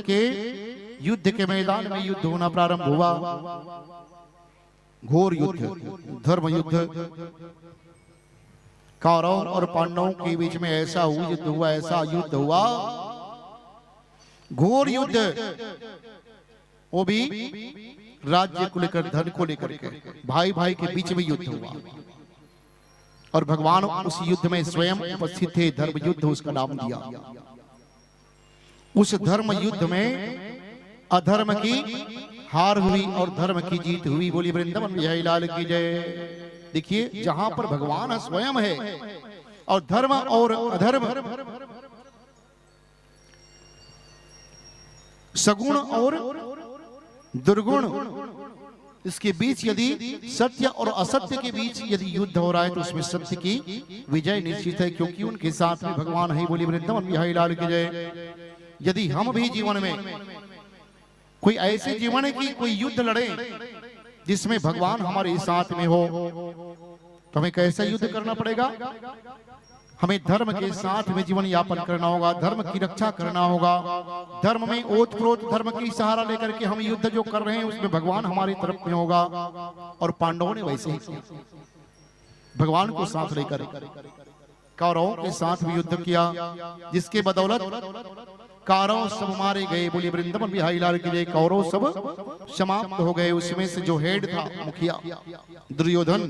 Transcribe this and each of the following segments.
के युद्ध के मैदान में युद्ध होना प्रारंभ हुआ। घोर युद्ध, धर्म युद्ध। कौरव और पांडवों के बीच में ऐसा युद्ध हुआ, ऐसा युद्ध हुआ, घोर युद्ध, वो भी राज्य को लेकर, धन को लेकर के, भाई भाई के बीच में युद्ध हुआ। और भगवान उस युद्ध में स्वयं उपस्थित थे। धर्म युद्ध उसका नाम दिया। उस धर्म युद्ध में अधर्म की हार हुई और धर्म की जीत हुई। बोली वृंदावन बिहारी लाल की जय। देखिए, जहां पर भगवान स्वयं है और धर्म और अधर्म, सगुण और दुर्गुण, इसके बीच यदि सत्य और असत्य के बीच यदि युद्ध हो रहा है तो उसमें सत्य की विजय निश्चित है, क्योंकि उनके साथ में भगवान है। बोली वृंदावन बिहारी लाल की जय। यदि हम भी जीवन में कोई ऐसे जीवन है कि कोई युद्ध लड़े जिसमें भगवान हमारे साथ में हो, तो हमें कैसा युद्ध करना पड़ेगा? हमें धर्म के साथ में जीवन यापन करना होगा, धर्म की रक्षा करना होगा। धर्म में ओत प्रोत धर्म की सहारा लेकर के हम युद्ध जो कर रहे हैं उसमें भगवान हमारी तरफ में होगा। और पांडवों ने वैसे ही किया, भगवान को साथ लेकर कौरवों के साथ भी युद्ध किया, जिसके बदौलत कौरव सब मारे गए। बोले वृंदावन बिहारी लाल के लिए। कौरव सब समाप्त हो गए। उसमें से जो हेड था, मुखिया दुर्योधन,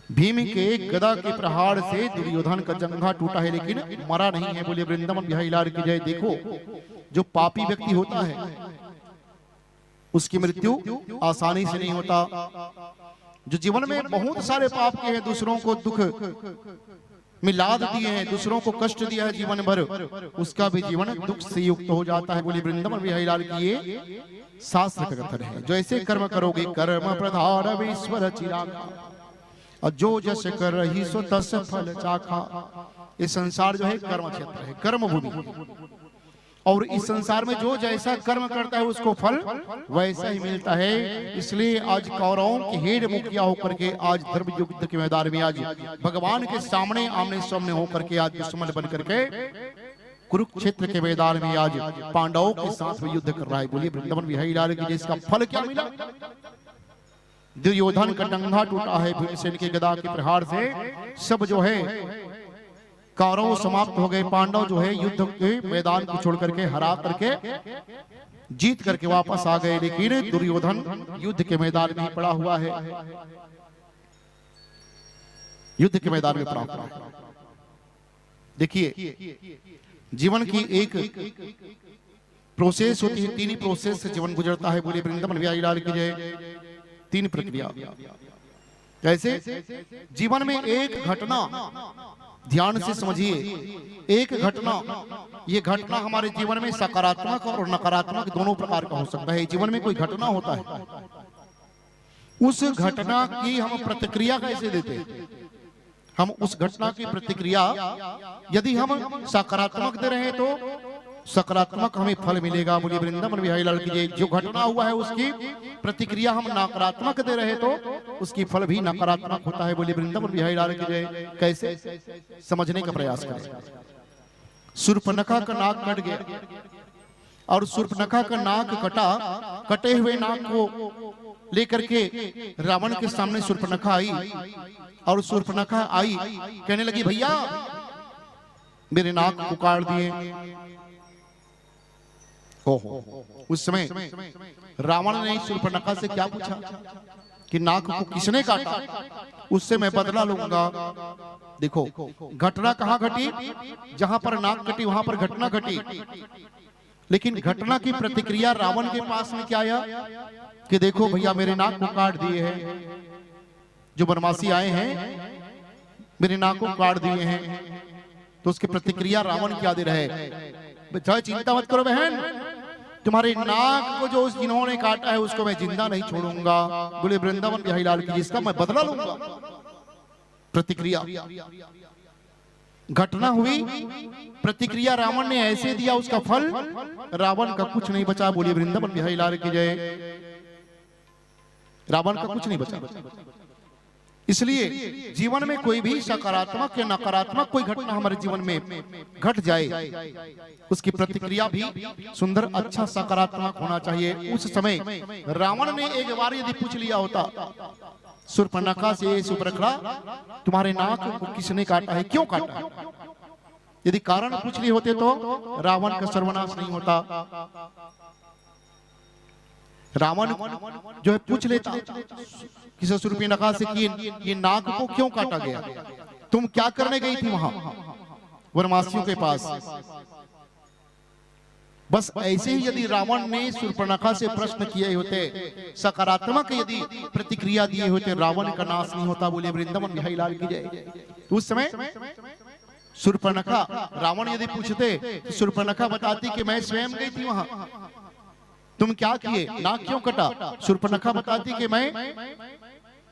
भीम के गदा के प्रहार से दुर्योधन का जंघा टूटा है, लेकिन मरा नहीं है। बोले वृंदावन बिहारी लाल की जय। देखो, जो पापी व्यक्ति होता है उसकी मृत्यु आसानी से नहीं होता। जो जीवन में बहुत सारे पाप किए हैं, दूसरों को दुख में लाद दिए हैं, दूसरों को कष्ट दिया है जीवन भर, उसका भी जीवन दुख से युक्त हो जाता है। बोले वृंदावन बिहारी लाल की ये शास्त्र का कथन है। जो ऐसे कर्म करोगे, कर्म प्रधान ईश्वर चिरागा, और जो जस कर रही सो तस फल चाखा। ये संसार जो है कर्म क्षेत्र है, कर्म भूमि। और इस संसार में जो जैसा कर्म करता है उसको फल वैसा ही मिलता है। इसलिए आज कौरवों के हेड मुखिया होकर के आज धर्म युद्ध के मैदान में आज भगवान के सामने आमने सामने होकर के आज दुश्मन बन करके कुरुक्षेत्र के मैदान में आज पांडवों के साथ में युद्ध कर रहा है। बोलिए वृंदावन बिहारी लाल की। जिसका फल क्या मिला? दुर्योधन का जंघा टूटा है भीमसेन के गदा के प्रहार से। सब जो है कौरव समाप्त हो गए। पांडव जो है युद्ध के मैदान को छोड़ करके, हरा करके, जीत करके वापस आ गए। लेकिन दुर्योधन युद्ध के मैदान में पड़ा हुआ है, युद्ध के मैदान में पड़ा हुआ है। देखिए, जीवन की एक प्रोसेस होती है, तीन प्रोसेस से जीवन गुजरता है। बोले वृंदावन बिहारी लाल की जय। तीन प्रक्रिया। कैसे? जीवन में एक घटना, ध्यान से समझिए, एक घटना, ये घटना हमारे जीवन में सकारात्मक और नकारात्मक दोनों प्रकार का हो सकता है। जीवन में कोई घटना होता है, उस घटना की हम प्रतिक्रिया कैसे देते हैं? हम उस घटना की प्रतिक्रिया यदि हम सकारात्मक दे रहे हैं तो सकारात्मक हमें फल मिलेगा। बोलिए वृंदावन बिहारी लाल की जय। जो घटना हुआ है उसकी प्रतिक्रिया हम नकारात्मक दे रहे तो उसकी फल भी नकारात्मक होता है। बोलिए वृंदावन बिहारी लाल की जय। कैसे? समझने का प्रयास करें। शूर्पणखा का नाक कट गया और शूर्पणखा का नाक कटा। कटे हुए नाक को लेकर के रावण के सामने शूर्पणखा आई और शूर्पणखा आई, कहने लगी, भैया मेरे नाक को काट दिए। ओहो, उस समय रावण ने शूर्पणखा से क्या पूछा कि नाक को किसने काटा, उससे मैं बदला लूंगा। देखो, घटना कहां घटी? जहां पर नाक कटी वहां पर घटना घटी। लेकिन घटना की प्रतिक्रिया रावण के पास में क्या आया कि देखो भैया मेरे नाक को काट दिए हैं, जो बनवासी आए हैं मेरे नाक को काट दिए हैं। तो उसकी प्रतिक्रिया रावण क्या दे रहे? चिंता मत करो बहन, तुम्हारे नाक को जो जिन्होंने काटा है उसको मैं जिंदा नहीं छोड़ूंगा। बोले वृंदावन बिहारी लाल की। जिसका मैं बदला लूंगा। प्रतिक्रिया, घटना हुई, प्रतिक्रिया रावण ने ऐसे दिया, उसका फल रावण का कुछ नहीं बचा। बोले वृंदावन बिहारी लाल की जय। रावण का कुछ नहीं बचा। इसलिए जीवन में कोई भी सकारात्मक या नकारात्मक कोई घटना हमारे जीवन में घट जाए, उसकी प्रतिक्रिया भी सुंदर अच्छा सकारात्मक होना चाहिए। उस समय रावण ने एक बार यदि पूछ लिया होता शूर्पणखा से, शूर्पणखा तुम्हारे नाक को किसने काटा है, क्यों काटा, यदि कारण पूछ लिए होते तो रावण का सर्वनाश नहीं होता। रावण जो है पूछ लेता किसी शूर्पणखा से कि ये नाक को क्यों काटा गया, तुम क्या करने गई थी वहां वनवासियों के पास। बस ऐसे ही यदि रावण ने शूर्पणखा से प्रश्न किए होते, सकारात्मक यदि प्रतिक्रिया दिए होते, रावण का नाश नहीं होता। बोले वृंदावन बिहारी लाल की जय। उस समय शूर्पणखा, रावण यदि पूछते तो शूर्पणखा बताती कि मैं स्वयं गई थी वहां, तुम क्या किए, नाक क्यों कटा। शूर्पणखा बताती कि मैं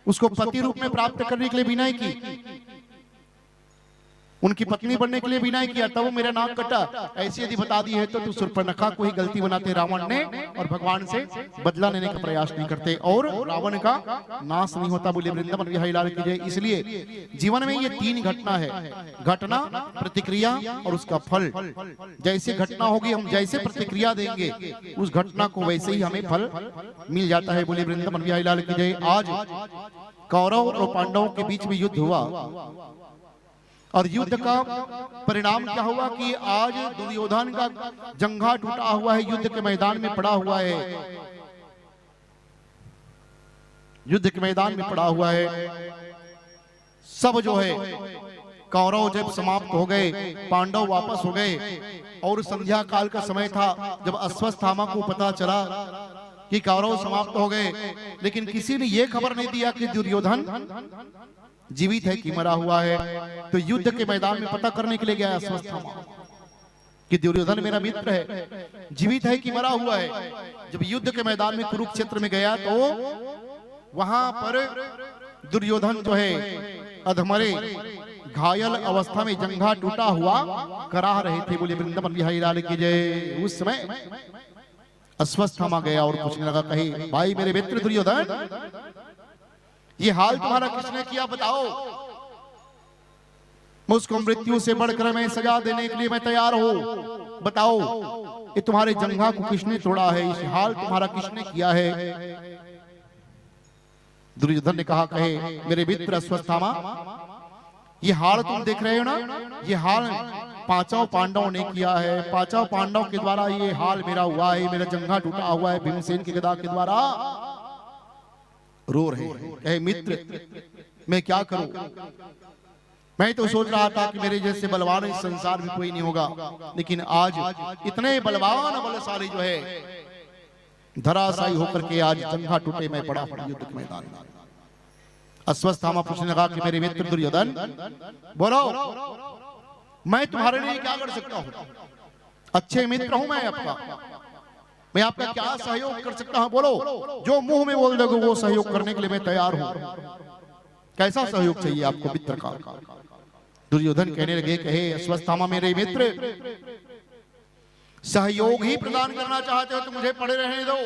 उसको पति रूप में प्राप्त करने के लिए विनय की, उनकी पत्नी बनने के लिए विनय किया, तब वो मेरा नाक कटा। ऐसी यदि बता दी है तो शूर्पणखा को ही गलती बनाते रावण ने, और भगवान से बदला लेने का प्रयास नहीं करते, और रावण का नाश नहीं होता। बोले वृंदावन बिहारी लाल की जय। इसलिए जीवन में ये तीन घटना है, घटना, प्रतिक्रिया और उसका फल। जैसे घटना होगी हम जैसे प्रतिक्रिया देंगे उस घटना को वैसे ही हमें फल मिल जाता है। बोले वृंदावन बिहारी लाल की जय। आज कौरव और पांडवों के बीच में युद्ध हुआ, और युद्ध का परिणाम क्या हुआ कि आज दुर्योधन का जंघा टूटा हुआ है, युद्ध के मैदान में पड़ा हुआ है, युद्ध के मैदान में पड़ा हुआ है। सब जो है कौरव जब समाप्त हो गए, पांडव वापस हो गए, और संध्या काल का समय था जब अश्वत्थामा को पता चला कि कौरव समाप्त हो गए, लेकिन किसी ने यह खबर नहीं दिया कि दुर्योधन जीवित है कि मरा हुआ है। तो युद्ध के मैदान में पता करने के लिए गया अश्वत्थामा कि दुर्योधन मेरा मित्र है, जीवित है कि मरा हुआ है। जब युद्ध के मैदान में कुरुक्षेत्र में गया तो वहां पर दुर्योधन जो है अधमरे घायल अवस्था में, जंघा टूटा हुआ करा रहे थे। बोले वृंदावन बिहारी लाल की जय। उस समय अश्वत्थामा गया और पूछने लगा, कहे भाई मेरे मित्र दुर्योधन, ये हाल तुम्हारा किसने किया बताओ, मुझको मृत्यु से बढ़कर मैं सजा देने के लिए मैं तैयार हूं, बताओ ये तुम्हारे जंघा को किसने तोड़ा है, इस हाल तुम्हारा किसने किया है। दुर्योधन ने कहा, कहे मेरे मित्र अश्वत्थामा, ये हाल तुम देख रहे हो ना, ये हाल पांचों पांडवों ने किया है, पांचों पांडवों के द्वारा ये हाल मेरा हुआ है, मेरा जंघा टूटा हुआ है भीमसेन की गदा के द्वारा। रो रहे हैं, कहे मित्र मैं क्या करूं, मैं तो सोच रहा था कि मेरे जैसे बलवान इस संसार में कोई नहीं होगा, लेकिन आज इतने बलवान बलशाली जो है धराशायी होकर के आज जंघा टूटे मैं पड़ा युद्ध के मैदान में। अश्वत्थामा पूछने लगा कि मेरे मित्र दुर्योधन बोलो, मैं तुम्हारे लिए क्या कर सकता हूं, अच्छे मित्र हूं मैं आपका क्या सहयोग कर सकता हूं, बोलो, जो मुंह में बोल दोगे वो सहयोग करने के लिए मैं तैयार हूं। कैसा सहयोग चाहिए आपको मित्र का। दुर्योधन कहने लगे, कहे अश्वत्थामा मेरे मित्र, सहयोग ही प्रदान करना चाहते हो तो मुझे पड़े रहने दो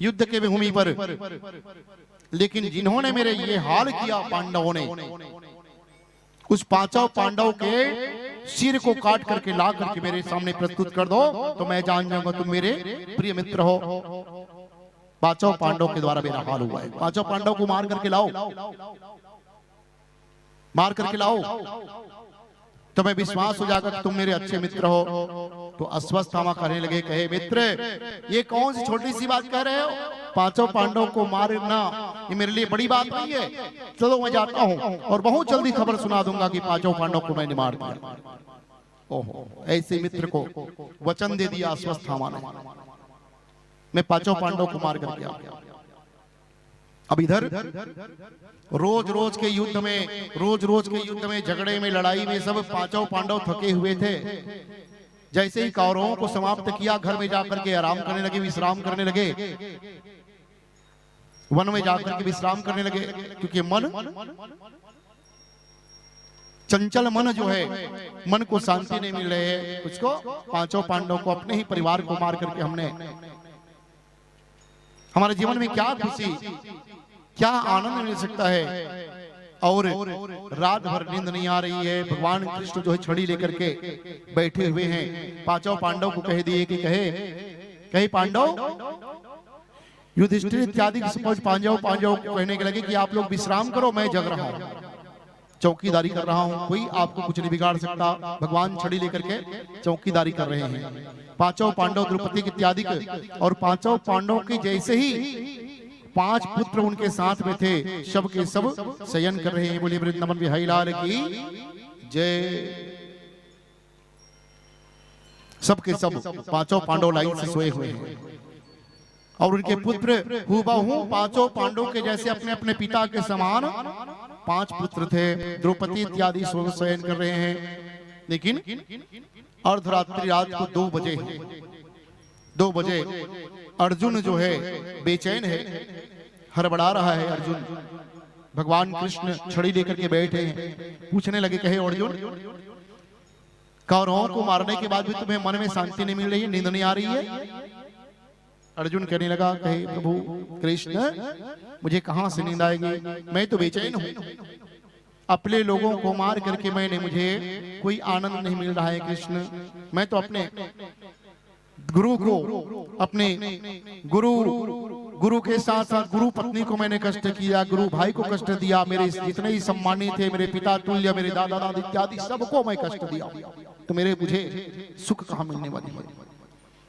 युद्ध के भूमि पर, लेकिन जिन्होंने मेरे ये हाल किया पांडवों ने, उस पांचों पांडव के सिर को काट करके ला करके मेरे सामने प्रस्तुत कर दो तो मैं जान जाऊंगा तुम मेरे प्रिय मित्र हो। पांचों पांडव के द्वारा मेरा हाल हुआ है, पांचों पांडव को मार करके लाओ, मार करके लाओ तो मैं विश्वास हो जाएगा कि तुम मेरे अच्छे मित्र हो। तो अश्वत्थामा कहने लगे, कहे मित्र ये कौन सी छोटी सी बात कह रहे हो, पांचों पांडव को मारना ये मेरे लिए बड़ी बात नहीं है, चलो मैं जाता हूं और बहुत जल्दी खबर सुना दूंगा कि पांचों पांडव को मैंने मार दिया। ओहो, ऐसे मित्र को वचन दे दिया अश्वत्थामा ने, मैं पांचों पांडव को मार कर गया। अब इधर रोज रोज के युद्ध में झगड़े में लड़ाई में सब पांचों पांडव थके हुए थे। जैसे ही कौरवों को समाप्त किया, घर में जाकर के आराम करने लगे, विश्राम करने लगे, वन में जाकर के विश्राम करने लगे, क्योंकि मन चंचल मन जो है, मन को शांति नहीं मिल रही है। उसको पांचों पांडव को, अपने ही परिवार को मार करके हमने हमारे जीवन में क्या खुशी, क्या आनंद मिल सकता है। और रात भर नींद नहीं आ रही है। भगवान कृष्ण जो है छड़ी लेकर के बैठे हुए हैं। पांचों पांडव को कह दिए कि कहे पांडव, युधिष्ठिर इत्यादि पांडव को कहने के लगे कि आप लोग विश्राम करो, मैं जग रहा हूँ, चौकीदारी कर रहा हूँ, कोई आपको कुछ नहीं बिगाड़ सकता। भगवान छड़ी लेकर के चौकीदारी कर रहे हैं। पांचों पांडव द्रौपदी इत्यादि और पांचों पांडवों के जैसे ही 5 पुत्र उनके साथ में थे, सब के सब शयन कर रहे हैं। बोले वृंदावन बिहारी लाल की जय। सब के सब पांचों पांडव लाइन से सोए हुए हैं और उनके पुत्र हूबहू पांचों पांडवों के जैसे अपने अपने पिता के समान 5 पुत्र थे। द्रौपदी इत्यादि शयन कर रहे हैं। लेकिन अर्धरात्रि रात को 2 बजे 2 बजे अर्जुन जो है बेचैन है, हड़बड़ा रहा है। अर्जुन भगवान कृष्ण छड़ी लेकर के बैठे हैं। पूछने लगे, कहे अर्जुन, कौरवों को मारने के बाद भी तुम्हें मन में शांति नहीं मिल रही है, नींद नहीं आ रही है? अर्जुन कहने लगा, कहे प्रभु कृष्ण, मुझे कहां से नींद आएगी, मैं तो बेचैन हूं। अपने लोगों को मार करके मुझे कोई आनंद नहीं मिल रहा है कृष्ण। मैं तो अपने गुरु को, अपने गुरु के साथ साथ गुरु पत्नी को मैंने कष्ट किया, गुरु भाई को कष्ट दिया, मेरे जितने ही सम्मानित थे, मेरे पिता तुल्य, मेरे दादा दादी इत्यादि सबको मैं कष्ट दिया, तो मुझे सुख कहाँ मिलने वाली है?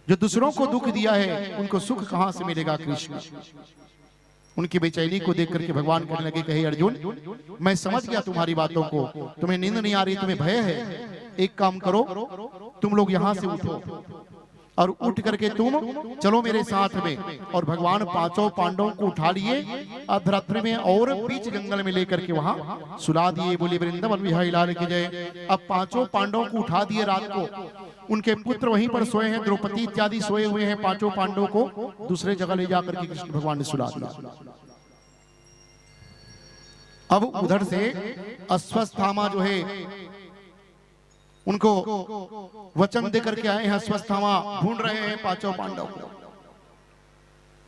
जो दूसरों को दुख दिया है उनको सुख कहां से मिलेगा कृष्ण? उनकी बेचैनी को देख करके भगवान कहने लगे, कहे अर्जुन, मैं समझ गया तुम्हारी बातों को, तुम्हें नींद नहीं आ रही, तुम्हें भय है। एक काम करो, तुम लोग यहां से उठो और उठ करके तुम चलो मेरे साथ में। और भगवान पांचों पांडवों को उठा लिए अर्धरात्रि में और बीच जंगल में लेकर के वहां सुला दिए। बोले वृंदावन बिहारी लाल की जय। अब पांचों पांडवों को उठा दिए रात को, उनके पुत्र वहीं पर सोए हैं, द्रौपदी इत्यादि सोए हुए हैं। पांचों पांडवों को दूसरे जगह ले जाकर के कृष्ण भगवान ने सुला दिया। अब उधर से अश्वत्थामा जो है उनको वचन देकर के आए हैं। अश्वत्थामा ढूंढ रहे हैं पांचों पांडव को।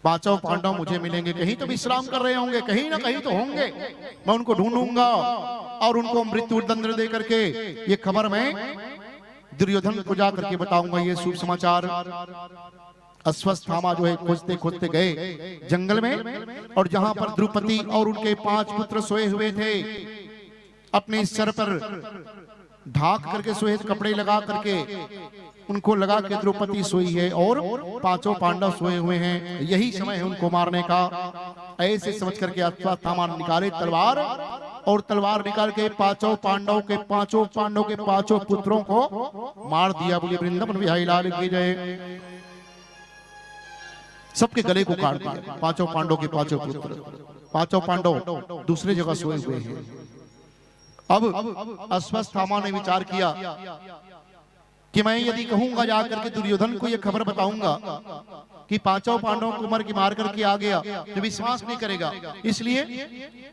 पांचों पांडव मुझे मिलेंगे, कहीं तो विश्राम कर रहे होंगे, कहीं ना कहीं तो होंगे, मैं उनको ढूंढूंगा और उनको मृत्यु दंड दे करके ये खबर मैं दुर्योधन को जा करके बताऊंगा, ये शुभ समाचार। अश्वत्थामा जो है खोजते खोजते गए जंगल में, और जहां पर द्रौपदी और उनके 5 पुत्र सोए हुए थे, अपने सर पर ढाक करके सोए, कपड़े लगा करके उनको लगा के द्रौपदी सोई है और पांचों पांडव सोए हुए हैं। यही समय है उनको मारने का। ऐसे समझ करके अश्वत्थामा निकाले तलवार, और तलवार निकाल के पांचों पांडव के पांचों पुत्रों को मार दिया। बोले वृंदावन बिहारी लाल की जय। सबके गले को काट दिया। पांचों पांडव के पांचों पांडव दूसरे जगह सोए हुए हैं। अब अश्वत्थामा ने विचार किया कि मैं यदि कहूंगा जाकर के दुर्योधन को यह खबर बताऊंगा कि पांचों पांडवों को मार करके आ गया, तो विश्वास नहीं करेगा। इसलिए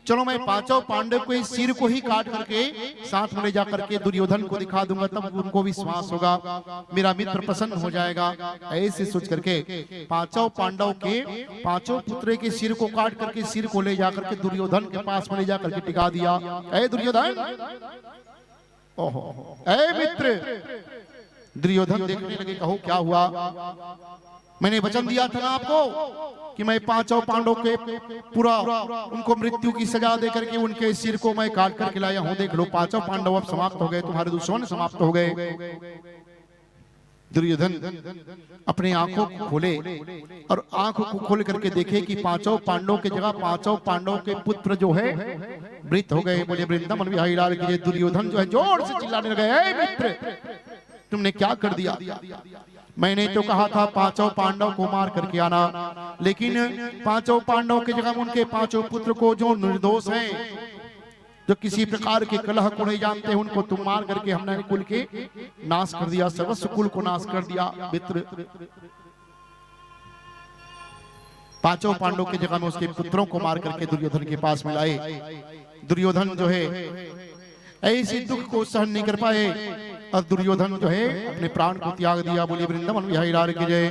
चलो मैं पांचों पांडव को इस सिर को ही काट करके साथ में ले जाकर के दुर्योधन को दिखा दूंगा, तब उनको विश्वास होगा, मेरा मित्र प्रसन्न हो जाएगा। ऐसे सोच करके पांचों पांडव के पांचों पुत्र के सिर को काट करके सिर को ले जाकर के दुर्योधन के पास में ले जाकर के टिका दिया। ऐ दुर्योधन, ओहो ऐ मित्र। दुर्योधन देखने लगे, कहो क्या हुआ? मैंने वचन दिया था ना आपको कि मैं पांचों पांडवों के पूरा उनको मृत्यु की सजा दे करके उनके सिर को मैं काट करके लाया हूं। देख लो, पांचों पांडव अब समाप्त हो गए, तुम्हारे दुश्मन समाप्त हो गए। दुर्योधन अपनी आंखों को खोले और आंखों को खोल करके देखे कि पांचों पांडवों की जगह पांचों पांडवों के पुत्र जो है मृत हो गए। बोले वृंदावन बिहारी लाल की जय। दुर्योधन जो है जोर से चिल्लाने लगे, ऐ मित्र, तुमने क्या कर दिया? मैंने तो कहा था पांचों पांडव को मार करके आना, लेकिन पांचों पांडव की जगह उनके पांचों पुत्र को जो निर्दोष हैं, जो किसी प्रकार के कलह को नहीं जानते, उनको तुम मार करके हमने कुल के नाश कर दिया, सर्वस्व कुल को नाश कर दिया। मित्र, पांचों पांडव की जगह में उसके पुत्रों को मार करके दुर्योधन के पास में लाए। दुर्योधन जो है ऐसे दुख को सहन नहीं कर पाए और दुर्योधन जो है अपने प्राण को त्याग दिया। बोले वृंदावन बिहारी लाल की जय।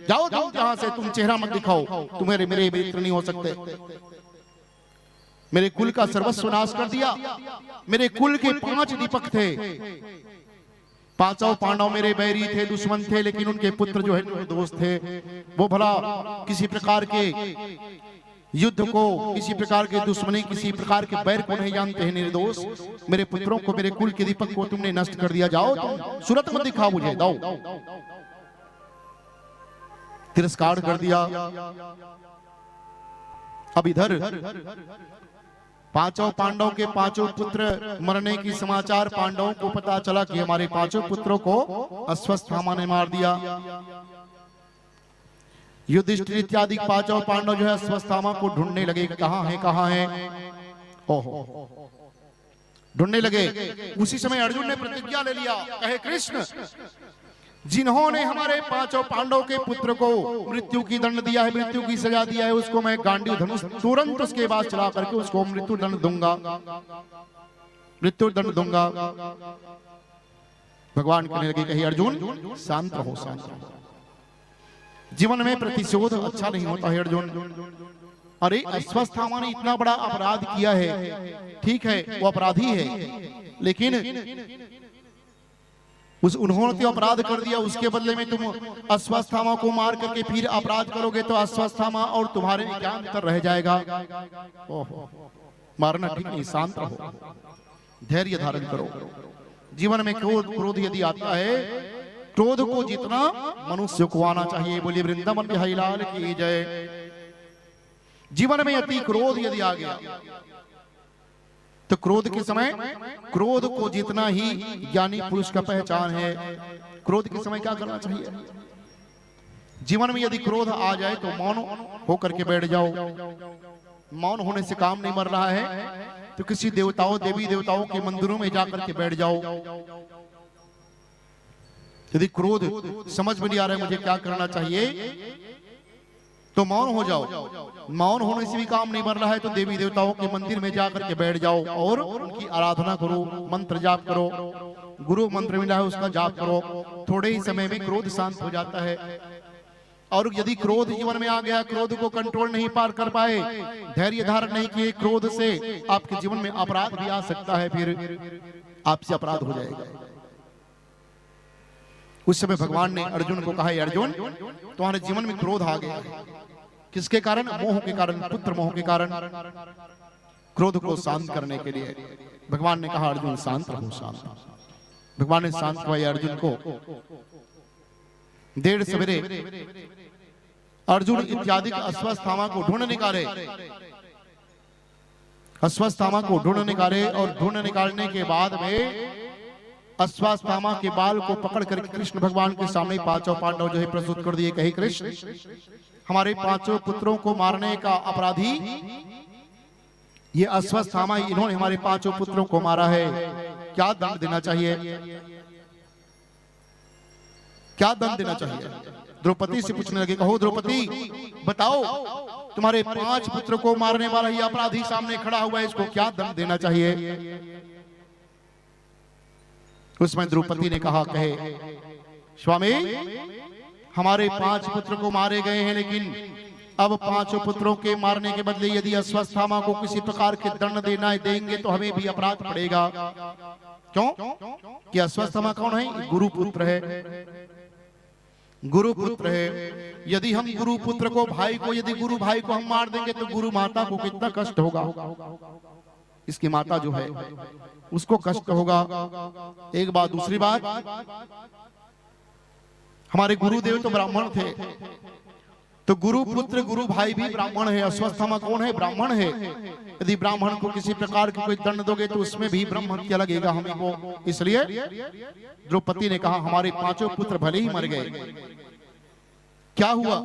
जाओ जाओ यहाँ से, तुम चेहरा मत दिखाओ, तुम्हारे मेरे मित्र नहीं हो सकते। मेरे कुल का सर्वस्व नाश कर दिया। मेरे कुल के 5 दीपक थे, पांचों पांडव मेरे बैरी थे, दुश्मन थे, लेकिन उनके पुत्र जो है दोस्त थे। वो भला किसी प्रकार के युद्ध को, किसी प्रकार के दुश्मनी, किसी प्रकार के बैर को नहीं जानते हैं। निर्दोष मेरे पुत्रों को, मेरे कुल के दीपक को तुमने नष्ट कर दिया। जाओ तुम सूरत मत दिखाओ मुझे, जाओ। तिरस्कार कर दिया। अब इधर पांचों पांडव के 5 पुत्र मरने की समाचार पांडवों को पता चला कि हमारे 5 पुत्रों को अश्वत्थामा ने मार दिया। युधिष्ठिर इत्यादि 5 पांडव जो है अश्वत्थामा को ढूंढने लगे, कहां है कहां है। ओहो, ढूंढने लगे। उसी समय अर्जुन ने प्रतिज्ञा ले लिया, कहे कृष्ण जिन्होंने हमारे 5 पांडव के पुत्र को मृत्यु की दंड दिया है, मृत्यु की सजा दिया है, उसको मैं गांडीव धनुष तुरंत उसके पास चला करके उसको मृत्यु दंड दूंगा, मृत्यु दंड दूंगा। भगवान कहने लगे, कही अर्जुन शांत रहो, शांत रहो। जीवन में प्रतिशोध अच्छा नहीं होता है अर्जुन। अरे अश्वत्थामा ने इतना बड़ा अपराध किया है, ठीक है वो अपराधी है, लेकिन उन्होंने तो अपराध कर दिया, उसके बदले में तुम अश्वत्थामा को मार करके फिर अपराध करोगे तो अश्वत्थामा और तुम्हारे में क्या अंतर रह जाएगा। ओहो, मारना ठीक नहीं, शांत रहो, धैर्य धारण करो। जीवन में क्रोध यदि आता है, क्रोध को जितना मनुष्य को आना चाहिए। बोलिए वृंदावन बिहारी लाल की जय। जीवन में अति क्रोध यदि आ गया तो क्रोध के समय, क्रोध को जितना ही ज्ञानी पुरुष का पहचान है, क्रोध के समय क्या करना चाहिए। जीवन में यदि क्रोध आ जाए तो मौन होकर के बैठ जाओ। मौन होने से काम नहीं बन रहा है तो किसी देवताओं, देवी देवताओं के मंदिरों में जाकर के बैठ जाओ। यदि क्रोध समझ में नहीं आ रहा है मुझे क्या करना चाहिए, तो मौन हो जाओ। मौन होने से भी काम नहीं बन रहा है तो देवी देवताओं के मंदिर में जाकर के बैठ जाओ और उनकी आराधना करो, मंत्र जाप करो, गुरु मंत्र मिला है उसका जाप करो। थोड़े ही समय में क्रोध शांत हो जाता है। और यदि क्रोध जीवन में आ गया, क्रोध को कंट्रोल नहीं पार कर पाए, धैर्य धारण नहीं किए, क्रोध से आपके जीवन में अपराध भी आ सकता है, फिर आपसे अपराध हो जाएगा। उस समय भगवान ने अर्जुन को कहा, अर्जुन तुम्हारे जीवन में क्रोध आ गया है, किसके कारण? मोह के कारण, पुत्र मोह के कारण। क्रोध को शांत करने के लिए भगवान ने कहा, अर्जुन शांत रहो, शांत। भगवान ने शांत करवाया अर्जुन को। देर सवेरे अर्जुन इत्यादि अश्वत्थामा को ढूंढ निकाले, अश्वत्थामा को ढूंढ निकाले, और ढूंढ निकालने के बाद में अश्वत्थामा के बाल को पकड़ कर कृष्ण भगवान के सामने 5 पांडव जो है प्रस्तुत कर दिए। कही कृष्ण हमारे 5 पुत्रों को मारने का अपराधी ये अश्वत्थामा, इन्होंने हमारे 5 पुत्रों को मारा है, क्या दंड देना चाहिए, क्या दंड देना चाहिए? द्रौपदी से पूछने लगे, कहो द्रौपदी बताओ, तुम्हारे 5 पुत्र को मारने वाला ये अपराधी सामने खड़ा हुआ है, इसको क्या दंड देना चाहिए? उसमें द्रौपदी ने कहा, कहे स्वामी हमारे 5 पुत्र को मारे गए हैं, लेकिन अब 5 पुत्रों के मारने के बदले यदि अश्वत्थामा को किसी प्रकार के दंड देना देंगे तो हमें भी अपराध पड़ेगा। क्यों? कि अश्वत्थामा कौन है? गुरुपुत्र है, गुरुपुत्र है। यदि हम गुरुपुत्र को, भाई को, यदि गुरु भाई को हम मार देंगे तो गुरु माता को कितना कष्ट होगा, इसकी माता जो है उसको कष्ट होगा। एक बात। दूसरी बात, हमारे गुरुदेव तो ब्राह्मण थे, तो गुरु पुत्र गुरु भाई भी ब्राह्मण है। अश्वत्थामा कौन है? ब्राह्मण है। यदि ब्राह्मण को किसी प्रकार की कोई दंड दोगे तो उसमें भी ब्रह्म हत्या लगेगा हमें को। इसलिए द्रौपदी ने कहा, हमारे 5 पुत्र भले ही मर गए, क्या हुआ,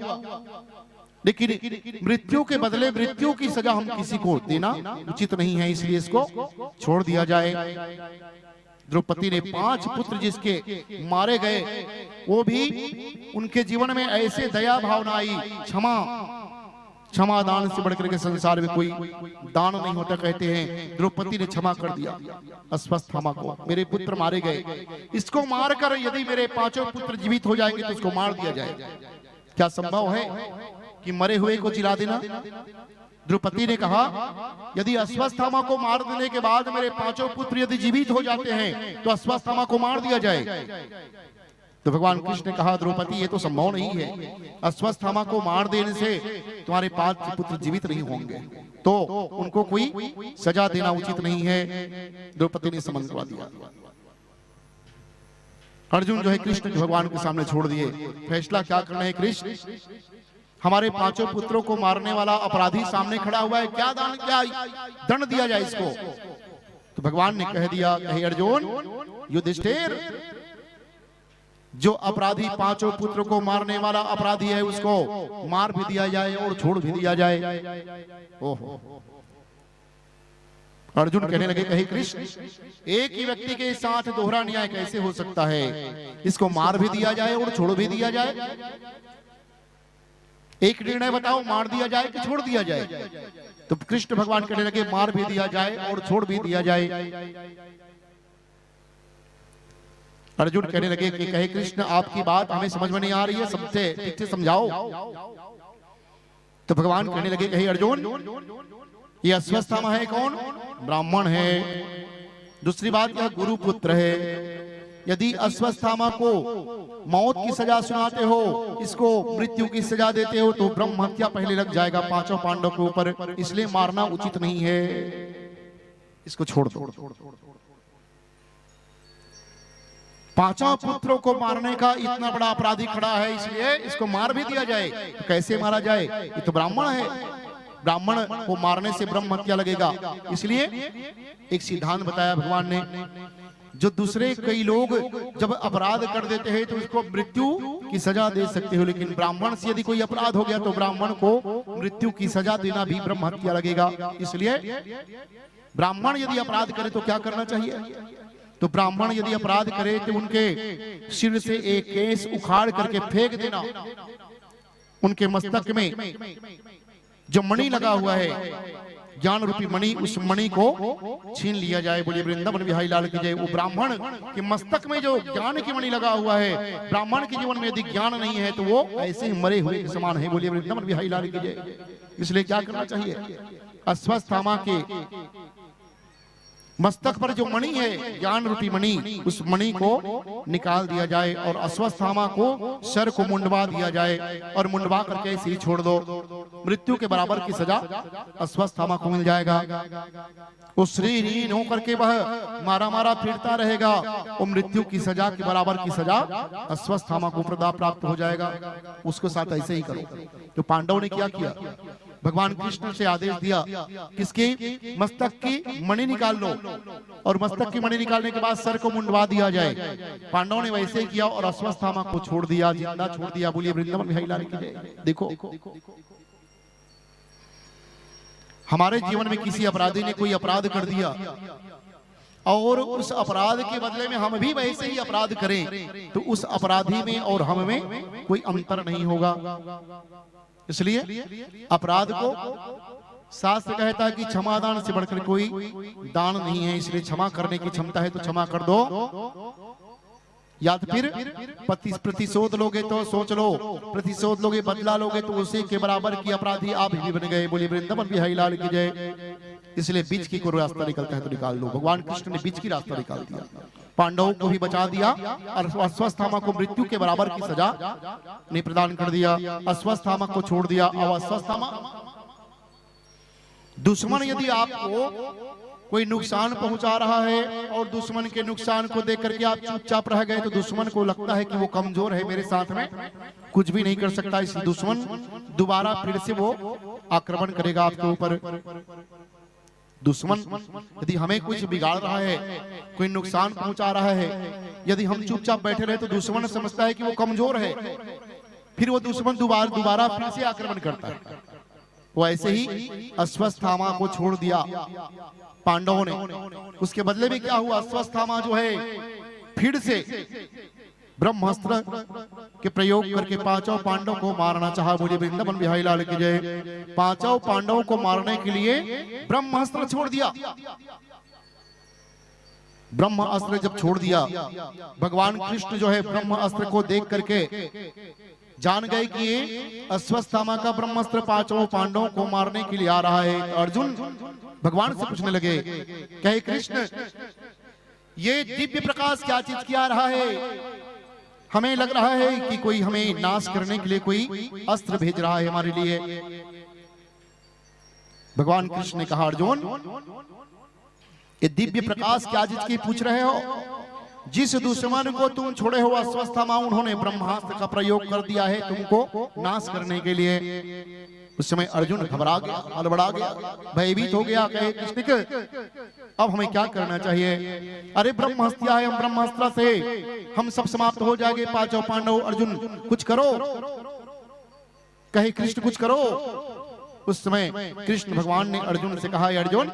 लेकिन मृत्यु के बदले मृत्यु की सजा हम किसी को देना उचित नहीं है, इसलिए इसको छोड़ दिया जाए। द्रौपदी ने 5 पुत्र जिसके मारे गए, वो भी उनके जीवन में ऐसे दया भावना आई, क्षमा दान से बढ़कर के संसार में कोई दान नहीं होता, कहते हैं। द्रौपदी ने क्षमा कर दिया अश्वत्थामा को, मेरे पुत्र मारे गए, इसको मारकर यदि मेरे 5 पुत्र जीवित हो जाएंगे तो इसको मार दिया जाए। क्या संभव है कि मरे हुए को जिला देना। द्रौपदी ने कहा यदि अश्वत्थामा को मार देने के बाद मेरे पांचों पुत्र यदि जीवित हो जाते हैं तो अश्वत्थामा को मार दिया जाए। तो भगवान कृष्ण ने कहा द्रौपदी ये तो संभव नहीं है, अश्वत्थामा को मार देने से तुम्हारे 5 पुत्र जीवित नहीं होंगे, तो उनको कोई सजा देना उचित नहीं है। द्रौपदी ने समझवा दिया। अर्जुन जो है कृष्ण के भगवान के सामने छोड़ दिए, फैसला क्या करना है कृष्ण? हमारे 5 पुत्रों को मारने वाला अपराधी सामने खड़ा हुआ है, क्या दंड दिया जाए इसको? तो भगवान ने कह दिया, कहे अर्जुन युधिष्ठिर, जो अपराधी 5 पुत्र को मारने वाला अपराधी है उसको मार भी दिया जाए और छोड़ भी दिया जाए। ओहो, अर्जुन कहने लगे, कहे कृष्ण एक ही व्यक्ति के साथ दोहरा न्याय कैसे हो सकता है? इसको मार भी दिया जाए और छोड़ भी दिया जाए। एक निर्णय बताओ, मार दिया जाए कि छोड़ दिया जाए? तो कृष्ण भगवान कहने लगे मार भी दिया जाए और छोड़ भी दिया जाए। अर्जुन कहने लगे कि कहे कृष्ण आपकी बात हमें समझ में नहीं आ रही है, सबसे ठीक से समझाओ। तो भगवान कहने लगे, कहे अर्जुन ये अश्वत्थामा है कौन? ब्राह्मण है। दूसरी बात यह गुरु पुत्र है। यदि अश्वत्थामा को मौत की सजा सुनाते हो, इसको मृत्यु की सजा देते हो, तो ब्रह्म हत्या पहले लग जाएगा 5 पांडवों के ऊपर, इसलिए मारना उचित नहीं है, इसको छोड़ दो। 5 पुत्रों को मारने का इतना बड़ा अपराधी खड़ा है, इसलिए इसको मार भी दिया जाए। तो कैसे मारा जाए? ये तो ब्राह्मण है, ब्राह्मण को मारने से ब्रह्म हत्या लगेगा। इसलिए एक सिद्धांत बताया भगवान ने, जो दूसरे कई लोग जब अपराध कर देते हैं तो उसको मृत्यु की सजा दे सकते हो, लेकिन ब्राह्मण से यदि कोई अपराध हो गया तो ब्राह्मण को मृत्यु की सजा देना भी ब्रह्म हत्या लगेगा। इसलिए ब्राह्मण यदि अपराध करे तो क्या करना चाहिए? तो ब्राह्मण यदि अपराध करे तो उनके सिर से एक केस उखाड़ करके फेंक देना, उनके मस्तक में जो मणि लगा हुआ है ज्ञान रूपी मणि, उस मणि को छीन लिया जाए। बोलिए वृंदावन बिहारी लाल की जय। वो ब्राह्मण के मस्तक में जो ज्ञान की मणि लगा हुआ है, ब्राह्मण के जीवन में यदि ज्ञान नहीं है तो वो ऐसे ही मरे हुए के समान है। बोलिए वृंदावन बिहारी लाल की जय। इसलिए क्या करना चाहिए? अश्वत्थामा के मस्तक पर जो मणि है ज्ञान रूपी मणि, उस मणि को निकाल दिया जाए और अश्वत्थामा को सर को मुंडवा दिया जाए और मुंडवा करके ऐसे ही छोड़ दो। मृत्यु के बराबर की सजा अश्वत्थामा को मिल जाएगा। वो श्रीहीन होकर के वह मारा मारा फिरता रहेगा, वो मृत्यु की सजा के बराबर की सजा अश्वत्थामा को प्राप्त हो जाएगा। उसके साथ ऐसे ही करो। तो पांडवों ने क्या किया? भगवान कृष्ण से आदेश दिया, किसके मस्तक की मणि निकाल लो, और मस्तक की मणि निकालने के बाद सर को मुंडवा दिया जाए। पांडवों ने वैसे ही किया और अश्वत्थामा को छोड़ दिया, जिंदा छोड़ दिया। बोलिए वृंदावन बिहारी लाल की जय। देखो, हमारे जीवन में किसी अपराधी ने कोई अपराध कर दिया और उस अपराध के बदले में हम भी वैसे ही अपराध करें, तो उस अपराधी में और हम में कोई अंतर नहीं होगा। इसलिए अपराध को शास्त्र कहता है कि क्षमा दान से बढ़कर कोई दान नहीं है। इसलिए क्षमा करने की क्षमता है तो क्षमा कर दो, या तो फिर प्रतिशोध लोगे तो सोच लो, प्रतिशोध लोगे बदला लोगे तो उसी के बराबर की अपराधी आप भी बन गए। बोलिए वृंदावन बिहारी लाल की जय। इसलिए बीच की कोई रास्ता निकलता है तो निकाल लो। भगवान कृष्ण ने बीच की रास्ता निकाल दिया, पांडवों को भी बचा दिया और अश्वत्थामा को मृत्यु के बराबर की सजा ने प्रदान कर दिया। अश्वत्थामा को छोड़ दिया। अब अश्वत्थामा, दुश्मन यदि आपको कोई नुकसान पहुंचा रहा है और दुश्मन के नुकसान को देख करके आप चुपचाप रह गए, तो दुश्मन को लगता है कि वो कमजोर है, मेरे साथ में कुछ भी नहीं कर सकता, इसलिए दुश्मन दोबारा फिर से वो आक्रमण करेगा आपके ऊपर। दुश्मन यदि हमें कुछ बिगाड़ रहा है, कोई नुकसान पहुंचा रहा है, यदि हम चुपचाप बैठे रहे तो दुश्मन समझता है कि वो कमजोर है, फिर वो दुश्मन दोबारा फिर से आक्रमण करता है। वो ऐसे ही अश्वत्थामा को छोड़ दिया पांडवों ने। उसके बदले में क्या हुआ? अश्वत्थामा जो है फिर से ब्रह्मास्त्र के प्रयोग करके 5 पांडवों को मारना चाहा। बोलिए वृंदावन बिहारी लाल की जय। 5 पांडवों को मारने के लिए ब्रह्मास्त्र छोड़ दिया। ब्रह्मास्त्र जब छोड़ दिया, भगवान कृष्ण जो है ब्रह्मास्त्र को देख करके जान गए कि ये अश्वत्थामा का ब्रह्मास्त्र पांचों पांडवों को मारने के लिए आ रहा है। तो अर्जुन भगवान से पूछने लगे, कहे कृष्ण ये दिव्य प्रकाश क्या चीज की आ रहा है? हमें लग रहा है कि कोई हमें नाश करने के लिए कोई अस्त्र भेज रहा है हमारे लिए। भगवान कृष्ण ने कहा, अर्जुन ये दिव्य प्रकाश क्या चीज की पूछ रहे हो? जिस दुश्मन को तुम छोड़े हो अश्वत्थामा, उन्होंने ब्रह्मास्त्र का प्रयोग कर दिया है तुमको नाश करने के लिए। उस समय अर्जुन घबरा गया, हड़बड़ा गया, भयभीत हो गया। कहे कृष्ण के अब हमें क्या करना चाहिए? अरे ब्रह्मास्त्र है, हम ब्रह्मास्त्र से हम सब समाप्त हो जाएंगे पांचों पांडव। अर्जुन कुछ करो। कहे कृष्ण कुछ करो। उस समय कृष्ण भगवान ने अर्जुन से कहा, अर्जुन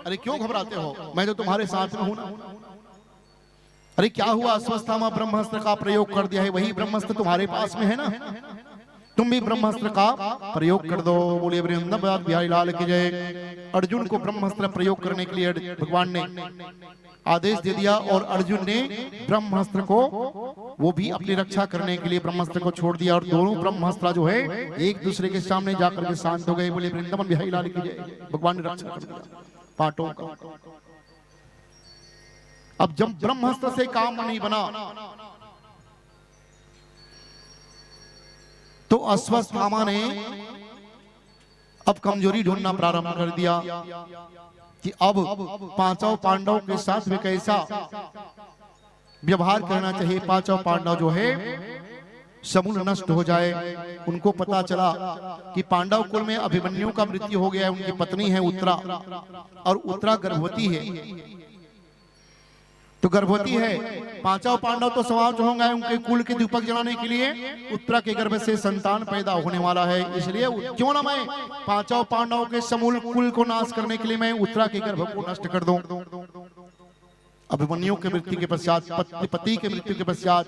अरे क्यों घबराते हो? मैं तो तुम्हारे साथ में हूं ना। अरे क्या हुआ? अश्वत्थामा ब्रह्मास्त्र का प्रयोग कर दिया है, वही ब्रह्मास्त्र तुम्हारे पास में है ना, तुम भी ब्रह्मास्त्र का प्रयोग कर दो। बोलिए वृंदावन बिहारी लाल की जय। अर्जुन को ब्रह्मास्त्र प्रयोग करने के लिए भगवान ने आदेश दे दिया और अर्जुन ने ब्रह्मास्त्र को वो भी अपनी रक्षा करने के लिए ब्रह्मास्त्र को छोड़ दिया और दोनों ब्रह्मास्त्र जो है एक दूसरे के सामने जाकर के शांत हो गए। बोले वृंदावन बिहारी लाल की जय। भगवान ने रक्षा कर दिया पांडवों का। अब जब ब्रह्मास्त्र से काम नहीं बना तो अश्वत्थामा ने अब कमजोरी ढूंढना प्रारंभ कर दिया कि अब पांचों पांडवों के साथ में कैसा व्यवहार करना चाहिए। पांचों पांडव जो है समूल नष्ट हो जाए। उनको पता चला कि पांडव कुल में अभिमन्यु का मृत्यु हो गया है, उनकी पत्नी है उत्तरा और उत्तरा गर्भवती है। तो गर्भवती है, पांचों पांडव तो समाप्त होंगे उनके कुल के दीपक जलाने के लिए। उत्तरा के गर्भ से संतान पैदा होने वाला है, इसलिए क्यों ना मैं पांचों पांडवों के समूल कुल को नाश करने के लिए मैं उत्तरा के गर्भ को नष्ट कर दूं। अभिमन्यु के मृत्यु के पश्चात, पति के मृत्यु के पश्चात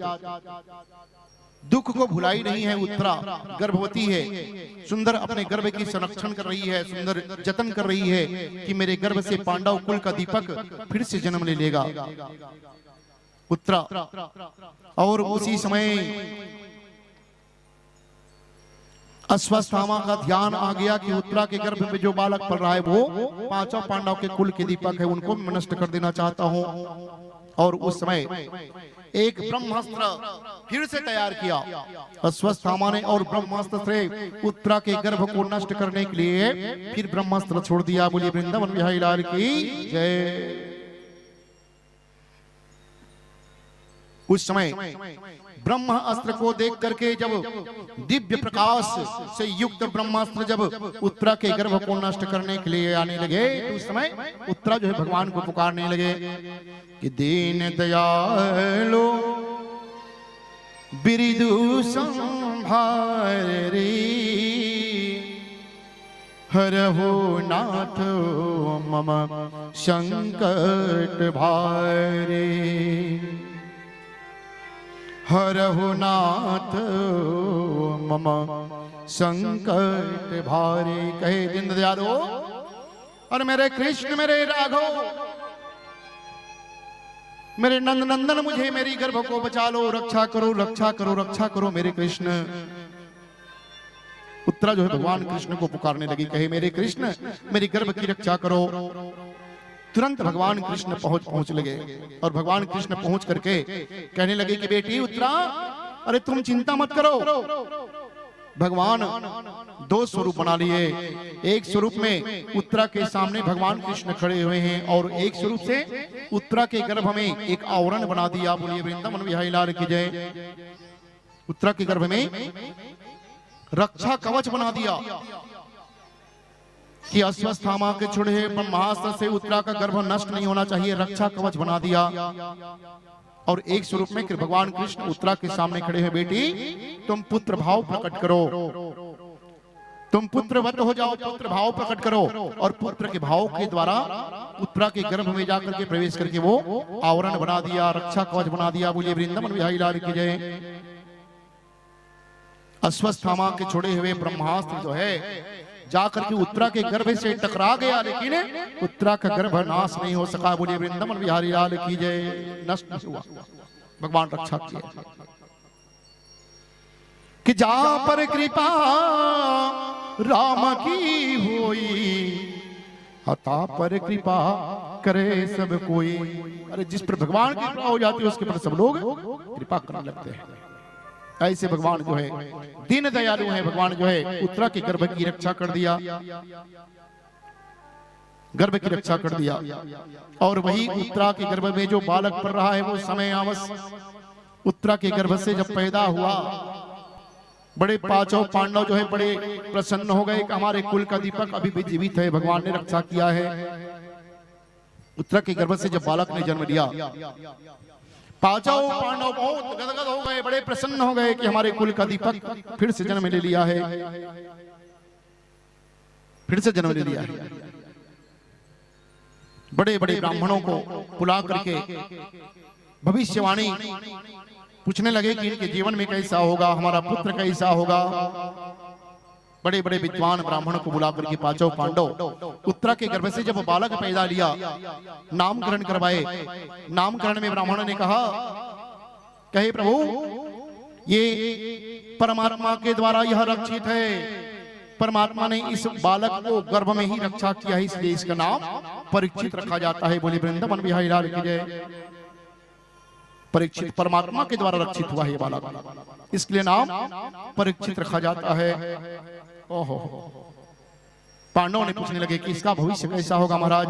दुख को भुलाई नहीं है। उत्तरा गर्भवती है, सुंदर अपने गर्भ की संरक्षण कर रही है, सुंदर जतन कर रही है कि मेरे गर्भ से पांडव कुल का दीपक फिर से जन्म ले लेगा उत्तरा। और उसी समय अश्वत्थामा का ध्यान आ गया कि उत्तरा के गर्भ में जो बालक पल रहा है वो पांचों पांडव के कुल के दीपक है, उनको मैं नष्ट कर देना चाहता हूं। और उस समय एक ब्रह्मास्त्र फिर से तैयार किया अश्वत्थामा ने और ब्रह्मास्त्र से उत्तरा के गर्भ को नष्ट करने के लिए फिर ब्रह्मास्त्र छोड़ दिया। बोलिए वृंदावन बिहारी लाल की जय। उस समय ब्रह्म अस्त्र को देख करके जब दिव्य प्रकाश से युक्त ब्रह्मास्त्र जब उत्तरा के गर्भ को नष्ट करने के लिए आने लगे तो उस समय उत्तरा जो है भगवान को पुकारने लगे कि दीन दयालो बिरिदु संभारे हरहु नाथ मम संकट भारे। हरहु नाथ मम संकट भारे। कहे दीन दयालो और मेरे कृष्ण मेरे राघव मेरे नंद नंदन मुझे मेरी गर्भ को बचा लो, रक्षा करो रक्षा करो रक्षा करो मेरे कृष्ण। उत्तरा जो है भगवान कृष्ण को पुकारने लगी, कहे मेरे कृष्ण मेरी गर्भ की रक्षा करो। तुरंत भगवान कृष्ण पहुंच लगे और भगवान कृष्ण पहुंच करके कहने लगे कि बेटी उत्तरा अरे तुम चिंता मत करो। भगवान दो स्वरूप बना लिए, एक स्वरूप में उत्तरा के सामने भगवान कृष्ण खड़े हुए हैं और एक स्वरूप से उत्तरा के गर्भ में एक आवरण बना दिया। बोलिए वृंदावन बिहारी लाल की जय। उत्तरा के गर्भ में रक्षा कवच बना दिया कि अश्वत्थामा के छुड़े ब्रह्मास्त्र से उत्तरा का गर्भ नष्ट नहीं होना चाहिए, रक्षा कवच बना दिया। और एक स्वरूप में भगवान कृष्ण उत्तरा के सामने खड़े हैं, बेटी तुम पुत्र भाव प्रकट करो, तुम पुत्रवत हो जाओ, पुत्र भाव प्रकट करो। और पुत्र के भाव के द्वारा उत्तरा के गर्भ में जाकर के प्रवेश करके वो आवरण बना दिया, रक्षा कवच बना दिया। बोलिए वृंदावन बिहारी लाल की जय। अश्वत्थामा के छोड़े हुए ब्रह्मास्त्र जो है जाकर के उत्तरा के गर्भ से टकरा गया, लेकिन उत्तरा का गर्भ नाश नहीं हो सका। बोलिए वृंदावन बिहारी लाल की जय। नष्ट नहीं हुआ, भगवान रक्षा किया। कि जहां पर कृपा राम की होई, अता पर कृपा करे सब कोई। अरे जिस पर भगवान की कृपा हो जाती है उसके पर सब लोग कृपा करने लगते हैं। ऐसे भगवान जो है दीन दयालु है। भगवान जो है उत्तरा के गर्भ की रक्षा कर दिया, गर्भ की रक्षा कर दिया। और वही उत्तरा के गर्भ में जो बालक पढ़ रहा है वो समय आवस उत्तरा के गर्भ से जब पैदा हुआ, बड़े पांचों पांडव जो है बड़े प्रसन्न हो गए कि हमारे कुल का दीपक अभी भी जीवित है, भगवान ने रक्षा किया है। उत्तरा के गर्भ से जब बालक ने जन्म लिया, पांचों पांडव बहुत गदगद हो गए, बड़े प्रसन्न हो गए कि हमारे कुल का दीपक फिर से जन्म ले लिया है, फिर से जन्म ले लिया है। बड़े बड़े ब्राह्मणों को बुला करके भविष्यवाणी पूछने लगे कि इनके जीवन में कैसा होगा, हमारा पुत्र कैसा होगा। बड़े बड़े विद्वान ब्राह्मणों को बुला करके पांचों पांडव उत्तरा के गर्भ से जब बालक पैदा लिया, नामकरण करवाए। नामकरण में ब्राह्मणों ने कहा, कहे प्रभु ये परमात्मा के द्वारा यह रक्षित है, परमात्मा ने इस बालक को गर्भ में ही रक्षा किया है, इसलिए इसका नाम परीक्षित रखा जाता है। बोले वृंदावन बिहारी लाल की जय। परीक्षित परमात्मा के द्वारा रक्षित हुआ है ये बालक, इसलिए नाम परीक्षित रखा जाता है। ओहो, पांडवों ने पूछने लगे कि इसका भविष्य कैसा होगा महाराज।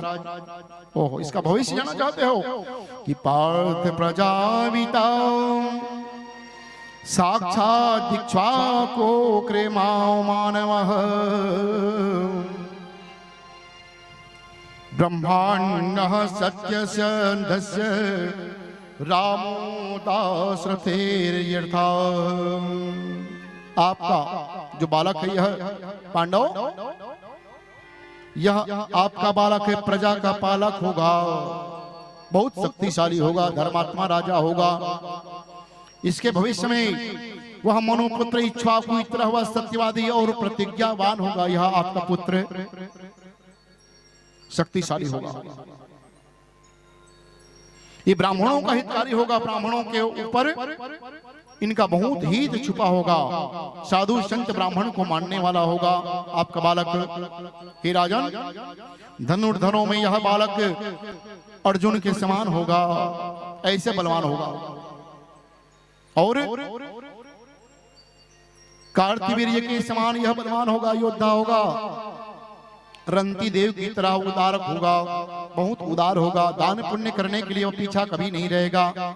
ओहो, इसका भविष्य जानना चाहते हो कि पार्थ प्रजापिता साक्षात इक्ष्वाको कृमाओ मानवः ब्रह्माण्डः सत्यस्य धस्य रामो दाशरथेर्यथा। आपका जो बालक है यह पांडव, यह आपका बालक है, प्रजा का पालक होगा, बहुत शक्तिशाली होगा, धर्मात्मा राजा होगा। इसके भविष्य में वह मनुपुत्र इक्ष्वाकु इतना हुआ सत्यवादी और प्रतिज्ञावान होगा। यह आपका पुत्र शक्तिशाली होगा, ये ब्राह्मणों का हितकारी होगा, ब्राह्मणों के ऊपर इनका बहुत हित छुपा होगा, साधु संत ब्राह्मण को मानने वाला होगा आपका बालक। हे राजन, धनुर्धरों में यह बालक अर्जुन के समान होगा, ऐसे बलवान होगा। और कार्तिवीर्य के समान यह बलवान होगा, योद्धा होगा। रंती देव की तरह उदारक होगा, बहुत उदार होगा, दान पुण्य करने के लिए वो पीछा कभी नहीं रहेगा,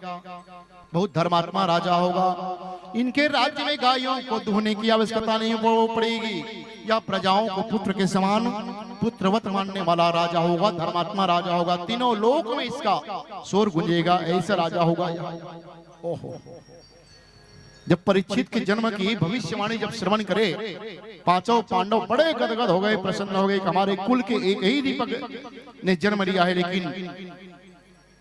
बहुत धर्मात्मा राजा होगा। इनके राज्य में गायों को दुहने की आवश्यकता नहीं पड़ेगी, या प्रजाओं को पुत्र के समान पुत्रवत मानने वाला राजा होगा, धर्मात्मा राजा होगा। तीनों लोक में इसका शोर गूंजेगा, ऐसा राजा होगा। ओहो, जब परीक्षित के जन्म की भविष्यवाणी जब श्रवण करे, पांचों पांडव बड़े गदगद हो गए, प्रसन्न हो गए कि हमारे कुल के एक ही दीपक ने जन्म लिया है, लेकिन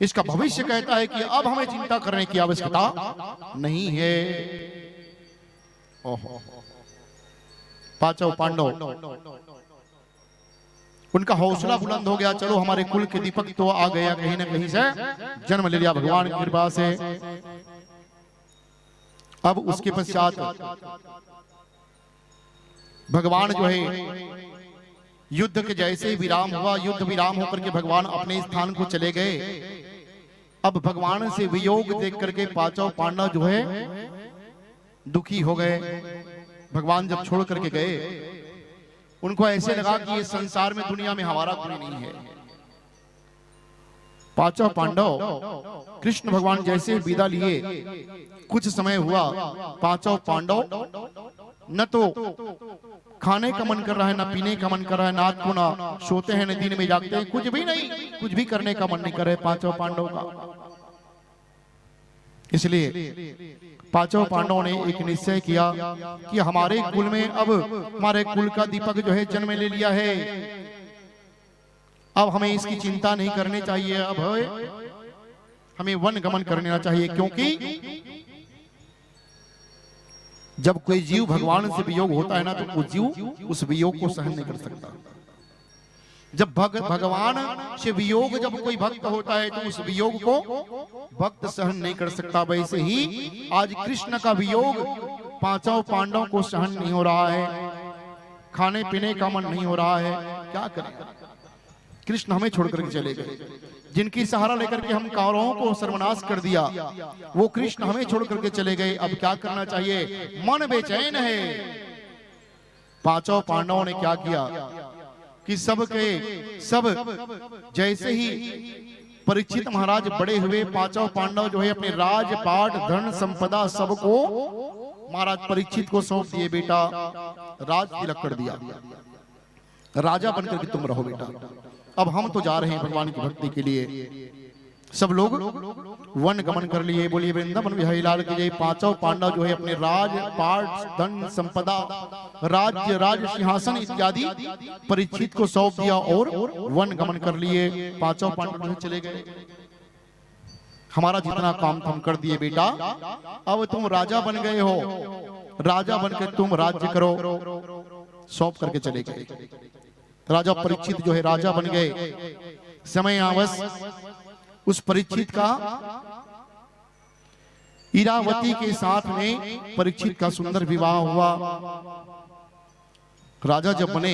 इसका भविष्य कहता है कि अब हमें चिंता करने की आवश्यकता नहीं है। ओहो, पांचों पांडव उनका हौसला बुलंद हो गया, चलो हमारे कुल के दीपक तो आ गया, कहीं ना कहीं से जन्म ले लिया भगवान की कृपा से। अब उसके पश्चात भगवान जो है युद्ध के जैसे विराम हुआ, युद्ध विराम होकर के भगवान अपने स्थान को चले गए। अब भगवान से वियोग देख करके पांचों पांडव जो है दुखी हो गए। भगवान जब छोड़ करके गए, उनको ऐसे लगा कि ये संसार में दुनिया में हमारा कोई नहीं है। पांचों पांडव कृष्ण भगवान जैसे विदा लिए, कुछ समय हुआ, पांचों पांडव न तो खाने का मन कर रहा है, न पीने का मन कर रहा है, ना को ना सोते हैं, न दिन में जागते हैं, कुछ भी नहीं, कुछ भी करने का मन नहीं कर रहे पांचों पांडव का। इसलिए पांचों पांडवों ने एक निश्चय किया कि हमारे कुल में अब हमारे कुल का दीपक जो है जन्म ले लिया है, अब हमें इसकी चिंता नहीं करनी चाहिए, अब हमें वन गमन करना चाहिए। क्योंकि जब कोई जीव भगवान से वियोग होता है ना, तो वो जीव उस वियोग को सहन नहीं कर सकता। जब भगवान से वियोग जब कोई भक्त होता है, तो उस वियोग को भक्त सहन नहीं कर सकता। वैसे ही आज कृष्ण का वियोग पांचों पांडवों को सहन नहीं हो रहा है, खाने पीने का मन नहीं हो रहा है, क्या करें? कृष्ण हमें छोड़कर के चले गए। जिनकी सहारा लेकर के हम कौरवों को सर्वनाश कर दिया, वो कृष्ण हमें छोड़ करके चले गए। अब क्या करना चाहिए? मन बेचैन है। पांचों पांडवों ने क्या किया कि सब जैसे ही परीक्षित महाराज बड़े हुए, पांचों पांडव जो है अपने राजपाट धन संपदा सबको महाराज परीक्षित को सौंप दिए। बेटा राज तिलक कर दिया, राजा बनकर के तुम रहो बेटा। अब हम तो जा रहे हैं भगवान की भक्ति के लिए। सब लोग वन गमन कर लिए। बोलिए वृंदावन बिहारी लाल की जय। पांचों पांडव जो है अपने राजपाट धन संपदा राज्य राज सिंहासन इत्यादि परीक्षित को सौंप दिया और वन गमन कर लिए। पांचों पांडव चले गए। हमारा जितना काम हम कर दिए बेटा, अब तुम राजा बन गए हो, राजा बनकर तुम राज्य करो। सौंप करके चले गए। राजा परीक्षित जो है राजा बन गए। समय आवस उस परीक्षित का इरावती के साथ में परीक्षित का सुंदर विवाह हुआ। राजा जब बने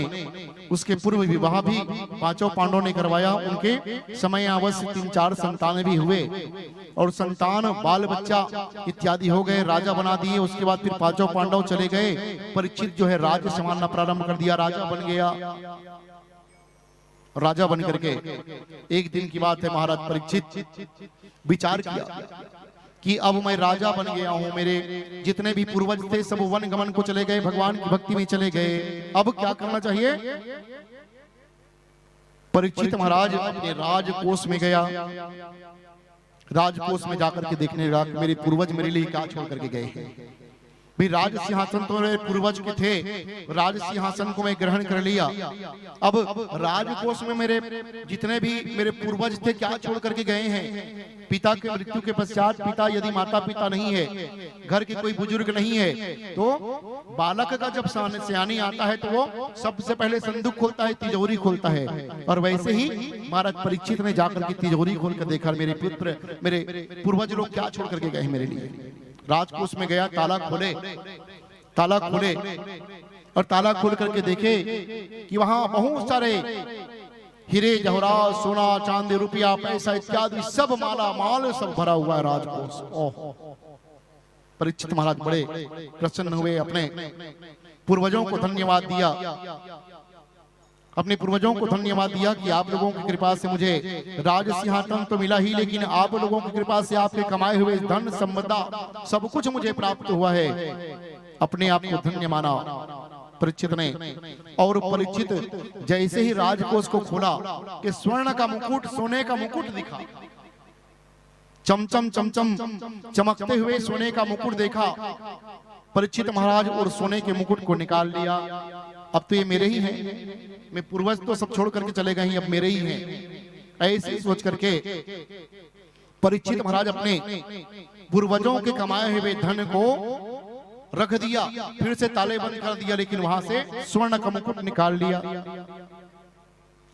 उसके पूर्व विवाह भी पांचों पांडवों ने करवाया। उनके समय आवस 3-4 संतान भी हुए और संतान बाल बच्चा इत्यादि हो गए, राजा बना दिए। उसके बाद फिर पांचों पांडव चले गए। परीक्षित जो है राज्य संभालना प्रारंभ कर दिया, राजा बन गया। राजा बन करके एक दिन की बात है, महाराज परीक्षित विचार किया कि अब मैं राजा बन गया हूं, मेरे जितने भी पूर्वज थे सब वन गमन को चले गए, भगवान की भक्ति में चले गए। अब क्या करना चाहिए? परीक्षित महाराज अपने राजकोष में गया। राजकोष में जाकर के देखने लगा मेरे पूर्वज मेरे लिए क्या छोड़ करके गए हैं। भी राज सिंहासन तो मेरे पूर्वज के थे, राज सिंहासन को मैं ग्रहण कर लिया। अब राजकोष में मेरे जितने भी मेरे पूर्वज थे क्या छोड़ करके गए हैं? पिता के मृत्यु के पश्चात, पिता यदि माता पिता नहीं है, घर के कोई बुजुर्ग नहीं है, तो बालक का जब सयानी आता है तो वो सबसे पहले संदूक खोलता है, तिजोरी खोलता है। और वैसे ही महाराज परीक्षित ने जाकर के तिजोरी खोल कर देखा मेरे पुत्र मेरे पूर्वज लोग क्या छोड़ करके गए मेरे लिए। राजकोष में गया, ताला खोले और ताला खोल करके देखे कि वहां बहुत सारे हीरे जवाहरात सोना चांदी रुपया पैसा इत्यादि सब माला माल सब भरा हुआ है राजकोष। ओह! परीक्षित महाराज बड़े प्रसन्न हुए, अपने पूर्वजों को धन्यवाद दिया, अपने पूर्वजों को धन्यवाद दिया कि आप लोगों की कृपा से मुझे राज सिंहासन तो मिला ही, लेकिन आप लोगों की कृपा से आपके कमाए हुए धन संपदा सब कुछ मुझे प्राप्त हुआ है। अपने आप को धन्य माना परीक्षित ने। और परीक्षित जैसे ही राजकोष को खोला कि स्वर्ण का मुकुट, सोने का मुकुट दिखा, चमचम चमचम चमकते हुए सोने का मुकुट देखा। परीक्षित महाराज और सोने के मुकुट को निकाल लिया। अब तो ये मेरे ही हैं, मैं पूर्वज तो सब छोड़ करके चले गए, अब मेरे ही हैं। ऐसे सोच करके परीक्षित महाराज अपने पूर्वजों के कमाए हुए धन को रख दिया, फिर से ताले बंद कर दिया, लेकिन वहां से स्वर्ण का मुकुट निकाल लिया।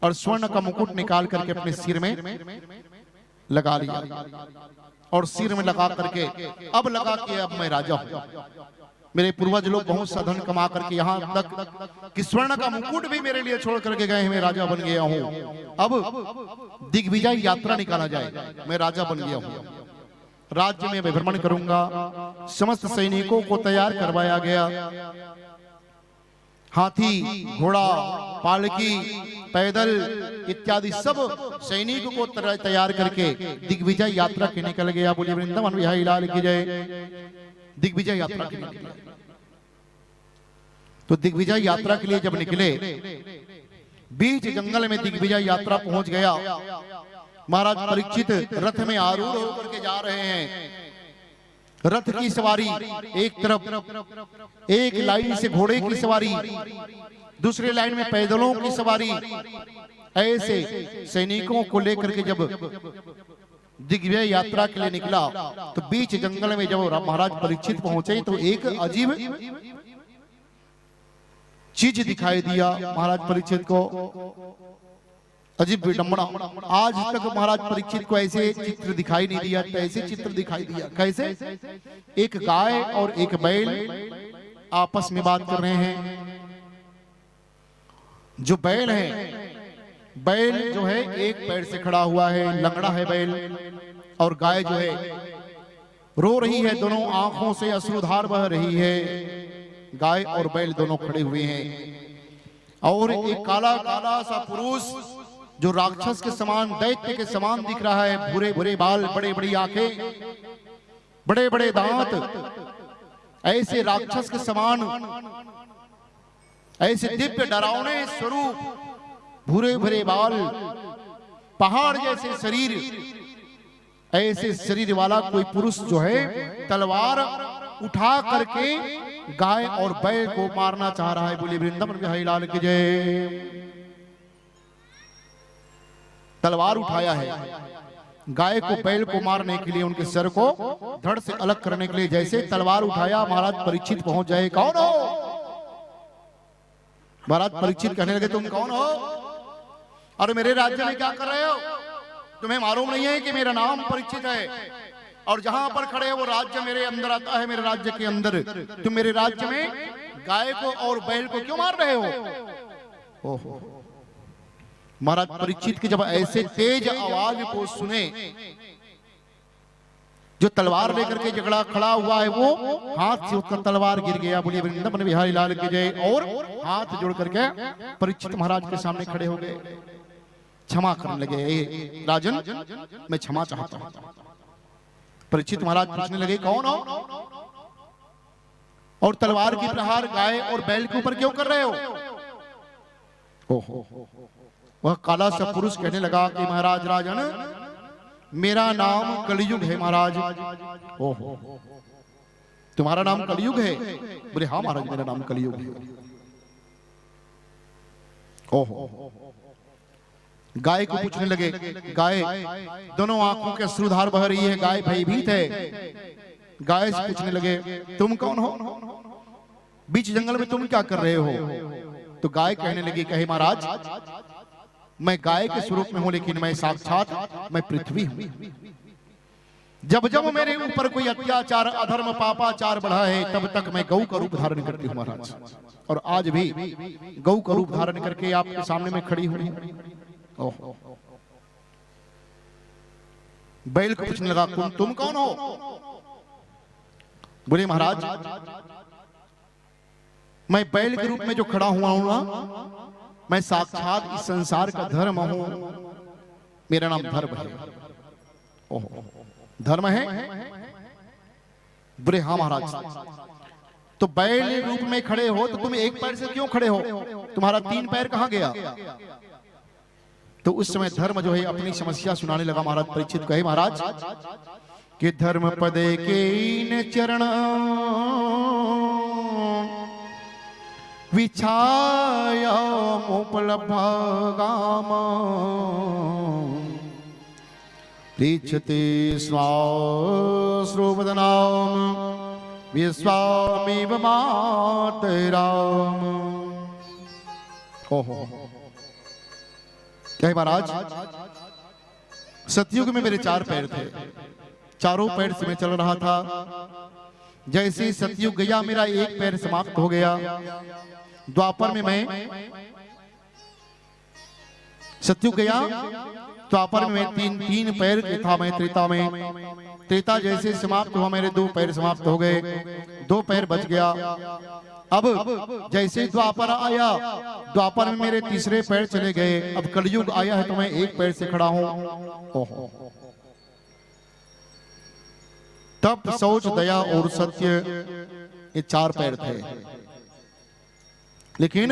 और स्वर्ण का मुकुट निकाल करके अपने सिर में लगा लिया। और सिर में लगा करके अब लगा के अब मैं राजा हूं। मेरे पूर्वज लोग बहुत सा धन कमा करके यहाँ तक कि स्वर्ण का मुकुट भी मेरे लिए छोड़ करके गए हैं, मैं राजा बन गया हूँ। अब दिग्विजय यात्रा निकाला जाए, मैं राजा बन गया हूँ। राज्य में मैं भ्रमण करूंगा। समस्त सैनिकों को तैयार करवाया गया। हाथी घोड़ा पालकी पैदल इत्यादि सब सैनिकों को तैयार करके दिग्विजय यात्रा के निकल गया। बोलिए वृंदावन बिहारी लाल की जय। दिग्विजय यात्रा के निकले। तो दिग्विजय यात्रा के लिए जब निकले, बीच जंगल में दिग्विजय यात्रा पहुंच गया। महाराज परीक्षित रथ में आरूढ़ होकर के जा रहे हैं। रथ की सवारी एक तरफ, एक लाइन से घोड़े की सवारी, दूसरे लाइन में पैदलों की सवारी। ऐसे सैनिकों को लेकर के जब दिग्विजय यात्रा के लिए निकला, तो बीच जंगल में जब महाराज परीक्षित पहुंचे तो एक अजीब चीज दिखाई दिया महाराज परीक्षित को। अजीब विडंबना। आज तक महाराज परीक्षित को ऐसे चित्र दिखाई नहीं दिया, ऐसे चित्र दिखाई दिया। कैसे? एक गाय और एक बैल आपस में बात कर रहे हैं। जो बैल है, बैल जो है एक पैर से खड़ा हुआ है, लंगड़ा है बैल, और गाय जो है रो रही है, दोनों आंखों से अश्रुधार बह रही है। गाय और बैल दोनों खड़े हुए हैं और एक काला काला सा पुरुष जो राक्षस के समान, दैत्य के समान दिख रहा है, भूरे भूरे बाल, बड़े बड़ी आंखें, बड़े बड़े दांत, ऐसे राक्षस के समान, ऐसे दिव्य डरावने स्वरूप, भूरे भूरे बाल, पहाड़ जैसे शरीर, ऐसे शरीर वाला कोई पुरुष जो है तलवार उठा करके गाय और बैल को मारना चाह रहा है। बोले वृंदावन बिहारी लाल की जय। तलवार उठाया है गाय को बैल को मारने के लिए, उनके सर को धड़ से अलग करने के लिए। जैसे तलवार उठाया, महाराज परीक्षित पहुंच जाए। कौन हो? महाराज परीक्षित कहने लगे, तुम कौन हो? अरे मेरे राज्य में क्या कर रहे हो? तुम्हें मालूम नहीं है कि मेरा नाम परीक्षित है और जहां पर खड़े हो वो राज्य मेरे अंदर आता है, मेरे राज्य के अंदर। तुम मेरे राज्य में गाय को और बैल को क्यों मार रहे हो? ओहो। महाराज परीक्षित की जब ऐसे तेज आवाज को सुने, जो तलवार लेकर के झगड़ा खड़ा हुआ है वो हाथ से उसका तलवार गिर गया। बोलिए वृंदावन बिहारी लाल की जय। और हाथ जोड़ करके परीक्षित महाराज के सामने खड़े हो गए, क्षमा करने लगे। राजन, मैं क्षमा चाहता हूं। परीक्षित महाराज पूछने लगे, कौन हो और तलवार की प्रहार गाय और बैल के ऊपर क्यों कर रहे हो? ओहो। वह काला सा पुरुष कहने लगा कि महाराज राजन, मेरा नाम कलयुग है महाराज। ओहो, तुम्हारा नाम कलयुग है? बोले हाँ महाराज, मेरा नाम कलयुग है। ओहो। गाय को पूछने लगे, गाय, दोनों आंखों के अश्रुधार बह रही है, गाय भयभीत है। गाय से पूछने लगे, तुम कौन हो? बीच जंगल में तुम क्या कर रहे हो? तो गाय कहने लगी, कहे महाराज, मैं गाय के स्वरूप में हूं, लेकिन मैं साक्षात मैं पृथ्वी हूं। जब जब मेरे ऊपर कोई अत्याचार, अधर्म, पापाचार बढ़ा है, तब तक मैं गौ का रूप धारण करती हूं महाराज। और आज भी गौ का रूप धारण करके आपके सामने में खड़ी हुई। ओहो। बैल को पूछने लगा, तुम कौन हो? बोले महाराज, मैं बैल के रूप में जो खड़ा हुआ हूं ना, मैं साक्षात इस संसार का धर्म हूं। मेरा नाम धर्म है। ओहो, धर्म है? बोले हाँ महाराज। तो बैल रूप में खड़े हो तो तुम एक पैर से क्यों खड़े हो? तुम्हारा तीन पैर कहां गया? तो उस समय धर्म जो है अपनी समस्या सुनाने लगा। महाराज परीक्षित कहे, महाराज कि धर्म पदे के इन चरण विछाया उपलब्धगाम पृच्छते स्वाश्रुवदनाम विश्वामिव मातराम। ओहो। क्या महाराज, सतयुग में मेरे चार पैर थे, चारों पैर से मैं चल रहा था। जैसे सतयुग गया, मेरा एक पैर समाप्त हो गया। द्वापर में मैं, सतयुग गया, द्वापर में मैं तीन पैर था मैं त्रेता में। त्रेता जैसे समाप्त हुआ, मेरे दो पैर समाप्त हो गए, दो पैर बच गया। अब जैसे द्वापर आया, द्वापर में मेरे तीसरे पैर चले गए। अब कलयुग आया है तो मैं एक पैर से खड़ा हूं। ओहो। तप, शौच, दया और सत्य, ये चार पैर थे। लेकिन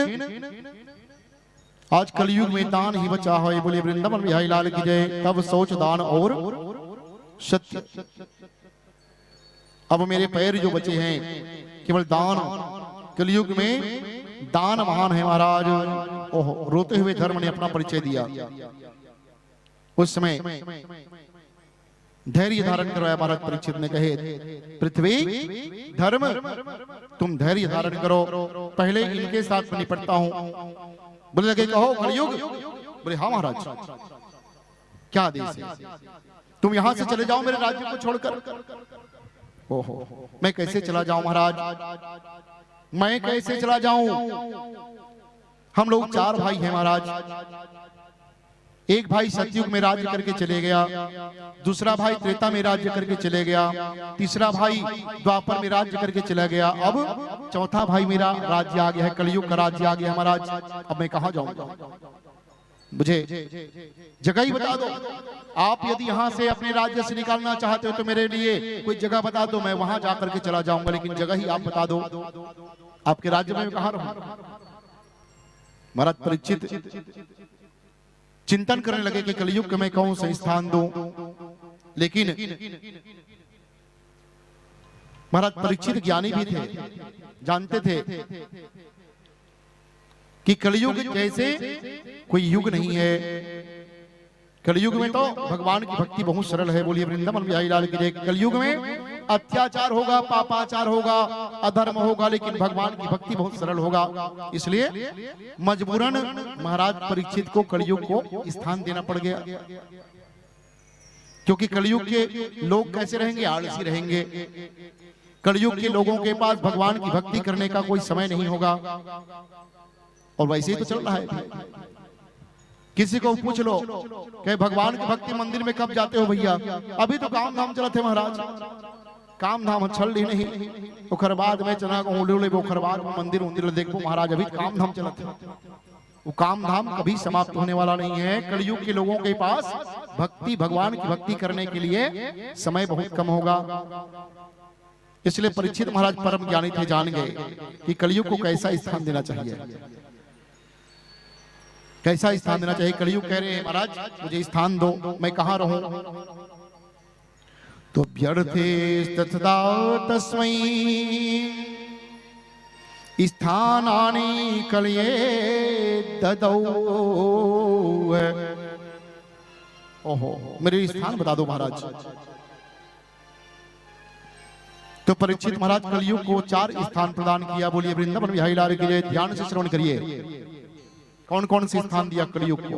आज कलयुग में दान ही बचा है। बोले वृंदावन बिहारी लाल की जय। तब शौच, दान और सत्य। अब मेरे पैर जो बचे हैं केवल दान। कलयुग में दान महान है महाराज। ओहो। रोते हुए धर्म ने अपना परिचय दिया। उस समय धैर्य धारण करवाया महाराज परीक्षित ने। कहे, पृथ्वी, धर्म, तुम धैर्य धारण करो, पहले इनके साथ में निपटता हूं। बोले लगे, कहो कलयुग बोले हाँ महाराज, क्या आदेश है? तुम यहां से चले जाओ मेरे राज्य को छोड़कर। ओहो, मैं कैसे चला जाऊं महाराज, मैं कैसे चला जाऊं? हम लोग 4 भाई हैं महाराज। एक भाई सतयुग में राज्य करके चले गया, दूसरा भाई त्रेता में राज्य करके चले गया, तीसरा भाई द्वापर में राज्य करके चला गया, अब चौथा भाई मेरा राज्य आ गया है, कलयुग का राज्य आ गया महाराज। अब मैं कहां जाऊंगा? मुझे जगह ही बता दो। आप यदि यहाँ से अपने राज्य से निकालना चाहते हो तो मेरे लिए कोई जगह बता दो, मैं वहां जाकर के चला जाऊंगा, लेकिन जगह ही आप बता दो। आपके राज्य में कहां रहूं? महाराज परीक्षित चिंतन करने लगे कि कलयुग के मैं कौन सा स्थान दूं। लेकिन महाराज परीक्षित ज्ञानी भी थे, जानते थे कि कलयुग जैसे कोई युग नहीं है। कलयुग में तो भगवान की भक्ति बहुत सरल है। बोलिए वृंदावन बिहारी लाल की जय। कलयुग में अत्याचार होगा, पापाचार होगा, अधर्म होगा, लेकिन भगवान की भक्ति बहुत सरल होगा। इसलिए मजबूरन महाराज परीक्षित को कलयुग को स्थान देना पड़ गया, क्योंकि कलयुग के लोग कैसे रहेंगे? आलसी रहेंगे। कलयुग के लोगों के पास भगवान की भक्ति करने का कोई समय नहीं होगा। और वैसे ही तो चल रहा है। किसी को पूछ लो कि भगवान की भक्ति मंदिर में कब जाते हो भैया? अभी तो काम धाम चलते महाराज, काम धाम छल ही नहीं। ओखर बाद में चना को ओखर बाद मंदिर उंदिर देखो महाराज, अभी काम धाम चलते। वो काम धाम कभी समाप्त होने वाला नहीं है। कलयुग के लोगों के पास भक्ति, भगवान की भक्ति करने के लिए समय बहुत कम होगा। इसलिए परीक्षित महाराज परम ज्ञानी थे, जान गए कि कलयुग को कैसा स्थान देना चाहिए, कैसा स्थान देना चाहिए। कलयुग कह रहे हैं महाराज मुझे स्थान दो, मैं कहां रहूं? तो व्यर्थे तथदा तस्मै स्थानानि कलये ददौ। ओहो, मेरे स्थान बता दो महाराज। तो परीक्षित महाराज कलयुग को 4 स्थान प्रदान किया। बोलिए वृंदावन बिहारी लाल की जय। ध्यान से श्रवण करिए कौन कौन से स्थान दिया कलयुग को।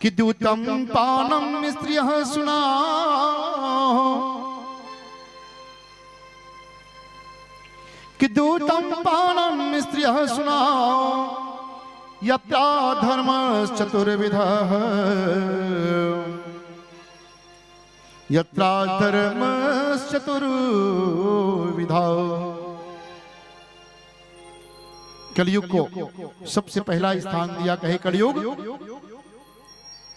कि द्यूतम पानम स्त्रियः सुना, कि द्यूतम पानम स्त्रियः सुना, यत्रा धर्मश्चतुर्विधः, यत्रा धर्मश्चतुर्विधः। कलयुग को सबसे पहला स्थान दिया। कहे कलयुग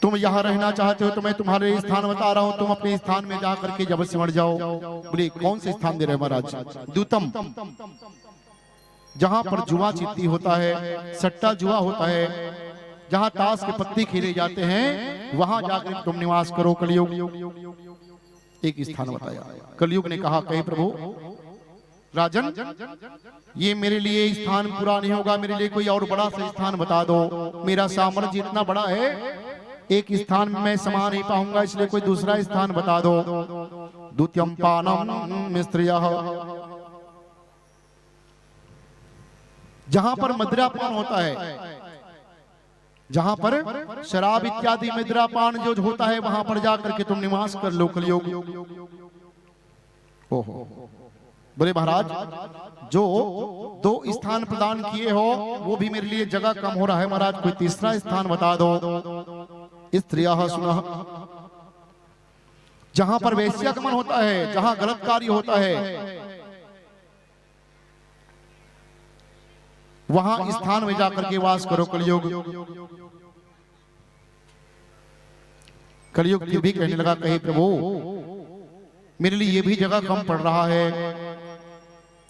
तुम यहाँ रहना चाहते हो तो मैं तुम्हारे स्थान बता रहा हूँ, तुम अपने स्थान में जाकर के जब सिमट जाओ। बोले कौन से स्थान दे रहे महाराज? द्यूतम, जहां पर जुआ चित्ती होता है, सट्टा जुआ होता है, जहां ताश के पत्ते खेले जाते हैं, वहां जाकर तुम निवास करो। कलयुग एक स्थान बताया। कलयुग ने कहा कहे प्रभु राजन ये मेरे लिए स्थान पूरा नहीं होगा, मेरे लिए कोई और बड़ा सा स्थान बता दो। मेरा साम्राज्य इतना बड़ा है, एक स्थान में मैं समा नहीं पाऊंगा, इसलिए कोई दूसरा स्थान बता दो। द्वितीयम पानम स्त्रियः, जहां पर मदिरापान होता है, जहां पर शराब इत्यादि मदिरापान जो होता है, वहां पर जाकर के तुम निवास कर लो। कलयुग ओहो, बोले महाराज जो 2 स्थान प्रदान किए हो वो भी मेरे लिए जगह कम हो रहा है महाराज, कोई तीसरा स्थान बता दो। स्त्रियः सुनः, जहां पर वेश्यागमन होता है, जहां गलत कार्य होता है, वहां स्थान में जाकर के वास करो। कलयुग कलयुग भी कहने लगा कहे प्रभु मेरे लिए ये भी जगह कम पड़ रहा है,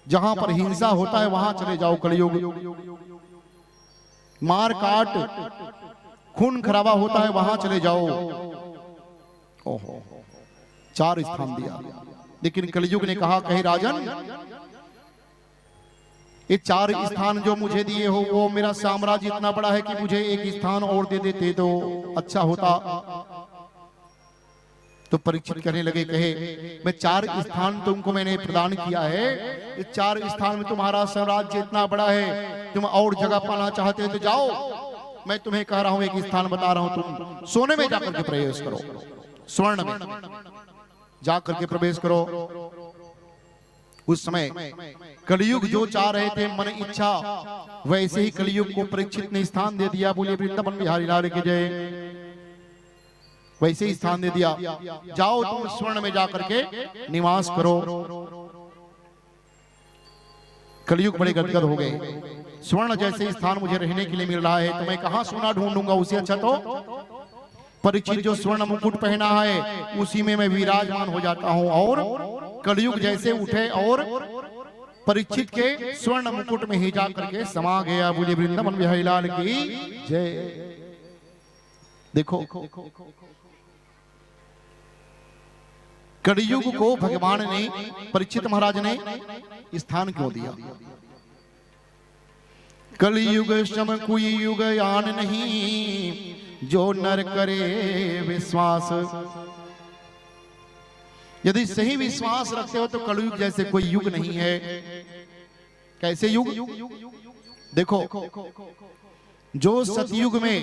जहां पर हिंसा होता है वहां चले जाओ। कलयुग मार काट खून खराबा होता है वहां चले जाओ। ओहो, 4 स्थान दिया। लेकिन कलयुग ने कहा कहे राजन ये 4 स्थान जो मुझे दिए हो वो मेरा साम्राज्य इतना बड़ा है कि मुझे एक स्थान और दे देते तो अच्छा होता। तो परीक्षित करने लगे कहे मैं 4 स्थान तुमको मैंने प्रदान किया है, इस 4 स्थान में तुम्हारा साम्राज्य इतना बड़ा है, तुम और जगह पाना चाहते हो तो जाओ। मैं तुम्हें कह रहा हूं, एक स्थान बता रहा हूं, तुम सोने में जाकर के प्रवेश करो, स्वर्ण में जाकर के प्रवेश करो। उस समय कलयुग जो चाह रहे थे मन इच्छा, वैसे ही कलयुग को परीक्षित ने स्थान दे दिया। बोलिए वृंदावन बिहारी लाल की जय। वैसे ही स्थान दे दिया, जाओ तुम स्वर्ण में जाकर के निवास करो। कलयुग बड़े गदगद हो गए, स्वर्ण जैसे स्थान मुझे रहने के लिए मिल रहा है तो मैं कहां सोना ढूंढूंगा, उससे अच्छा तो परीक्षित जो स्वर्ण मुकुट पहना है उसी में मैं विराजमान हो जाता हूं। और कलयुग जैसे उठे और परीक्षित के स्वर्ण मुकुट में ही जाकर के समा गया। बोलिए वृंदावन बिहारी लाल की जय। देखो कलयुग को भगवान ने, परीक्षित महाराज ने स्थान क्यों दिया? कलयुग सम कोई युग आन नहीं, जो नर करे विश्वास। यदि सही विश्वास रखते हो तो कलयुग जैसे कोई युग नहीं है। कैसे युग? देखो जो सतयुग में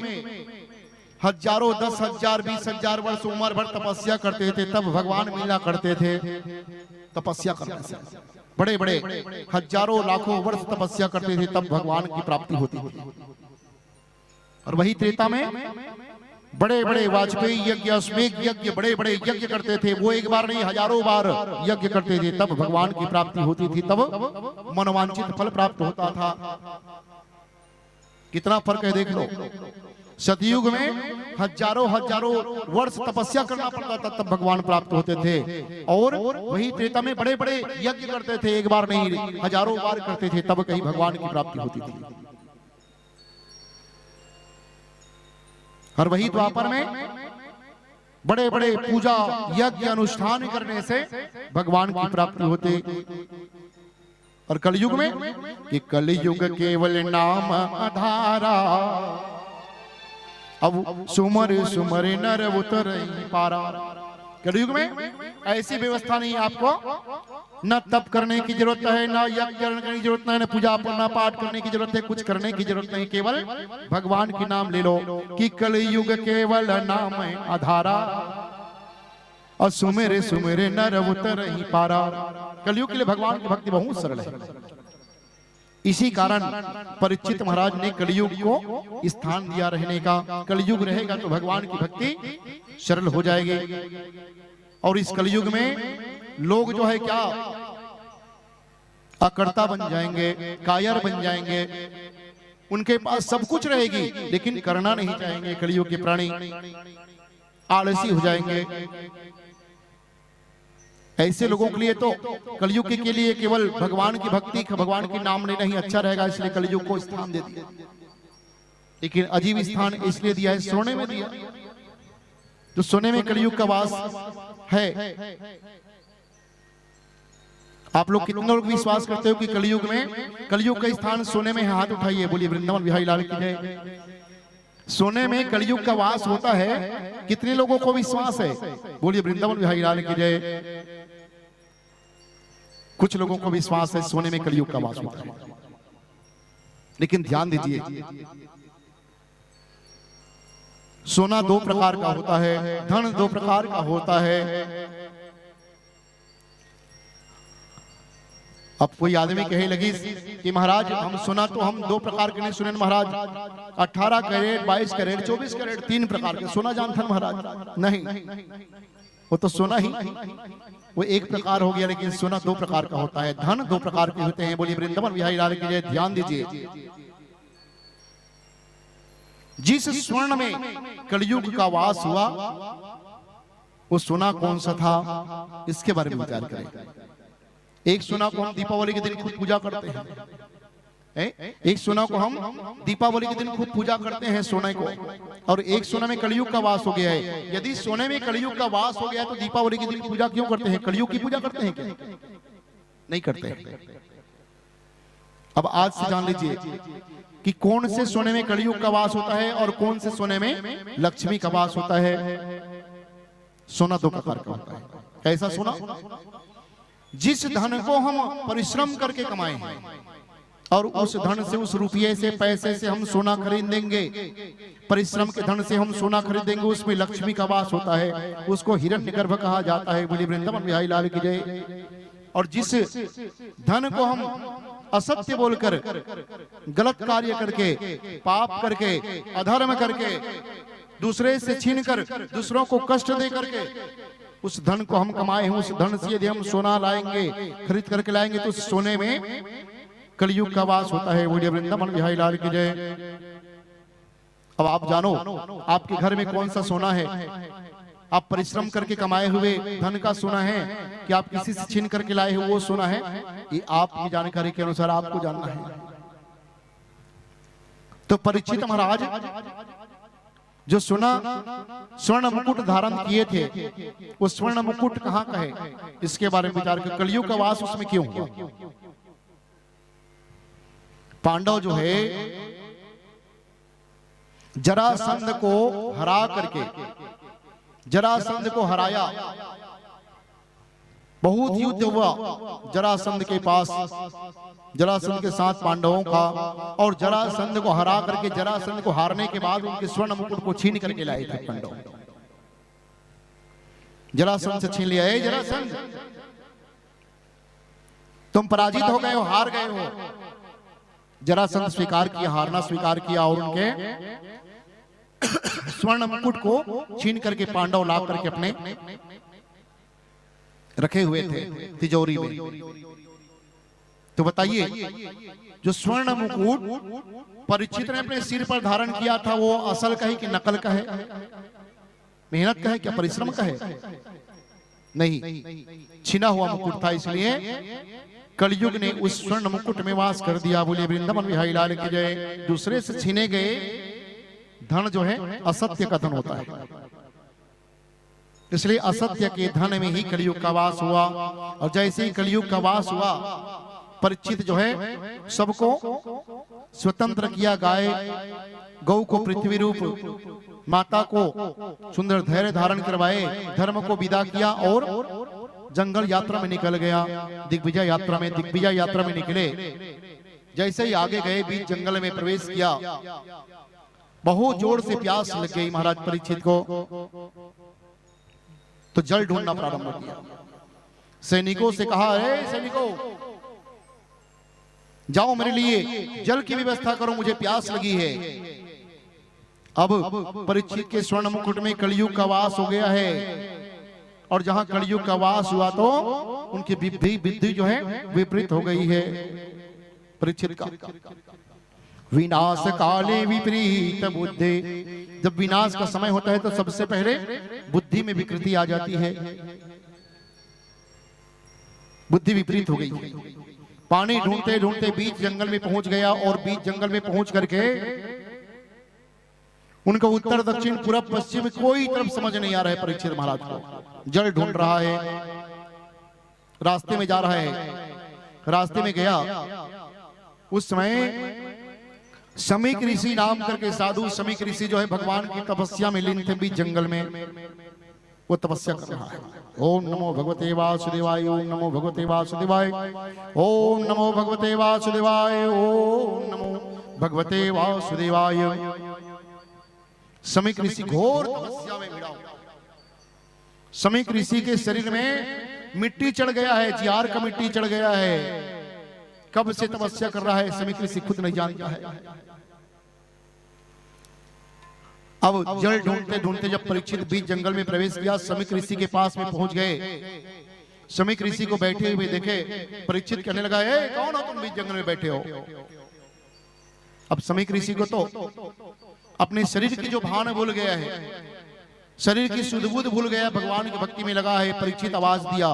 हजारों 10,000 20,000 वर्ष उम्र भर तपस्या करते थे, तब भगवान मिला करते थे। तपस्या करने से बड़े बड़े हजारों लाखों वर्ष तपस्या करते थे, तब भगवान की प्राप्ति होती थी। और वही त्रेता में बड़े बड़े वाजपेयी यज्ञ, अश्वमेध यज्ञ, बड़े बड़े यज्ञ करते थे। वो एक बार नहीं हजारों बार यज्ञ करते थे, तब भगवान की प्राप्ति होती थी, तब मनोवांछित फल प्राप्त होता था। कितना फर्क है देख लो। सतयुग में हजारों वर्ष तपस्या करना पड़ता था, तब भगवान प्राप्त होते थे। और वही त्रेता में बड़े बड़े यज्ञ करते थे, एक बार नहीं हजारों बार करते थे, तब कहीं भगवान की प्राप्ति होती थी। और वही द्वापर में बड़े बड़े पूजा यज्ञ अनुष्ठान करने से भगवान की प्राप्ति होती। और कलयुग में कि कलयुग केवल नाम आधारा, अब सुमर सुमर नर उतर पारा। कलयुग में ऐसी व्यवस्था नहीं, आपको न तप करने की जरूरत है, न यज्ञ करने की जरूरत है, न पूजा न पाठ करने की जरूरत है, कुछ करने की जरूरत नहीं, केवल भगवान के नाम ले लो। कि कलयुग केवल नाम आधारा, और सुमेरे सुमेरे नर उतर ही पारा। कलयुग के लिए भगवान की भक्ति बहुत सरल है। इसी कारण परीक्षित महाराज ने कलयुग को स्थान दिया रहने का। कलयुग रहेगा तो भगवान की भक्ति सरल हो जाएगी। और इस कलयुग में लोग जो है क्या अकर्ता बन जाएंगे, कायर बन जाएंगे। उनके पास सब कुछ रहेगी लेकिन करना नहीं चाहेंगे। कलयुग के प्राणी आलसी हो जाएंगे। ऐसे लोगों के लिए तो कलयुग के लिए केवल भगवान की भक्ति, भगवान के नाम लेना ही अच्छा रहेगा, इसलिए कलयुग को स्थान दे दिया। लेकिन अजीब स्थान इसलिए दिया है, सोने में दिया। तो सोने में कलयुग का वास है। आप लोग कितने लोग विश्वास करते हो कि कलयुग में, कलयुग का स्थान सोने में है? हाथ उठाइए, बोलिए वृंदावन बिहारी लाल की जय। सोने में कलयुग का वास होता है, कितने लोगों को विश्वास है? बोलिए वृंदावन बिहारी लाल की जय। कुछ लोगों को विश्वास है सोने में कलयुग का वास होता है, लेकिन ध्यान दीजिए सोना दो प्रकार का होता है, धन दो प्रकार का होता है। अब कोई आदमी कहे लगी कि महाराज हम सुना तो हम दो प्रकार के नहीं सुने महाराज, 18 कैरेट 22 कैरेट 24 कैरेट 3 प्रकार के सोना जानते हैं महाराज। नहीं, वो तो सोना ही वो एक प्रकार हो गया, लेकिन सोना दो प्रकार का होता है, धन दो प्रकार के होते हैं। बोलिए वृंदावन बिहारी लाल की जय। ध्यान दीजिए, जिस स्वर्ण में कलयुग का वास हुआ वो सोना कौन सा था, इसके बारे में विचार करें। एक सोना को हम दीपावली के दिन खुद पूजा करते हैं, एक सोना को हम दीपावली के दिन खुद पूजा करते हैं सोने को, और एक सोना में कलयुग का वास हो गया है। यदि सोने में कलयुग का वास हो गया है तो दीपावली के दिन पूजा क्यों करते हैं? कलयुग की पूजा करते हैं क्या? नहीं करते। अब आज से जान लीजिए कि कौन से सोने में कलयुग का वास होता है और कौन से सोने में लक्ष्मी का वास होता है। सोना दो प्रकार का होता है। कैसा सोना? जिस धन को हम परिश्रम करके कमाए हैं, और उस धन से, उस रुपये से, पैसे से हम सोना खरीदेंगे, परिश्रम के धन से हम सोना खरीदेंगे, उसमें लक्ष्मी का वास होता है, उसको हिरण्यगर्भ कहा जाता है। बोलिए वृंदावन बिहारी लाल की जय। और जिस धन को हम असत्य बोलकर, गलत कार्य करके, पाप करके, अधर्म करके, दूसरे से छीन कर, दूसरों को कष्ट दे करके उस धन को हम कमाए हैं, उस धन से यदि हम सोना लाएंगे, खरीद करके लाएंगे, तो उस सोने में कलयुग का वास होता है। बोलिए वृंदावन बिहारी लाल की जय। अब आप जानो आपके घर में कौन सा सोना है। आप परिश्रम करके कमाए हुए धन का सोना है कि आप किसी से छीन करके लाए हो वो सोना है, ये आपकी जानकारी के अनुसार आपको जानना है। तो परीक्षित महाराज जो सोना स्वर्ण मुकुट धारण किए थे, वो स्वर्ण मुकुट कहाँ का है, इसके बारे में विचार कर, कलयुग का वास उसमें क्यों हुआ। पांडव जो है जरासंध को हरा करके, जरासंध को हराया, बहुत युद्ध हुआ जरासंध के पास, जरासंध के साथ पांडवों का, और जरासंध को हरा करके, जरासंध को हारने के बाद उनके स्वर्ण मुकुट को छीन करके लाए थे पांडव। जरासंध से छीन लिया, है जरासंध तुम पराजित हो गए हो, हार गए हो। जरासंध स्वीकार किया, हारना स्वीकार किया, और उनके स्वर्ण मुकुट को छीन करके पांडव ला करके अपने रखे हुए थे तिजोरी में। तो बताइए, जो स्वर्ण मुकुट परीक्षित ने अपने सिर पर धारण किया था, वो असल का है कि नकल का है, मेहनत का है, क्या परिश्रम का है? नहीं, छिना हुआ मुकुट था, इसलिए कलयुग ने उस स्वर्ण मुकुट में वास कर दिया। बोले वृंदावन बिहारी लाल की जय। दूसरे से छीने गए धन जो है असत्य का धन होता है, इसलिए असत्य के धन में ही कलयुग का वास हुआ। और जैसे ही कलयुग का वास हुआ, परीक्षित जो है सबको स्वतंत्र किया, गाय गौ को पृथ्वी रूप माता को सुंदर धैर्य धारण करवाए, धर्म को विदा किया और जंगल यात्रा में निकल गया। दिग्विजय यात्रा में, दिग्विजय यात्रा में निकले। जैसे ही आगे गए, बीच जंगल में प्रवेश किया, बहुत जोर से प्यास लग गई महाराज परीक्षित को, तो जल ढूंढना प्रारंभ किया। सैनिकों से कहा, अरे सैनिकों जाओ मेरे लिए जल की व्यवस्था करो, मुझे प्यास लगी है। अब परीक्षित के स्वर्ण मुकुट में कलयुग का वास हो गया है, और जहां कलयुग का वास हुआ तो उनकी बुद्धि जो है विपरीत हो गई है। परीक्षित का विनाश काले विपरीत बुद्धि, जब विनाश का समय होता है तो सबसे पहले बुद्धि में विकृति आ जाती है, बुद्धि विपरीत हो गई है। पानी ढूंढते ढूंढते बीच जंगल में पहुंच गया, और बीच जंगल में पहुंच करके उनका उत्तर दक्षिण पूरब पश्चिम कोई तरफ समझ नहीं आ रहा है। परीक्षित महाराज को जल ढूंढ रहा है, रास्ते में जा रहा है, रास्ते में गया, उस समय समीक ऋषि नाम करके साधु, समीक ऋषि जो है भगवान की तपस्या में लीन थे बीच जंगल में, वो तपस्या कर रहा है। ओम नमो भगवते वासुदेवाय, ओम नमो भगवते वासुदेवाय, ओम नमो भगवते वासुदेवाय, ओम नमो भगवते वासुदेवाय। समीक ऋषि घोर तपस्या में भिड़ा हुआ। समीक ऋषि के शरीर में मिट्टी चढ़ गया है, जियार का मिट्टी चढ़ गया है। कब से तपस्या कर रहा है समीक ऋषि खुद नहीं जानता है। अब जल ढूंढते ढूंढते जब परीक्षित बीच जंगल में प्रवेश किया, समीक ऋषि के पास में पहुंच गए। समीक ऋषि को बैठे हुए देखे, परीक्षित कहने लगा, ए कौन हो तुम बीच जंगल में बैठे हो? अब समीक ऋषि को तो अपने शरीर की जो भान भूल गया है, शरीर की सुध-बुध भूल गया, भगवान की भक्ति में लगा है। परीक्षित आवाज दिया,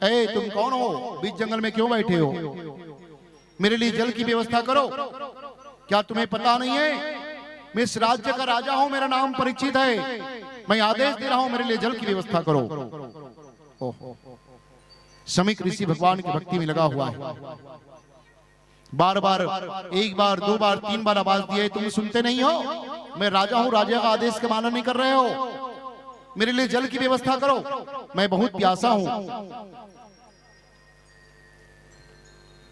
ए तुम कौन हो, बीच जंगल में क्यों बैठे हो? मेरे लिए जल की व्यवस्था करो। क्या तुम्हें पता नहीं है मैं इस राज्य का राजा हूं, मेरा नाम परीक्षित है, मैं आदेश दे रहा हूं मेरे लिए जल की व्यवस्था करो। समीक ऋषि भगवान की भक्ति में लगा हुआ है। बार बार, एक बार, दो बार, तीन बार आवाज दिए, तुम सुनते नहीं हो, मैं राजा हूं, राजा का आदेश का पालन नहीं कर रहे हो, मेरे लिए जल की व्यवस्था करो, मैं बहुत प्यासा हूं।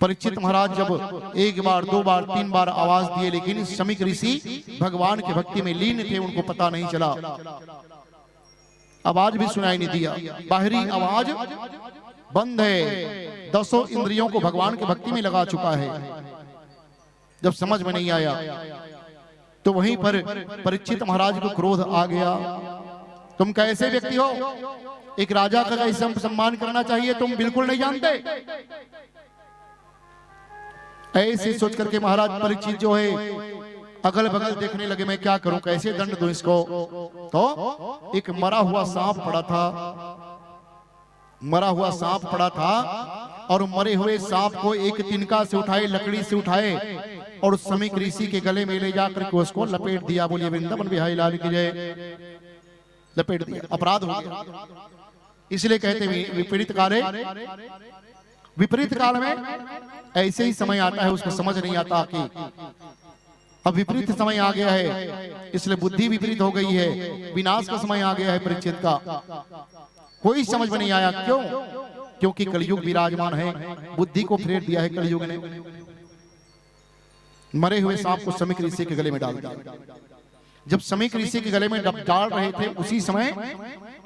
परीक्षित महाराज जब एक बार, दो बार, तीन बार आवाज दिए, लेकिन शमीक ऋषि भगवान की भक्ति में लीन थे, उनको पता नहीं चला, आवाज भी सुनाई नहीं दिया, बाहरी आवाज बंद है, 10 इंद्रियों को भगवान की भक्ति में लगा चुका है। जब समझ में नहीं आया तो वहीं पर परीक्षित महाराज को क्रोध आ गया, तुम कैसे व्यक्ति हो, एक राजा का कैसे सम्मान करना चाहिए तुम बिल्कुल नहीं जानते। ऐसे सोच करके महाराज परीक्षित जो है अगल बगल देखने लगे, मैं क्या करूं, कैसे दंड दूं इसको। तो एक मरा हुआ सांप पड़ा था, मरा हुआ सांप पड़ा था, और मरे हुए सांप को एक तिनका से उठाए, लकड़ी से उठाए, और शमीक ऋषि के गले में ले जाकर के उसको लपेट दिया। बोलिए वृंदावन बिहारी लाल की जय। लपेट दिया, अपराध हो गया। इसलिए कहते हैं विपरीत काले, विपरीत काल में ऐसे ही समय आता है, उसको समझ नहीं आता कि अब विपरीत समय आ गया है, इसलिए बुद्धि विपरीत हो गई है, विनाश का समय आ गया है परीक्षित का। कोई समझ में नहीं आया, क्यों? क्योंकि कलयुग विराजमान है, बुद्धि को फेर दिया है कलयुग ने। मरे हुए सांप को शमीक ऋषि के गले में डाल दिया। जब शमीक ऋषि के गले में डाल रहे थे, उसी समय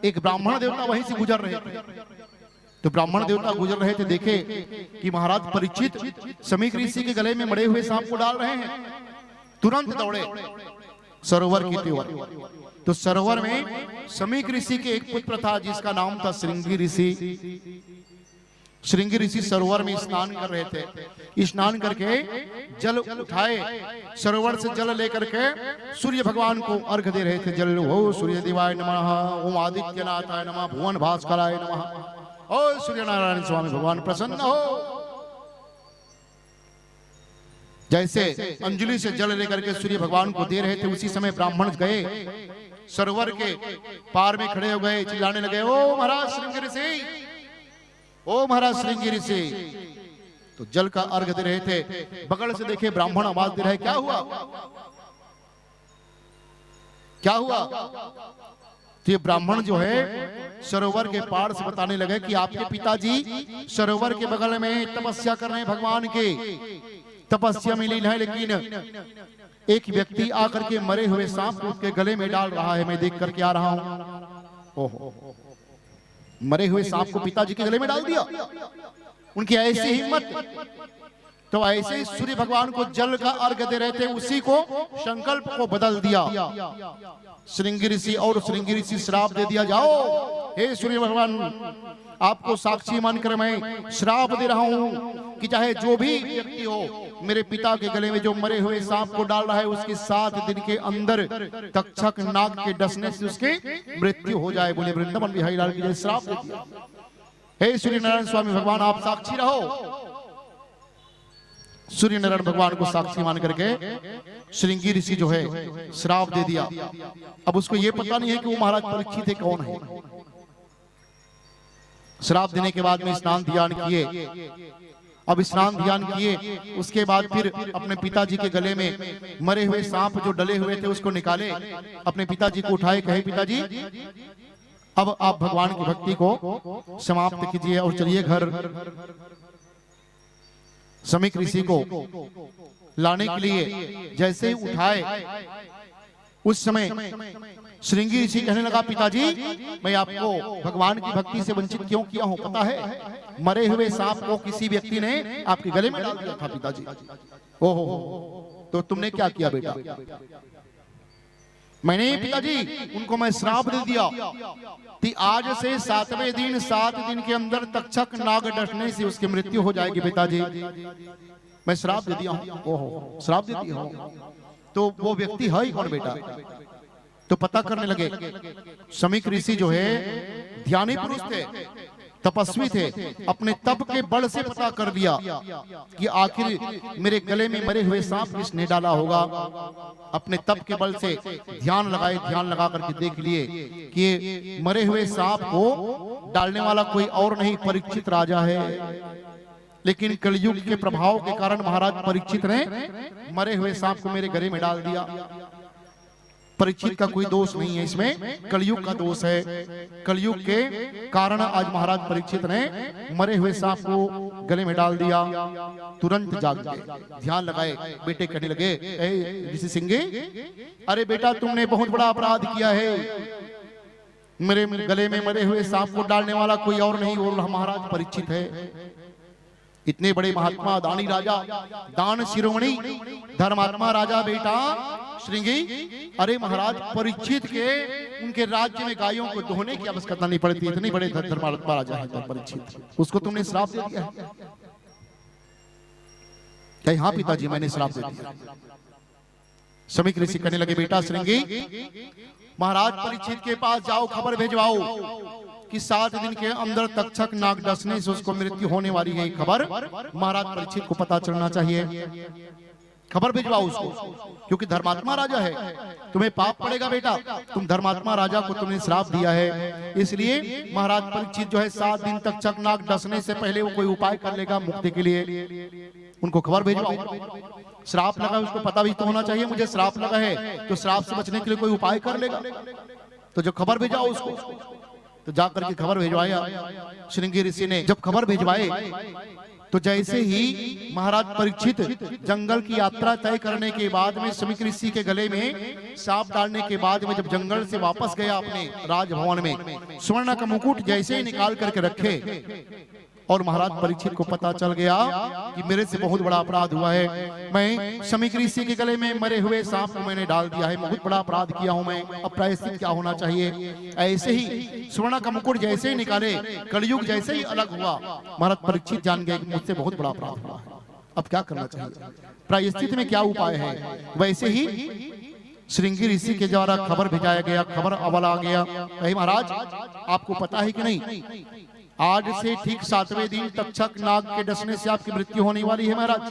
एक ब्राह्मण देवता वहीं से गुजर रहे थे। तो ब्राह्मण देवता गुजर रहे थे, देखे कि महाराज परीक्षित शमीक ऋषि के गले में मरे हुए सांप को डाल रहे हैं, तुरंत दौड़े सरोवर की ओर। तो सरोवर में शमीक ऋषि के एक पुत्र था जिसका नाम था श्रृंगी ऋषि। श्रृंगी ऋषि सरोवर में स्नान कर रहे थे। स्नान करके जल उठाए, सरोवर से जल लेकर के सूर्य भगवान को अर्घ दे रहे थे। जल हो सूर्य देवाय नमः, ओम आदित्यनाथाय नमः, भुवन भास्कराय नमः, ओ सूर्य नारायण स्वामी भगवान प्रसन्न हो। जैसे अंजलि से जल लेकर के सूर्य भगवान को दे रहे थे, उसी समय ब्राह्मण गए सरोवर के पार में खड़े हो गए, चिल्लाने लगे, ओ महाराज श्रृंगी ऋषि, ओ महाराज श्रृंगी ऋषि। तो जल का अर्घ दे रहे थे, बगल से देखे ब्राह्मण आवाज दे रहे, क्या हुआ, क्या हुआ? तो ये ब्राह्मण जो है सरोवर के पार से बताने लगे कि आपके पिताजी सरोवर के बगल में तपस्या कर रहे हैं, भगवान के तपस्या में लीन है, लेकिन एक व्यक्ति आकर के मरे हुए सांप को उसके गले में डाल रहा है, मैं देख करके आ रहा हूं। ओहो, मरे हुए सांप को पिताजी के गले में डाल दिया, उनकी ऐसी हिम्मत। तो ऐसे ही सूर्य भगवान को जल का अर्घ दे रहे थे, उसी को संकल्प को बदल दिया श्रृंगी ऋषि, और श्रृंगी ऋषि श्राप दे दिया, जाओ हे सूर्य भगवान, आपको साक्षी मानकर मैं श्राप दे रहा हूं कि चाहे जो भी व्यक्ति हो मेरे पिता के गले में जो मरे हुए सांप को डाल रहा है, उसके 7 दिन के अंदर तक्षक नाग के डसने से उसकी मृत्यु हो जाए। बोले वृंदावन बिहारी लाल की जय। श्राप दे दिया, हे सूर्य नारायण स्वामी भगवान आप साक्षी रहो। सूर्य नारायण भगवान को साक्षी मान करके श्रृंगी ऋषि जो है श्राप दे दिया। अब उसको ये पता नहीं है कि वो महाराज परीक्षित है कौन है। श्राप देने के बाद में स्नान ध्यान किए। अब स्नान ध्यान किए, उसके बाद फिर अपने पिताजी के गले में मरे हुए सांप जो डले हुए थे उसको निकाले, अपने पिताजी को उठाए, कहे पिताजी अब आप भगवान की भक्ति को समाप्त कीजिए और चलिए घर। शमीक ऋषि को लाने के लिए जैसे ही उठाए, उस समय श्रृंगी ऋषि कहने लगा, पिताजी मैं आपको भगवान की भक्ति से वंचित क्यों किया हूं पता है? मरे हुए सांप को किसी व्यक्ति ने आपके गले में डाल दिया था पिताजी। ओहो, तो तुमने क्या किया बेटा? मैंने पिताजी उनको मैं श्राप दे दिया कि आज से 7वें दिन 7 दिन के अंदर तक्षक नाग डसने से उसकी मृत्यु हो जाएगी पिताजी, मैं श्राप दे दिया हूं। ओहो, श्राप दे दिया हूं, तो वो व्यक्ति है ही कौन बेटा? तो पता करने लगे। शमीक ऋषि जो है ध्यानी पुरुष थे, तपस्वी थे, अपने तप के बल से पता कर लिया कि आखिर मेरे गले में मरे हुए सांप किसने डाला होगा। अपने तप के बल से ध्यान लगाए, ध्यान लगा करके देख लिए कि मरे हुए सांप को डालने वाला कोई और नहीं परीक्षित राजा है। लेकिन कलयुग के प्रभाव के कारण महाराज परीक्षित ने मरे हुए सांप को मेरे गले में डाल दिया। परीक्षित का कोई दोष नहीं है, इसमें कलयुग का दोष है। कलयुग के कारण आज महाराज परीक्षित ने मरे हुए सांप को गले में डाल दिया। तुरंत जाग गए, ध्यान लगाए, बेटे कहने लगे, ऋषि सिंह, अरे बेटा तुमने बहुत बड़ा अपराध किया है। मेरे गले में मरे हुए सांप को डालने वाला कोई और नहीं, वो महाराज परीक्षित है। इतने बड़े महात्मा, दानी राजा, दान शिरोमणि, धर्मात्मा राजा बेटा श्रृंगी, अरे महाराज परीक्षित के उनके राज्य में गायों को दोहने की आवश्यकता नहीं पड़ती। इतने बड़े धर्मात्मा राजा है परीक्षित, उसको तुमने श्राप दे दिया। क्या? हाँ पिताजी, मैंने श्राप दे दिया। समीक ऋषि कहने लगे, बेटा श्रृंगी, महाराज परीक्षित के पास जाओ, खबर भेजवाओ कि 7 दिन के अंदर तक्षक नाग डसने से उसको मृत्यु होने वाली है। खबर महाराज परीक्षित को पता चलना चाहिए। खबर भिजवाओ उसको, क्योंकि धर्मात्मा राजा है, तुम्हें पाप पड़ेगा बेटा। तुम धर्मात्मा राजा को तुमने श्राप दिया है, इसलिए महाराज परीक्षित जो है 7 दिन तक चकनाक डसने से पहले वो कोई उपाय कर लेगा मुक्ति के लिए। उनको खबर भिजवाओ। श्राप लगा, उसको पता भी तो होना चाहिए मुझे श्राप लगा है, तो श्राप से बचने के लिए कोई उपाय कर लेगा। तो जब खबर भेजाओ उसको, तो जाकर के खबर भिजवाया श्रृंगी ऋषि ने। जब खबर भिजवाए तो जैसे ही महाराज परीक्षित जंगल की यात्रा तय करने के बाद में समीक ऋषि के गले में सांप डालने के बाद में जब जंगल से वापस गया अपने राजभवन में, स्वर्ण का मुकुट जैसे ही निकाल करके रखे और महाराज परीक्षित को पता चल गया कि मेरे से बहुत बड़ा अपराध हुआ है, मैं समीक ऋषि के गले में मरे हुए सांप को मैंने डाल दिया है, बहुत बड़ा अपराध किया हूं मैं, अब प्रायश्चित क्या होना चाहिए। ऐसे ही स्वर्ण का मुकुट जैसे ही निकाले, कलयुग जैसे ही अलग हुआ, महाराज परीक्षित जान गए कि मुझसे बहुत बड़ा अपराध हुआ है, अब क्या करना चाहिए, प्रायश्चित में क्या उपाय है। वैसे ही श्रृंगी ऋषि के द्वारा खबर भेजाया गया, खबर अवल आ गया, महाराज आपको पता है कि नहीं, आज से ठीक 7वें दिन तक्षक नाग के डसने से आपकी मृत्यु होने वाली है महाराज,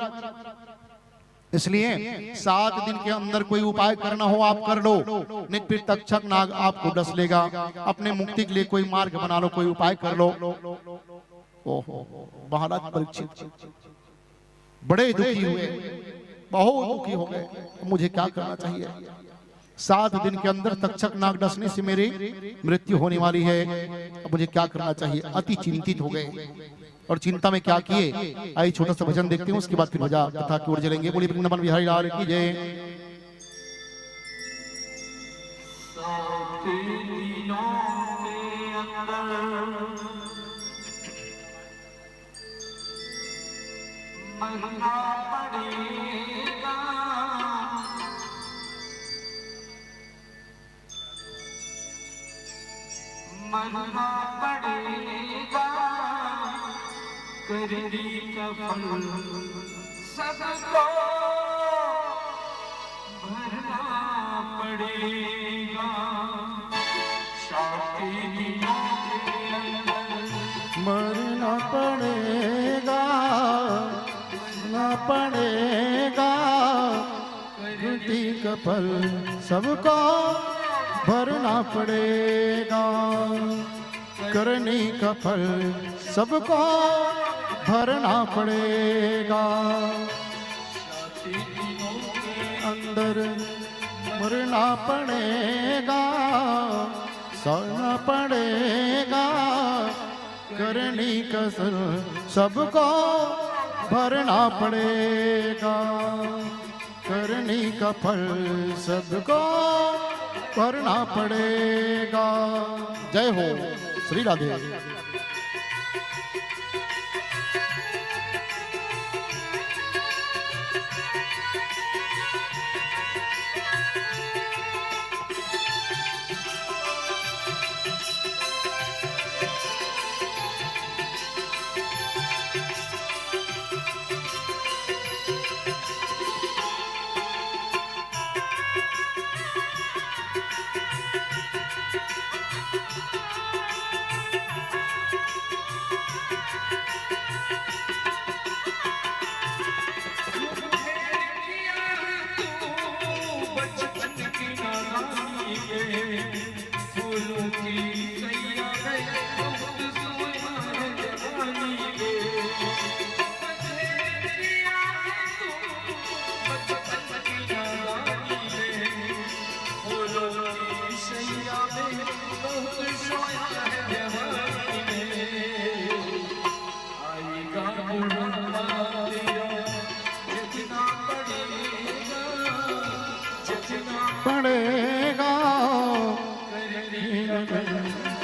इसलिए 7 दिन के अंदर कोई उपाय करना हो आप कर लो, नहीं फिर तक्षक नाग आपको डस लेगा। अपने मुक्ति के लिए कोई मार्ग बना लो, कोई उपाय कर लो। ओहो, महाराज परीक्षित बड़े दुखी हुए, बहुत दुखी हो गए, मुझे क्या करना चाहिए, 7 दिन के अंदर तक्षक नाग डसने से मेरी मृत्यु होने वाली है, अब मुझे क्या करना चाहिए। अति चिंतित हो गए और चिंता में क्या किए, आइए छोटा सा भजन देखते हैं, उसके बाद फिर भजा कथा की ओर चलेंगे। बोलिए वृंदावन बिहारी लाल की जय। मरना पड़ेगा, करनी का फल सबको भरना पड़ेगा, शादी दिनों के अंदर मरना पड़ेगा, मरना पड़ेगा, करनी का फल सबको भरना पड़ेगा, करने का फल सबको भरना पड़ेगा, अंदर मरना पड़ेगा, सहना पड़ेगा, करने का फल सबको भरना पड़ेगा, करने का फल सबको भरना पड़ेगा। जय हो श्री राधे। पड़ेगा,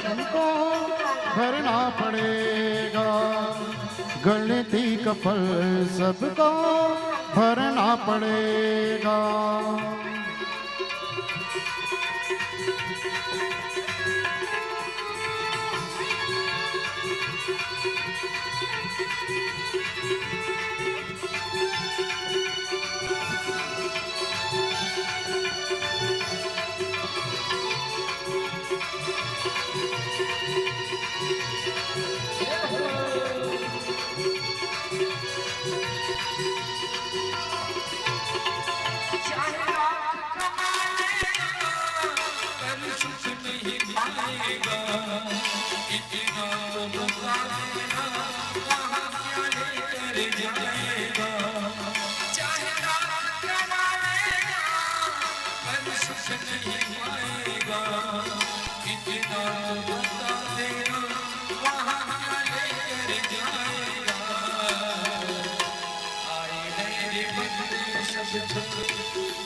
सबको भरना पड़ेगा, गलती का फल सबको भरना पड़ेगा।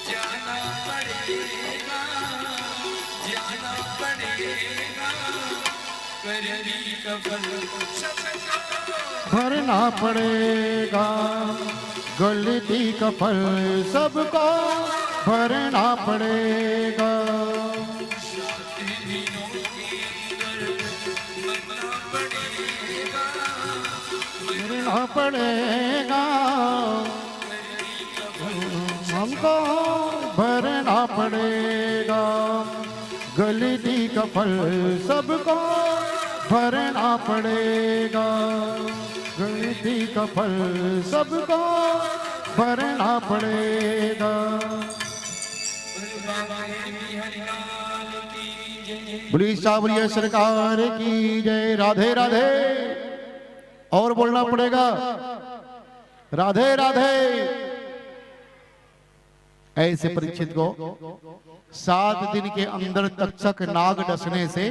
जाना पड़ेगा, जाना पड़ेगा, करनी का फल भरना पड़ेगा, गलती का फल सबको भरना पड़ेगा। भरना पड़ेगा, हमको भरना पड़ेगा, गलती का फल सबको भरना पड़ेगा, गलती का फल सबको भरना पड़ेगा। बोली सावरिया सरकार की जय। राधे राधे। और बोलना पड़ेगा राधे राधे। ऐसे परीक्षित को 7 दिन के अंदर तक्षक नाग डसने से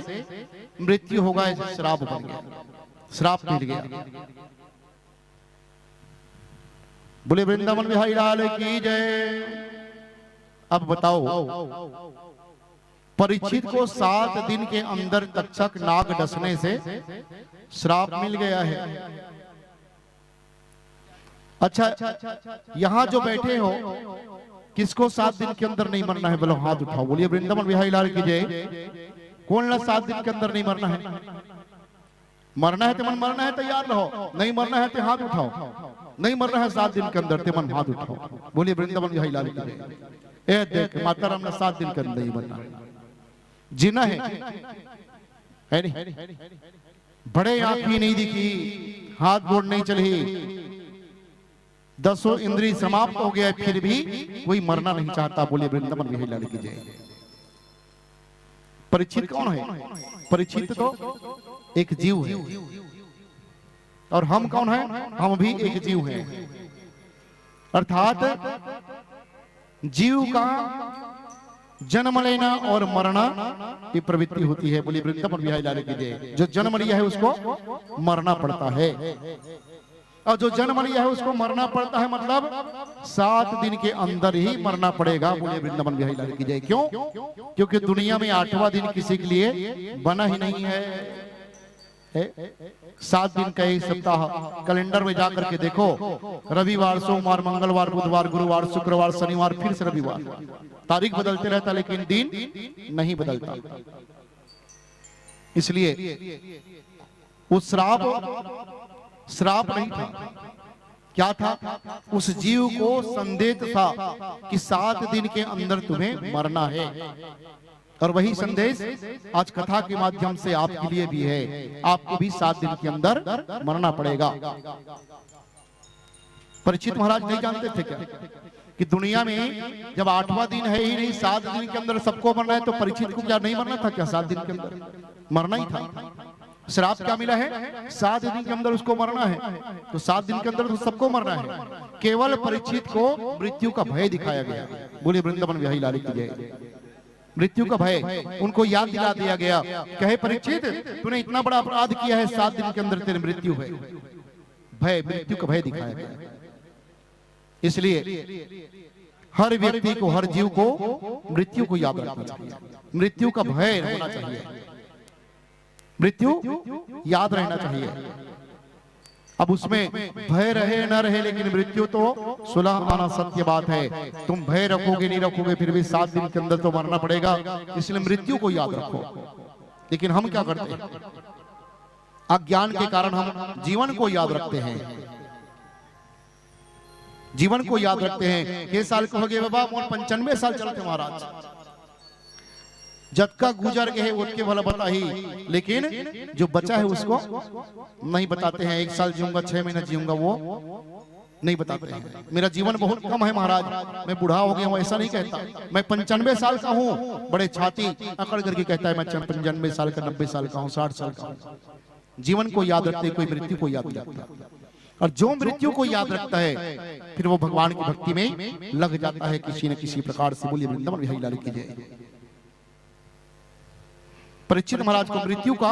मृत्यु होगा, ऐसे श्राप बन गया, श्राप मिल गया। बोले वृंदावन बिहारी लाल की जय। अब बताओ, परीक्षित को 7 दिन के अंदर तक्षक नाग डसने से श्राप मिल गया है। अच्छा, यहां जो बैठे हो किसको 7 दिन के अंदर नहीं मरना है? बोलो हाथ उठाओ, बोलिए वृंदावन बिहारी लाल की जय। कौन ना 7 दिन के अंदर नहीं मरना है? मरना है तो मन मरना है तैयार रहो, नहीं मरना है तो हाथ उठाओ। नहीं मरना है 7 दिन के अंदर तो मन हाथ उठाओ, बोलिए वृंदावन बिहारी लाल की जय। ए देख, माता राम ने 7 दिन के अंदर ही मरना है, जीना है नहीं? बड़े आंख ही नहीं दिखी, हाथ गोड़ नहीं चली, 10 इंद्रिय समाप्त हो गया, फिर भी कोई मरना नहीं चाहता, बोलिए वृंदावन बिहारी लाल की जय। परीक्षित कौन है? परीक्षित तो एक जीव है, और हम कौन है? हम भी एक जीव हैं। अर्थात जीव का जन्म लेना और मरना ये प्रवृत्ति होती है, बोलिए वृंदावन बिहारी लाल की जय। जो जन्म लिया है उसको मरना पड़ता है, और जो जन्म लिया है उसको मरना पड़ता है, मतलब 7 दिन के अंदर ही मरना पड़ेगा, बोलिए वृंदावन बिहारी लाल की जय। क्यों? क्योंकि दुनिया में 8वां दिन किसी के लिए बना ही नहीं है। 7 दिन का एक सप्ताह कैलेंडर में जाकर के देखो, रविवार, सोमवार, मंगलवार, बुधवार, गुरुवार, शुक्रवार, शनिवार, फिर से रविवार। तारीख बदलते रहता लेकिन दिन नहीं बदलता। इसलिए उस श्राप नहीं था, क्या था? उस जीव को संदेश था कि 7 दिन के अंदर तुम्हें मरना है, और वही संदेश आज कथा के माध्यम से आपके लिए भी है। आपको भी 7 दिन के अंदर मरना पड़ेगा। परीक्षित महाराज नहीं जानते थे क्या कि दुनिया में जब 8वां दिन है ही नहीं, 7 दिन के अंदर सबको मरना है, तो परीक्षित को क्या नहीं मरना था क्या? 7 दिन के अंदर मरना ही था। श्राप क्या मिला है? 7 दिन के अंदर उसको मरना है, तो 7 दिन के अंदर तो सबको मरना है। केवल परीक्षित को मृत्यु का भय दिखाया गया, बोले वृंदावन बिहारी लाल की जय। मृत्यु का भय उनको याद दिला दिया गया, कहे परीक्षित तूने इतना बड़ा अपराध किया है, 7 दिन के अंदर तेरी मृत्यु है। भय, मृत्यु का भय दिखाया गया। इसलिए हर व्यक्ति को, हर जीव को मृत्यु को याद रखना चाहिए, मृत्यु का भय होना चाहिए, मृत्यु याद रहना चाहिए। अब उसमें भय रहे न रहे, लेकिन मृत्यु तो सुलह आना सत्य बात है। तुम भय रखोगे नहीं रखोगे, फिर भी 7 दिन के अंदर तो मरना पड़ेगा, इसलिए मृत्यु को याद रखो। लेकिन हम क्या करते हैं, अज्ञान के कारण हम जीवन को याद रखते हैं, जीवन को याद रखते हैं। के साल को हो गए बाबा, मोर 95 साल चलते महाराज, जतका गुजर गए उसके वाला बता ही, लेकिन जो बचा है उसको नहीं बताते हैं। 1 साल जीऊंगा, 6 महीना जीऊंगा, वो नहीं बताते हैं। मेरा जीवन बहुत कम है महाराज, मैं बूढ़ा हो गया हूं, ऐसा नहीं कहता। मैं 95 साल का हूं, बड़े छाती अकड़ करके कहता है मैं 95 साल का, 90 साल का हूं, 60 साल का हूं। जीवन को याद रखते, कोई मृत्यु को याद नहीं रखता। और जो मृत्यु को याद रखता है फिर वो भगवान की भक्ति में लग जाता है किसी न किसी प्रकार से। बोलिए वृंदावन बिहारी लाल की जय। परीक्षित महाराज को मृत्यु का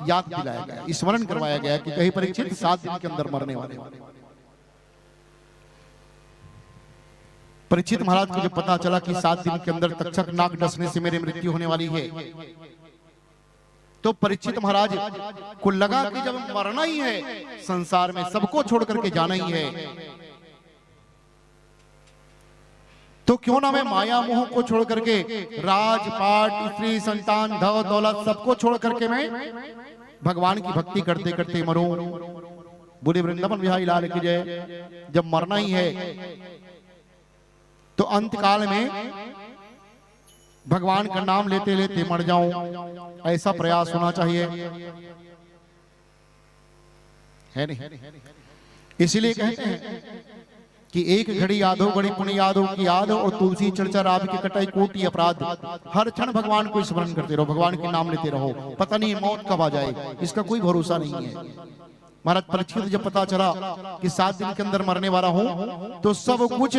याद दिलाया गया, स्मरण करवाया गया कि कहीं परीक्षित 7 दिन के अंदर मरने वाले। परीक्षित महाराज को जब पता चला कि 7 दिन के अंदर तक्षक नाग डसने से मेरी मृत्यु होने वाली है, तो परीक्षित महाराज को लगा कि जब मरना ही है, संसार में सबको छोड़ करके जाना ही है, तो क्यों ना मैं माया मोह को छोड़ करके, राजपाट, स्त्री, संतान, धन दौलत सबको छोड़ करके मैं भगवान की भक्ति करते करते मरूं। बोले वृंदावन बिहारी लाल की जय। जब मरना ही है तो अंत काल में भगवान का नाम लेते लेते मर जाऊं, ऐसा प्रयास होना चाहिए, है नहीं? इसीलिए कहते हैं कि एक घड़ी यादो, घड़ी पुण्य यादो की याद, और तुलसी चर्चा रात की कटाई कोटि अपराध। हर क्षण भगवान को स्मरण करते रहो, भगवान के नाम लेते रहो, पता नहीं मौत कब आ जाए, इसका कोई भरोसा नहीं है। महाराज परीक्षित जब पता चला कि 7 दिन के अंदर मरने वाला हूं, तो सब कुछ,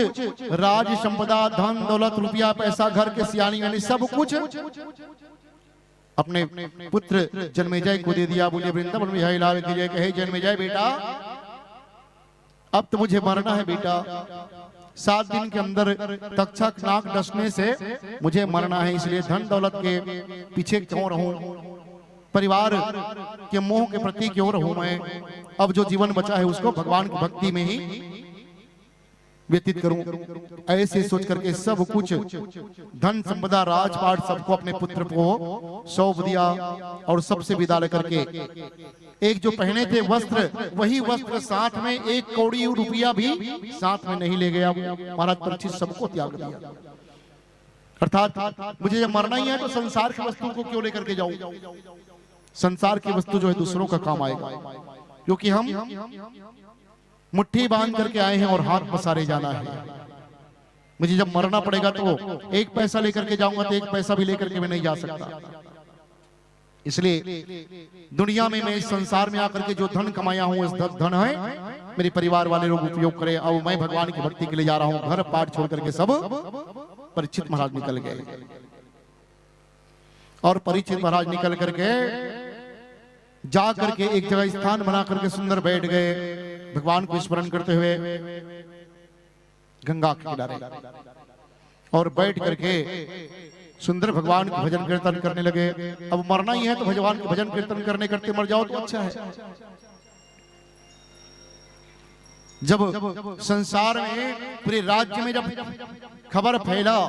राज संपदा, धन दौलत, रुपया पैसा, घर के सियानी वानी सब कुछ अपने पुत्र जन्मेजय को दे दिया। बोलिए वृंदावन बिहारी लाल की जय। कहे जन्मेजय बेटा, अब तो मुझे मरना है बेटा, 7 दिन के अंदर तक्षक नाग डसने से मुझे मरना है, इसलिए धन दौलत के पीछे क्यों रहूं, परिवार के मोह के प्रति क्यों रहूं मैं। अब जो जीवन बचा है उसको भगवान की भक्ति में ही व्यतीत करूं। ऐसे सोच करके सब कुछ, धन संपदा, राजपाट सबको अपने पुत्र को सौंप दिया, और सबसे विदा लेकर के एक जो पहने थे वस्त्र, वही वस्त्र साथ में 1 कौड़ी रुपया भी साथ में नहीं ले गया। महाराज परीक्षित सबको त्याग दिया, अर्थात मुझे जब मरना ही है तो संसार की वस्तु को क्यों लेकर के जाऊं। संसार की वस्तु जो है दूसरों का काम आएगा, क्योंकि हम मुट्ठी बांध करके आए हैं और हाथ पसारे जाना है। मुझे जब मरना पड़ेगा तो 1 पैसा लेकर के जाऊंगा, तो 1 पैसा भी लेकर के मैं नहीं जा सकता। इसलिए दुनिया में, मैं इस संसार में आकर के जो धन कमाया हूं, इस धन है मेरे परिवार वाले लोग उपयोग करें। अब मैं भगवान की भक्ति के लिए जा रहा हूं। घर पाठ छोड़ करके सब परीक्षित महाराज निकल गए, और परीक्षित महाराज निकल करके जा करके एक जगह स्थान बना करके सुंदर बैठ गए, भगवान को स्मरण करते हुए गंगा के किनारे, और बैठ करके सुंदर भगवान का भजन कीर्तन करने लगे। अब मरना ही है तो भगवान के भजन कीर्तन करने करते मर जाओ तो अच्छा है। जब संसार में, पूरे राज्य में जब खबर फैला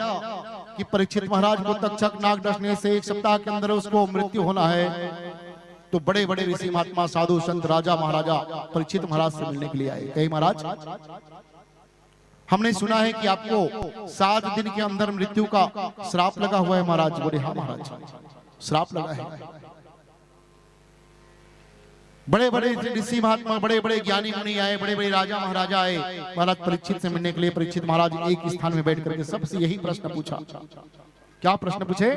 कि परीक्षित महाराज को तक्षक नाग डसने से 1 सप्ताह के अंदर उसको मृत्यु होना है, तो बड़े बड़े ऋषि महात्मा, साधु संत, राजा महाराजा परीक्षित महाराज से मिलने के लिए आए। कहे महाराज, हमने सुना है कि आपको 7 दिन के अंदर मृत्यु का श्राप लगा हुआ है। महाराज बोले हाँ महाराज, श्राप लगा है। बड़े बड़े ऋषि महात्मा, बड़े बड़े ज्ञानी मुनि आए, बड़े बड़े राजा महाराजा आए महाराज परीक्षित से मिलने के लिए। परीक्षित महाराज एक स्थान में बैठ करके सबसे यही प्रश्न पूछा। क्या प्रश्न पूछे?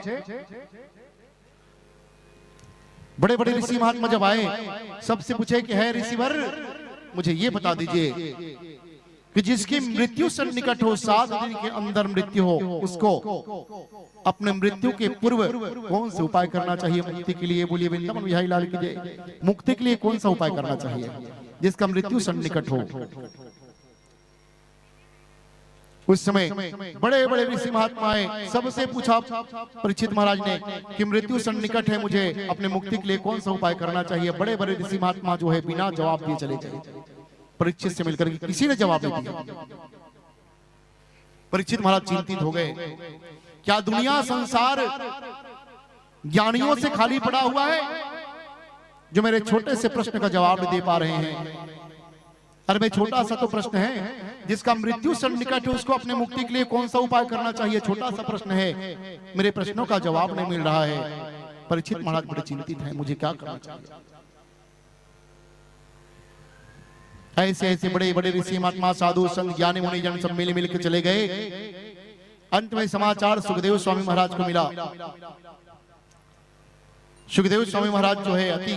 बड़े बड़े ऋषि महात्मा जब आए, सबसे पूछे कि है ऋषिवर, मुझे ये बता दीजिए कि जिसकी मृत्यु से निकट हो, 7 दिन के अंदर मृत्यु हो, उसको अपने मृत्यु के पूर्व कौन से उपाय करना चाहिए मुक्ति के लिए। बोलिए वृंदावन बिहारी लाल की जय। मुक्ति के लिए कौन सा उपाय करना चाहिए जिसका मृत्यु से निकट हो? उस समय बड़े बड़े ऋषि महात्माएं सबसे पूछा परीक्षित महाराज ने कि मृत्यु सन्निकट है, मुझे अपने मुक्ति के लिए कौन सा उपाय करना चाहिए। बड़े बड़े ऋषि महात्मा जो है बिना जवाब दिए चले गए। परीक्षित से मिलकर किसी ने जवाब नहीं दिया। परीक्षित महाराज चिंतित हो गए, क्या दुनिया संसार ज्ञानियों से खाली पड़ा हुआ है जो मेरे छोटे से प्रश्न का जवाब दे पा रहे हैं? अरे मैं छोटा सा तो प्रश्न है, जिसका मृत्यु सन्निकट है उसको अपने मुक्ति के लिए कौन सा उपाय करना चाहिए, छोटा सा प्रश्न है, मेरे प्रश्नों का जवाब नहीं मिल रहा है। परीक्षित महाराज बड़े चिंतित हैं, मुझे क्या करना चाहिए। ऐसे ऐसे बड़े बड़े ऋषि महात्मा साधु संत ज्ञानी मुनि जन सब मिल मिल के चले गए। अंत में समाचार सुखदेव स्वामी महाराज को मिला। सुखदेव स्वामी महाराज जो है अति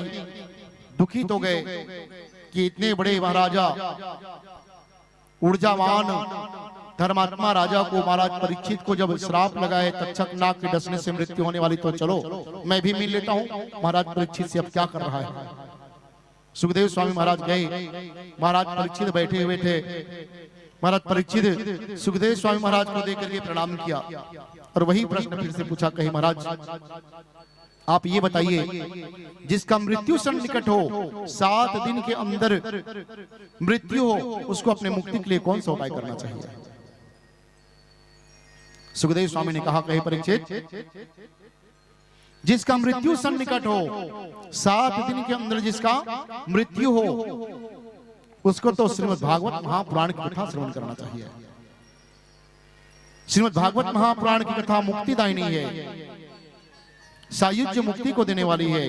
दुखित हो गए कि इतने बड़े महाराजा, ऊर्जावान धर्मात्मा राजा को, महाराज परीक्षित को जब श्राप लगाए तक्षक नाग के डसने से मृत्यु होने वाली, तो चलो मैं भी मिल लेता हूं महाराज परीक्षित से, अब क्या कर रहा है। सुखदेव स्वामी महाराज गए, महाराज परीक्षित बैठे हुए थे। महाराज परीक्षित सुखदेव स्वामी महाराज को देख करके प्रणाम किया और वही प्रश्न फिर से पूछा, कहे महाराज आप ये बताइए, जिसका मृत्यु सन्निकट हो, 7 दिन के अंदर मृत्यु हो, उसको अपने मुक्ति के लिए कौन सा उपाय करना चाहिए। सुखदेव स्वामी ने कहा, कहे परीक्षित, जिसका मृत्यु सन्निकट हो, 7 दिन के अंदर जिसका मृत्यु हो, उसको तो श्रीमद् भागवत महापुराण की कथा श्रवण करना चाहिए। श्रीमद् भागवत महापुराण की कथा मुक्तिदायिनी है, सायुज्य मुक्ति को देने वाली है।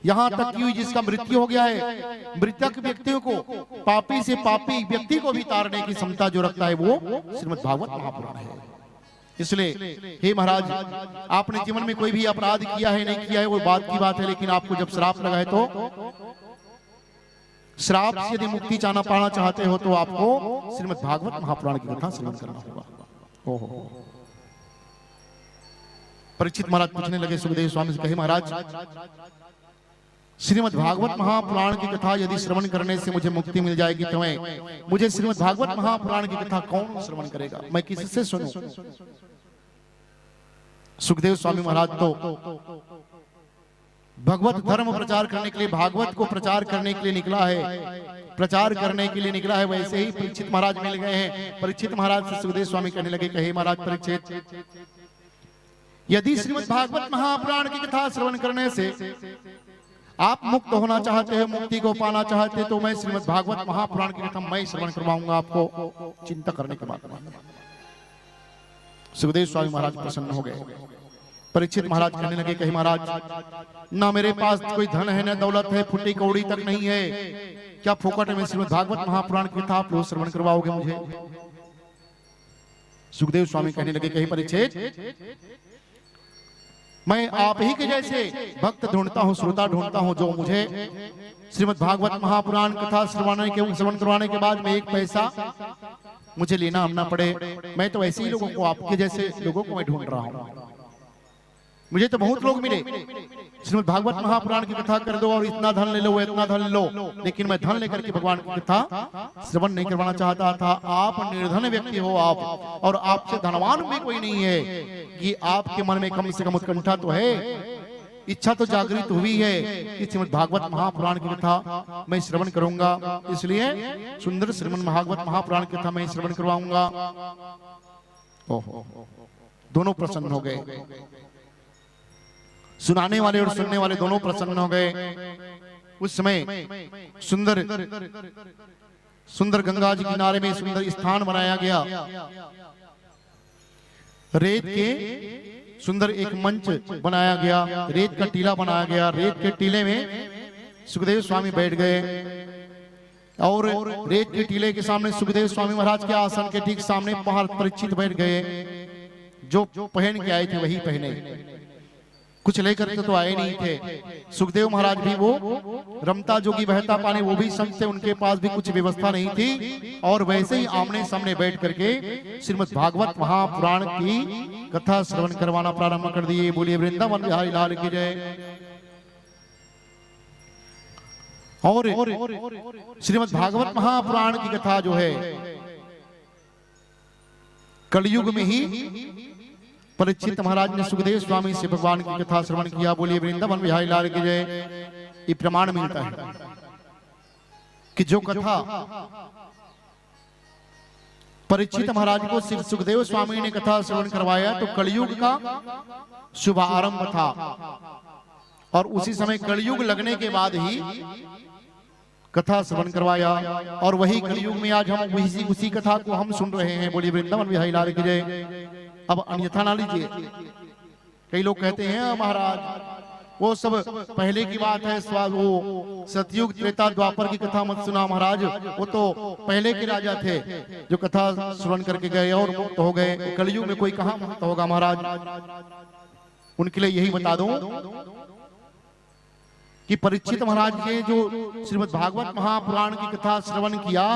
यहां तक कि जिसका मृत्यु हो गया है, मृतक व्यक्तियों को, पापी से पापी व्यक्ति को भी तारने की क्षमता जो रखता है वो श्रीमद् भागवत महापुराण है। इसलिए हे महाराज, आपने जीवन में कोई भी अपराध किया है नहीं किया है वो बात की बात है, लेकिन आपको जब श्राप लगा है तो श्राप से यदि मुक्ति पाना चाहते हो तो आपको श्रीमद् भागवत महापुराण की कथा श्रवण करना होगा। ओहो। परीक्षित महाराज पूछने लगे सुखदेव स्वामी से, कहे महाराज श्रीमद् भागवत महापुराण की कथा यदि श्रवण करने से मुझे मुक्ति मिल जाएगी तो मुझे श्रीमद् भागवत महापुराण की कथा कौन श्रवण करेगा, मैं किससे सुनूं। सुखदेव स्वामी महाराज तो भगवत धर्म प्रचार करने के लिए, भागवत को प्रचार करने के लिए निकला है, प्रचार करने के लिए निकला है। वैसे ही परीक्षित महाराज मिल गए हैं। परीक्षित महाराज से सुखदेव स्वामी कहने लगे, कहे महाराज परीक्षित, यदि श्रीमद् भागवत महापुराण की कथा श्रवण करने से आप मुक्त होना चाहते हैं, मुक्ति को पाना चाहते हैं, तो मैं श्रीमद् भागवत महापुराण की कथा मैं श्रवण करवाऊंगा आपको, चिंता करने के बाद। सुखदेव स्वामी महाराज प्रसन्न हो गए। परीक्षित महाराज कहने लगे, कहे महाराज ना मेरे पास कोई धन है, न दौलत है, फुट्टी कौड़ी तक नहीं है, क्या फोकट में श्रीमद् भागवत महापुराण की कथा आप लोग श्रवण करवाओगे मुझे। सुखदेव स्वामी कहने लगे, कहे परीक्षित, मैं आप ही के जैसे भक्त ढूंढता हूँ, श्रोता ढूंढता हूँ, जो मुझे श्रीमद् भागवत महापुराण कथा श्रवण करवाने के बाद में 1 पैसा मुझे लेना ना पड़े। मैं तो ऐसे ही लोगों को, आपके जैसे लोगों को मैं ढूंढ रहा हूँ। मुझे तो बहुत लोग मिले, श्रीमद् भागवत महापुराण की कथा कर दो और इतना धन ले लो, इतना धन ले लो, लेकिन मैं धन लेकर के भगवान की कथा श्रवण नहीं करवाना चाहता था। आप निर्धन व्यक्ति हो आप, और आपसे धनवान भी कोई नहीं है कि आपके मन में कम से कम उत्कंठा तो है, इच्छा तो जागृत हुई है कि श्रीमद् भागवत महापुराण की कथा मैं श्रवण करूंगा, इसलिए सुंदर श्रीमद् भागवत महापुराण की कथा मैं श्रवण करवाऊंगा। ओहो, दोनों प्रसन्न हो गए, सुनाने वाले और सुनने वाले दोनों प्रसन्न हो गए। उस समय सुंदर सुंदर गंगा जी किनारे में सुंदर स्थान बनाया गया, रेत के सुंदर एक मंच बनाया गया, रेत का टीला बनाया गया। रेत के टीले में सुखदेव स्वामी बैठ गए और रेत के टीले के सामने सुखदेव स्वामी महाराज के आसन के ठीक सामने परीक्षित बैठ गए। जो पहन के आए थे वही पहने, कुछ लेकर के तो आए नहीं थे। सुखदेव महाराज भी वो रमता जोगी बहता पानी, वो भी संत थे, उनके पास भी कुछ व्यवस्था नहीं थी, और वैसे ही आमने सामने बैठ करके श्रीमद् भागवत महापुराण की कथा श्रवण करवाना प्रारंभ कर दिए। बोलिए वृंदावन बिहारी लाल की जय। और श्रीमद् भागवत महापुराण की कथा जो है कलयुग में ही परीक्षित महाराज ने सुखदेव स्वामी से भगवान की कथा श्रवण किया। बोलिए वृंदावन बिहारी लाल की जय। ये प्रमाण मिलता है कि जो कथा परीक्षित महाराज को श्री सुखदेव स्वामी ने कथा श्रवण करवाया तो कलयुग का शुभारंभ था, और उसी समय कलयुग लगने के बाद ही कथा श्रवण करवाया, और वही कलयुग में आज हम उसी कथा को हम सुन रहे हैं। बोलिए वृंदावन बिहारी लाल की जय। अब अन्यथा ना लीजिए, कई लोग कहते हैं महाराज वो सब पहले की बात है, वो सतयुग त्रेता द्वापर की कथा मत सुना महाराज, वो तो पहले के राजा थे जो कथा श्रवण करके गए और मुक्त हो गए, कलयुग में कोई कहां मुक्त होगा महाराज। उनके लिए यही बता दूं कि परीक्षित महाराज ने जो श्रीमद् भागवत महापुराण की कथा श्रवण किया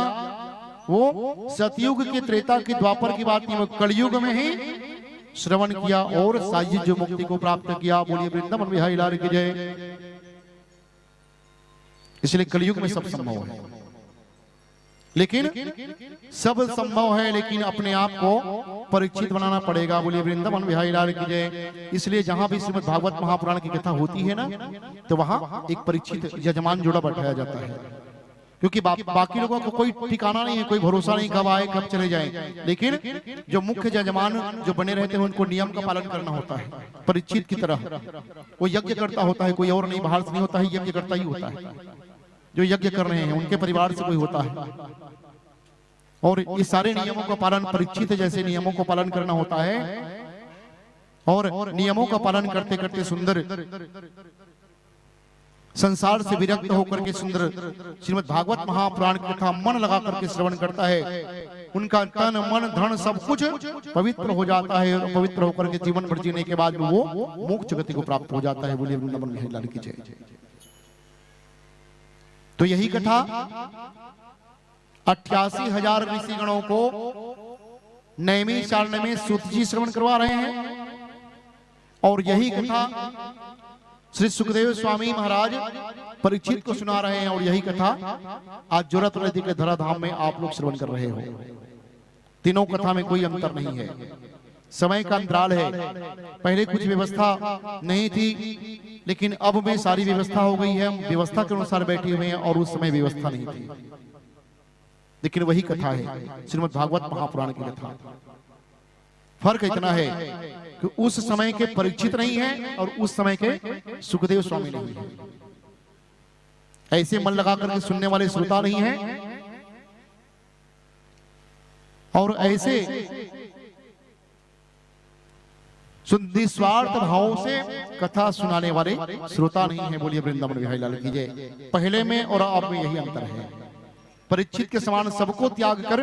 वो सतयुग के त्रेता के द्वापर की बात नहीं, वो कलयुग में ही श्रवण किया और सायुज्य मुक्ति को प्राप्त किया। बोलिए वृंदावन बिहारी लाल की जय। इसलिए कलयुग में सब संभव है, लेकिन सब संभव है लेकिन अपने आप को परीक्षित बनाना पड़ेगा। बोलिए वृंदावन बिहारी लाल की जय। इसलिए जहां भी श्रीमद् भागवत महापुराण की कथा होती है ना, तो वहां एक परीक्षित यजमान जोड़ा बैठाया जाता है, क्योंकि बाकी लोगों को कोई ठिकाना नहीं है, कोई भरोसा नहीं कब आए कब चले जाए, लेकिन जो मुख्य यजमान जो बने रहते हैं उनको नियम का पालन करना होता है। परीक्षित की तरह वो यज्ञ करता होता है, कोई और नहीं, बाहर से नहीं होता है, यज्ञ करता ही होता है। जो यज्ञ कर रहे हैं उनके परिवार से कोई होता है, और ये सारे नियमों का पालन परीक्षित जैसे नियमों को पालन करना होता है, और नियमों का पालन करते करते सुंदर संसार से विरक्त होकर के सुंदर श्रीमद् भागवत महापुराण की कथा मन लगा करके श्रवण करता है, उनका तन मन धन सब कुछ पवित्र हो जाता है, और पवित्र होकर के जीवन भर जीने के बाद वो मोक्ष गति को प्राप्त हो जाता है। बोलिए वृंदावन बिहारी लाल की जय। तो यही कथा 88,000 ऋषिगणों को नैमी चारण में सूत जी श्रवण करवा रहे हैं, और यही कथा श्री सुखदेव स्वामी महाराज परीक्षित को सुना रहे हैं, और यही कथा आज जोरत नदी के धराधाम में आप लोग श्रवण कर रहे हो। तीनों कथा में कोई अंतर नहीं है, समय का अंतराल है। पहले कुछ व्यवस्था नहीं थी, लेकिन अब में सारी व्यवस्था हो गई है, व्यवस्था के अनुसार बैठे हुए हैं, और उस समय व्यवस्था नहीं थी, लेकिन वही कथा है श्रीमद् भागवत महापुराण की कथा। फर्क इतना है कि उस समय के परीक्षित नहीं है और उस समय के सुखदेव स्वामी नहीं है। ऐसे मन लगा करके सुनने वाले श्रोता नहीं है, और ऐसे निस्वार्थ भाव से कथा सुनाने वाले श्रोता नहीं है। बोलिए वृंदावन बिहारी लाल की जय। पहले में और अब में यही अंतर है। परीक्षित के समान सबको त्याग कर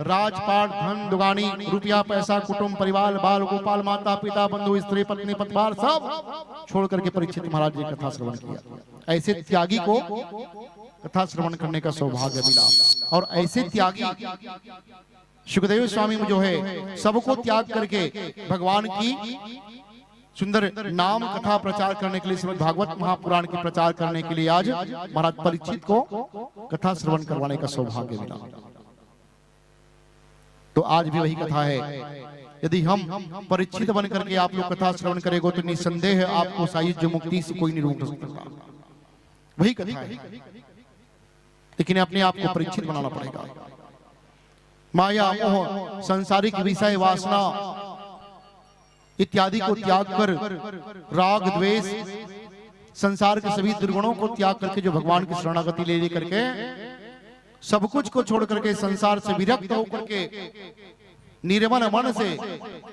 राजपाट धन दुगानी रुपया पैसा कुटुंब परिवार बाल गोपाल माता पिता बंधु स्त्री पत्नी पतवार सब छोड़ करके परीक्षित महाराज ने कथा श्रवण किया। ऐसे त्यागी को कथा श्रवण करने का सौभाग्य मिला, और ऐसे त्यागी सुखदेव स्वामी में जो है सबको त्याग करके भगवान की सुंदर नाम कथा प्रचार करने के लिए श्रीमद् भागवत महापुराण की प्रचार करने के लिए आज महाराज परीक्षित को कथा श्रवण करवाने का सौभाग्य मिला। तो आज भी वही कथा है। यदि हम परीक्षित बन करके आप लोग कथा श्रवण करेंगे तो निसंदेह आपको सायुज्य मुक्ति से कोई नहीं रोक सकता। वही कथा है, लेकिन अपने आप को परीक्षित बनाना पड़ेगा। माया मोह सांसारिक विषय वासना इत्यादि को त्याग कर राग द्वेष संसार के सभी दुर्गुणों को त्याग करके जो भगवान की शरणागति ले करके सब कुछ को छोड़ करके संसार से विरक्त होकर के निर्मल मन से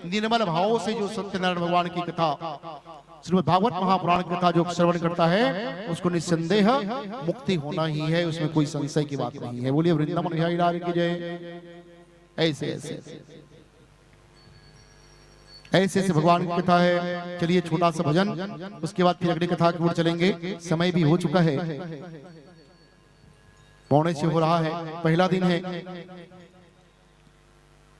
निर्मल भाव से जो सत्यनारायण भगवान की कथा श्रीमद् भागवत महापुराण की कथा जो श्रवण करता है उसको निस्संदेह मुक्ति होना ही है, उसमें कोई संशय की बात नहीं है। बोलिए वृंदावन बिहारी लाल की जय। ऐसे ऐसे ऐसे ऐसे भगवान की कथा है। चलिए छोटा सा भजन, उसके बाद फिर अगली कथा की ओर चलेंगे। समय भी हो चुका है, 9:45 हो रहा है, पहला दिन है।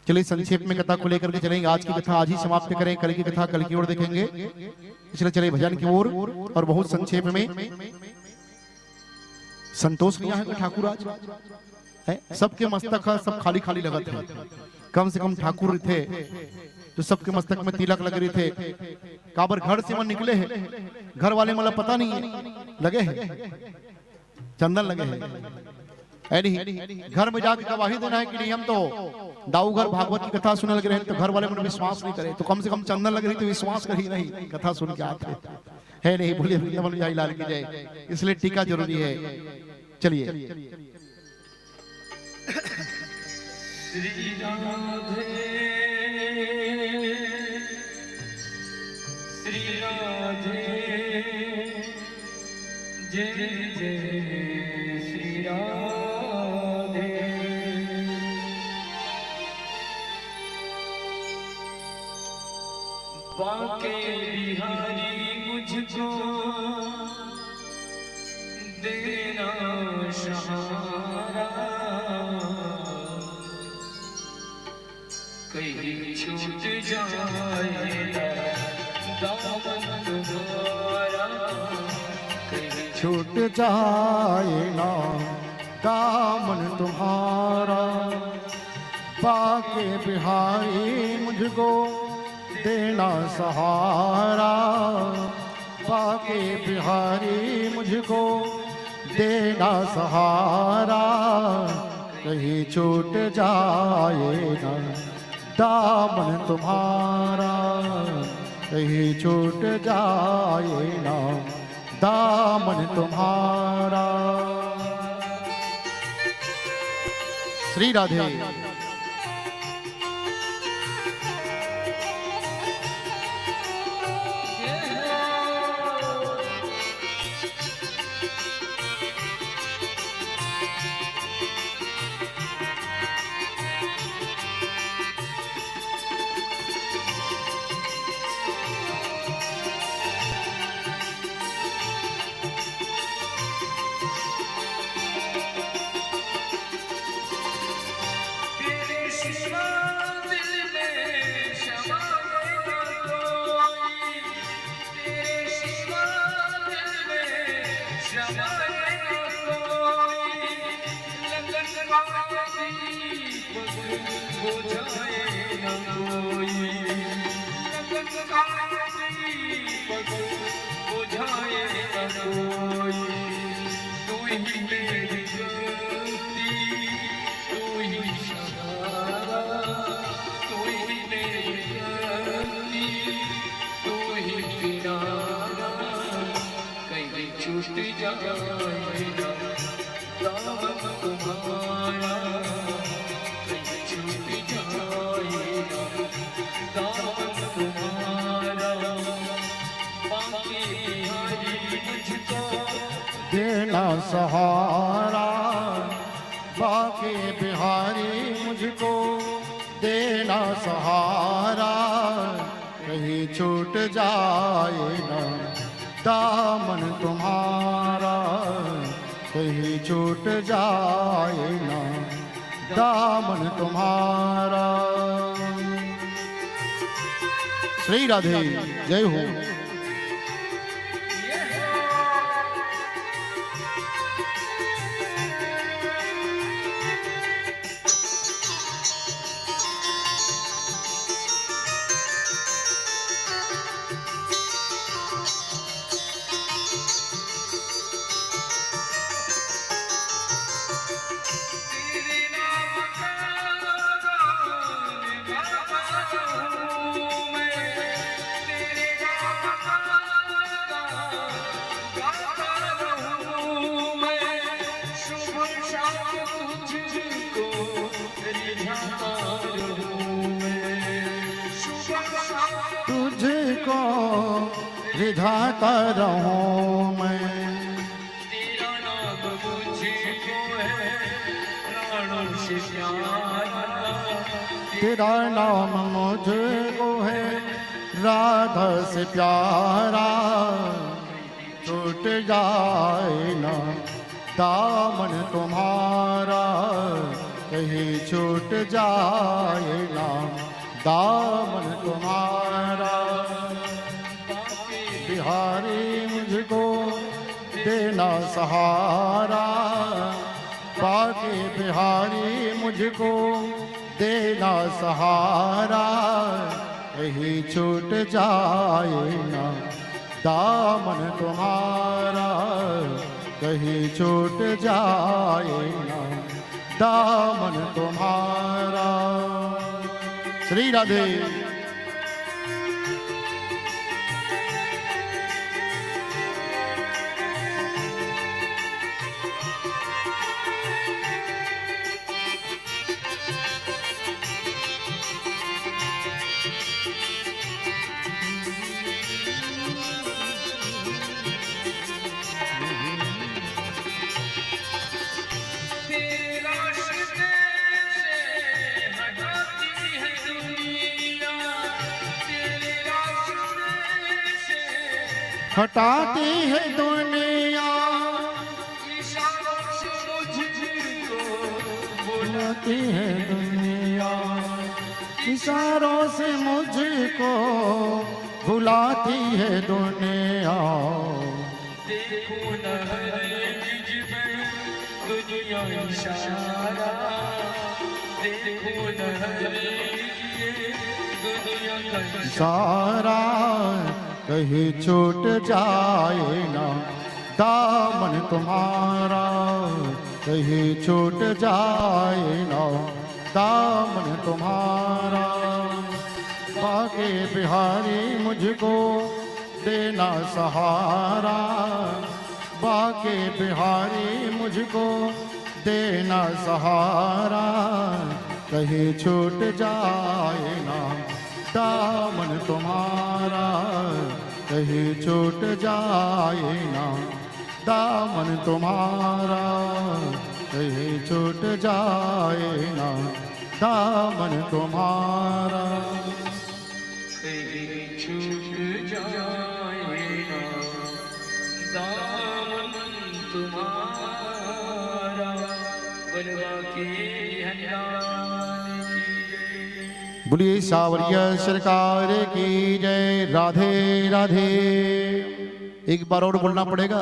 चलिए संक्षेप में कथा को लेकर के चलेंगे। आज की कथा आज ही समाप्त करें, कल की कथा कल की ओर देखेंगे। इसलिए चलिए भजन की ओर, और बहुत संक्षेप में। संतोष नहीं है ठाकुर आज है, सबके मस्तक सब खाली खाली लगत है। कम से कम ठाकुर थे तो सबके मस्तक में तिलक लग रहे थे। काबर घर से मन निकले हैं, घर वाले मतलब पता नहीं है, लगे हैं चंदन लगे हैं, है नहीं। घर में जाके गवाही देना है कि नहीं हम तो दाऊ घर भागवत की कथा सुनने लगे रहे, तो घर वाले मन विश्वास नहीं करे, तो कम से कम चंदन लग रही तो विश्वास कर ही नहीं, कथा सुन के आते है नहीं। बोलिए वृंदावन बिहारी लाल की जय। इसलिए टीका जरूरी है। चलिए श्री राधे श्री राधे जय जय श्री राधे। बाके बिहारी मुझको देना सहारा, कहीं छूट जाए दामन तुम्हारा, कहीं छूट जाए ना दामन तुम्हारा। बाके बिहारी मुझको देना सहारा, बाके बिहारी मुझको देना सहारा। कहीं छूट जाए ना दामन तुम्हारा, कहीं छूट जाए ना दामन तुम्हारा। श्री राधे। देना सहारा, बाके बिहारी मुझको देना सहारा। कहीं छूट जाए ना दामन तुम्हारा, कहीं छूट जाए ना दामन तुम्हारा। श्री राधे जय हो। तुझको रिझाता रहूं मैं, तेरा नाम मुझको है प्राणों से प्यारा, तेरा नाम मुझको है राधा से प्यारा। छूट जाए ना दामन तुम्हारा, कहीं छूट जाए ना दामन तुम्हारा। बिहारी मुझको देना सहारा, बाके बिहारी मुझको देना सहारा, कहीं छूट जाए ना दामन तुम्हारा, कहीं छूट जाए ना दामन तुम्हारा। श्री राधे। हटाती है दुनिया, बुलाती है दुनिया, इशारों से मुझको बुलाती है दुनिया। देखो न दुनिया इशारा, देखो न दुनिया इशारा, कहीं छूट जाए ना दामन तुम्हारा, कहीं छूट जाए ना दामन तुम्हारा। बाके बिहारी मुझको देना सहारा, बाके बिहारी मुझको देना सहारा, कहीं छूट जाए ना दामन तुम्हारा, कहीं छूट जाए ना दामन तुम्हारा, कहीं छूट जाए ना दामन तुम्हारा, कहीं छूट जाए ना दामन तुम्हारा। बनवा के हरियाणा की बोलिए सावरिया सरकार की जय। राधे राधे। एक बार और बोलना पड़ेगा,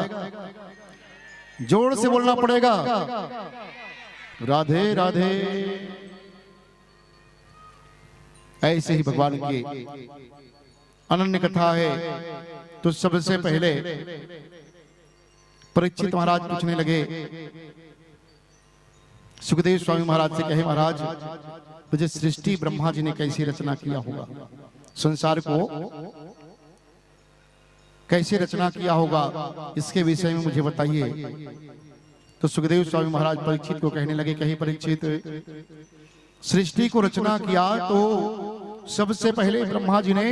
जोर से बोलना पड़ेगा, राधे राधे। ऐसे ही भगवान की अनन्य कथा है। तो सबसे पहले परीक्षित महाराज पूछने लगे, सुखदेव स्वामी महाराज से कहे, महाराज मुझे सृष्टि ब्रह्मा जी ने कैसी रचना किया होगा, संसार को कैसे रचना किया होगा, इसके विषय में मुझे बताइए। तो सुखदेव स्वामी महाराज परीक्षित को कहने लगे, कहे परीक्षित, सृष्टि को रचना किया तो सबसे पहले ब्रह्मा जी ने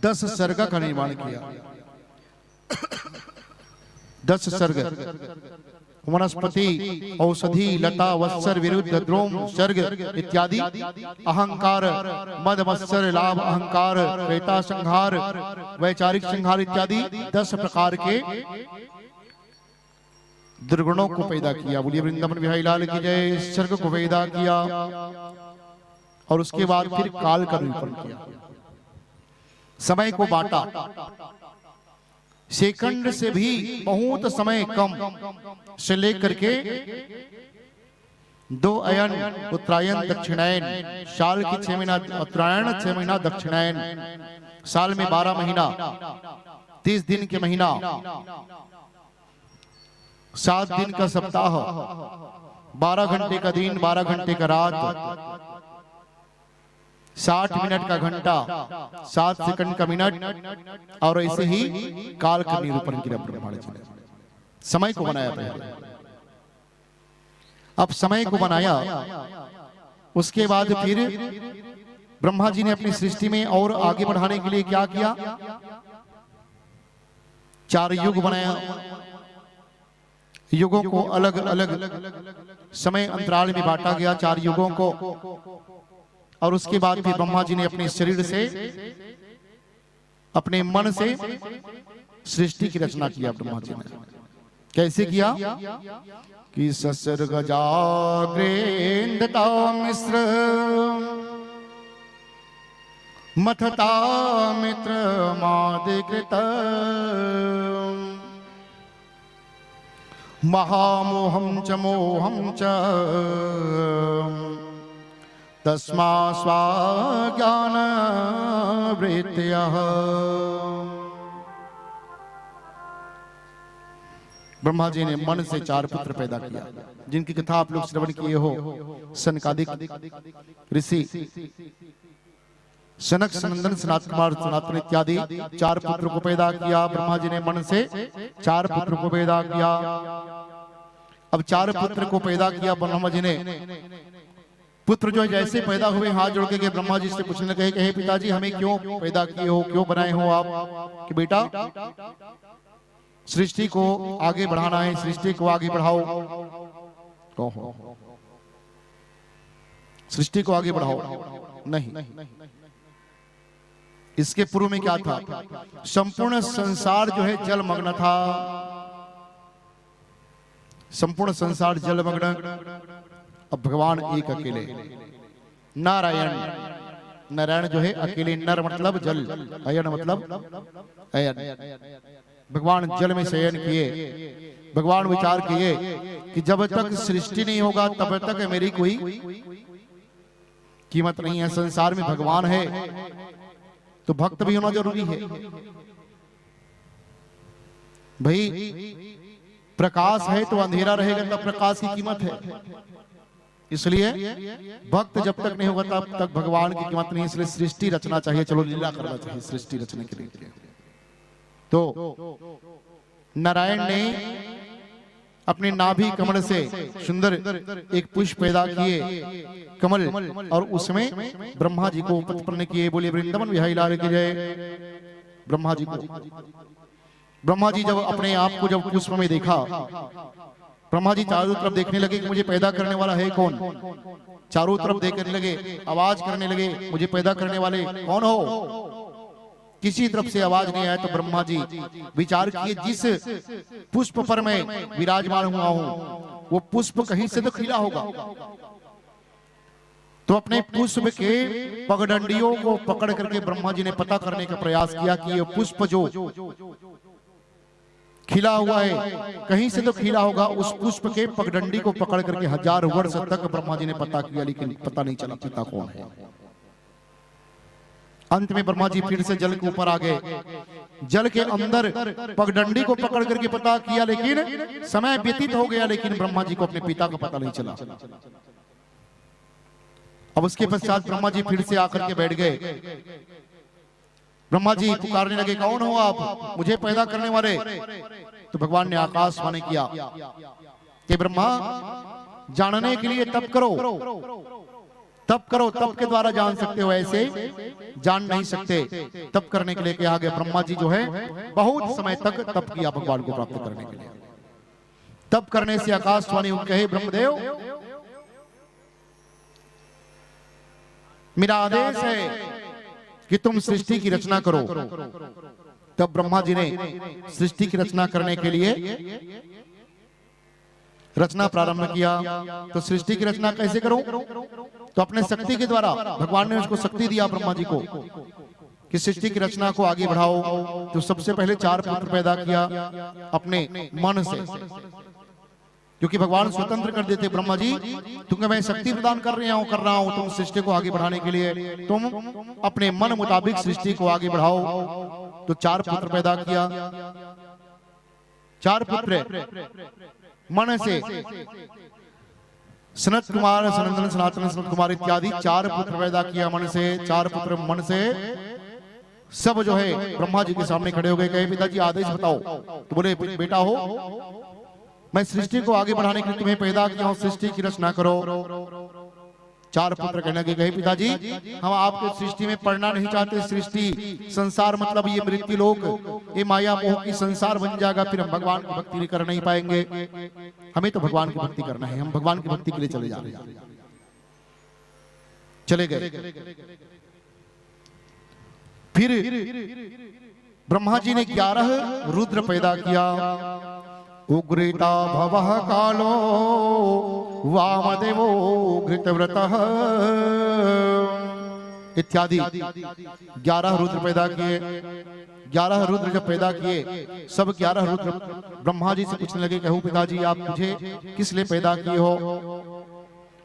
10 सर्ग का निर्माण किया। 10 सर्ग, वनस्पति, औषधि, लता, वत्सर, विरुद्ध, द्रोम, सर्ग इत्यादि, अहंकार, मद, मत्सर, लाभ, अहंकार, क्रेता संहार, वैचारिक संहार इत्यादि 10 प्रकार के दुर्गुणों को पैदा किया। बोलिए वृंदावन बिहारी लाल की जय। सर्ग को पैदा किया और उसके बाद फिर काल का निरूपण किया, समय को बांटा, सेकंड से भी बहुत समय कम से लेकर के 2 अयन, उत्तरायण दक्षिणायन, साल की 6 महीना उत्तरायण, 6 महीना दक्षिणायन, साल में 12 महीना, 30 दिन के महीना, 7 दिन का सप्ताह, 12 घंटे का दिन, 12 घंटे का रात, 60 मिनट का घंटा, 7 सेकंड का मिनट, और ऐसे ही काल का निरूपण किया ब्रह्मा जी ने। समय को बनाया पहले, अब समय को बनाया, उसके बाद फिर ब्रह्मा जी ने अपनी सृष्टि में और आगे बढ़ाने के लिए क्या किया, 4 युग बनाया। युगों को अलग अलग समय अंतराल में बांटा गया, 4 युगों को। और उसके बाद फिर ब्रह्मा जी ने अपने शरीर से, अपने मन से सृष्टि की रचना किया। ब्रह्मा जी ने कैसे किया कि ससर्ग जाग्रेन्दता मिश्र मथता मित्र मादिकृत महामोहं च मोहं च तस्मा स्वाज्ञान वृत्तयः। ब्रह्मा जी ने मन से 4 पुत्र पैदा किया, जिनकी कथा आप लोग श्रवण किए हो। सनकादिक ऋषि, सनक, सनंदन, सनातन कुमार, सनातन इत्यादि 4 पुत्र को पैदा किया। ब्रह्मा जी ने मन से 4 पुत्र को पैदा किया। अब 4 पुत्र को पैदा किया ब्रह्मा जी ने। पुत्र जो जैसे पैदा हुए हाथ जोड़ के ब्रह्मा जी से पूछने लगे कि हे पिताजी, हमें क्यों पैदा किए हो, क्यों बनाए हो आप? कि बेटा, सृष्टि को आगे बढ़ाना है, सृष्टि को आगे बढ़ाओ। कहो सृष्टि को आगे बढ़ाओ। नहीं, इसके पूर्व में क्या था? संपूर्ण संसार जो है जलमग्न था। संपूर्ण संसार जलमग्न। अब भगवान एक अकेले, नारायण। नारायण जो है अकेले, नर मतलब जल, अयन मतलब अयन। भगवान जल में शयन किए। भगवान विचार किए कि जब तक सृष्टि नहीं होगा तब तक मेरी कोई कीमत नहीं है। संसार में भगवान है तो भक्त भी होना जरूरी है भाई। प्रकाश है तो अंधेरा रहेगा, तब प्रकाश की कीमत है। इसलिए भक्त जब तक नहीं होगा तब तक भगवान की कीमत नहीं। इसलिए सृष्टि रचना चाहिए, चलो लीला करना चाहिए सृष्टि रचने के लिए। तो नारायण ने अपने नाभि कमल से सुंदर एक पुष्प पैदा किए, कमल, और उसमें ब्रह्मा जी को उत्पन्न किए। बोलिए वृंदावन बिहारी लाल की जय। ब्रह्मा जी को, ब्रह्मा जी जब अपने आप को जब पुष्प में देखा, ब्रह्मा जी चारों तरफ देखने लगे कि मुझे पैदा करने वाला है कौन। चारों तरफ देखने लगे, आवाज करने लगे, मुझे पैदा करने वाले कौन हो। किसी तरफ से आवाज नहीं आया तो ब्रह्मा जी विचार किए, जिस पुष्प पर मैं विराजमान हुआ हूं वो पुष्प कहीं से तो खिला होगा। तो अपने पुष्प के पगडंडियों को पकड़ करके ब्रह्मा जी ने पता करने का प्रयास किया कि ये पुष्प जो खिला हुआ है कहीं से तो खिला होगा। उस पुष्प के पगडंडी को पकड़ करके 1000 वर्ष तक ब्रह्मा जी ने पता किया, लेकिन पता नहीं चला पिता कौन है। अंत में ब्रह्मा जी फिर से जल के ऊपर आ गए, जल के अंदर पगडंडी को पकड़ करके पता किया, लेकिन समय व्यतीत हो गया, लेकिन ब्रह्मा जी को अपने पिता का पता नहीं चला। अब उसके पश्चात ब्रह्मा जी फिर से आकर के बैठ गए। ब्रह्मा जी पुकारने लगे, कौन हो आप, मुझे पैदा करने वाले। तो भगवान ने आकाशवाणी किया कि ब्रह्मा, जानने के लिए तप करो, तप करो, तप के द्वारा जान सकते हो, ऐसे जान नहीं सकते। तप करने के लिए क्या गया। ब्रह्मा जी जो है बहुत समय तक तप किया भगवान को प्राप्त करने के लिए। तप करने से आकाशवाणी कहे, ब्रह्मदेव मेरा आदेश है कि तुम सृष्टि की रचना करो। तब ब्रह्मा जी ने सृष्टि की रचना करने के लिए रचना प्रारंभ किया। तो सृष्टि की रचना कैसे करूं? तो अपने शक्ति के द्वारा भगवान ने उसको शक्ति दिया ब्रह्मा जी को कि सृष्टि की रचना को आगे बढ़ाओ। तो सबसे पहले 4 पुत्र पैदा किया अपने मन से, क्योंकि भगवान स्वतंत्र कर देते। ब्रह्मा जी तुम्हें मैं शक्ति प्रदान कर रहा हूं तुम सृष्टि को आगे बढ़ाने के लिए, तुम अपने मन मुताबिक सृष्टि को आगे बढ़ाओ। तो 4 पुत्र पैदा किया। 4 पुत्र मन से, सनत कुमार, सनंदन, सनातन, सनत कुमार इत्यादि 4 पुत्र पैदा किया मन से। 4 पुत्र मन से सब जो है ब्रह्मा जी के सामने खड़े हो गए, कहे पिताजी आदेश बताओ। तो बोले बेटा हो, मैं सृष्टि को आगे बढ़ाने के लिए तुम्हें पैदा किया हूं, सृष्टि की रचना करो। 4 पुत्र कहने लगे, कहे पिताजी हम आपके सृष्टि में पढ़ना नहीं चाहते। सृष्टि संसार मतलब ये मृत्यु लोक, ये माया मोह की संसार बन जाएगा, फिर हम भगवान की भक्ति नहीं कर नहीं पाएंगे। हमें तो भगवान की भक्ति करना है, हम भगवान की भक्ति के लिए चले जा रहे हैं। चले गए। फिर ब्रह्मा जी ने 11 रुद्र पैदा किया। उग्रता भवः कालो वामदेवो घृतव्रतः इत्यादि 11 रुद्र पैदा किए। 11 रुद्र जब पैदा किए, सब 11 रुद्र ब्रह्मा जी से पूछने लगे, कहूं पिताजी आप मुझे किस लिए पैदा किए हो।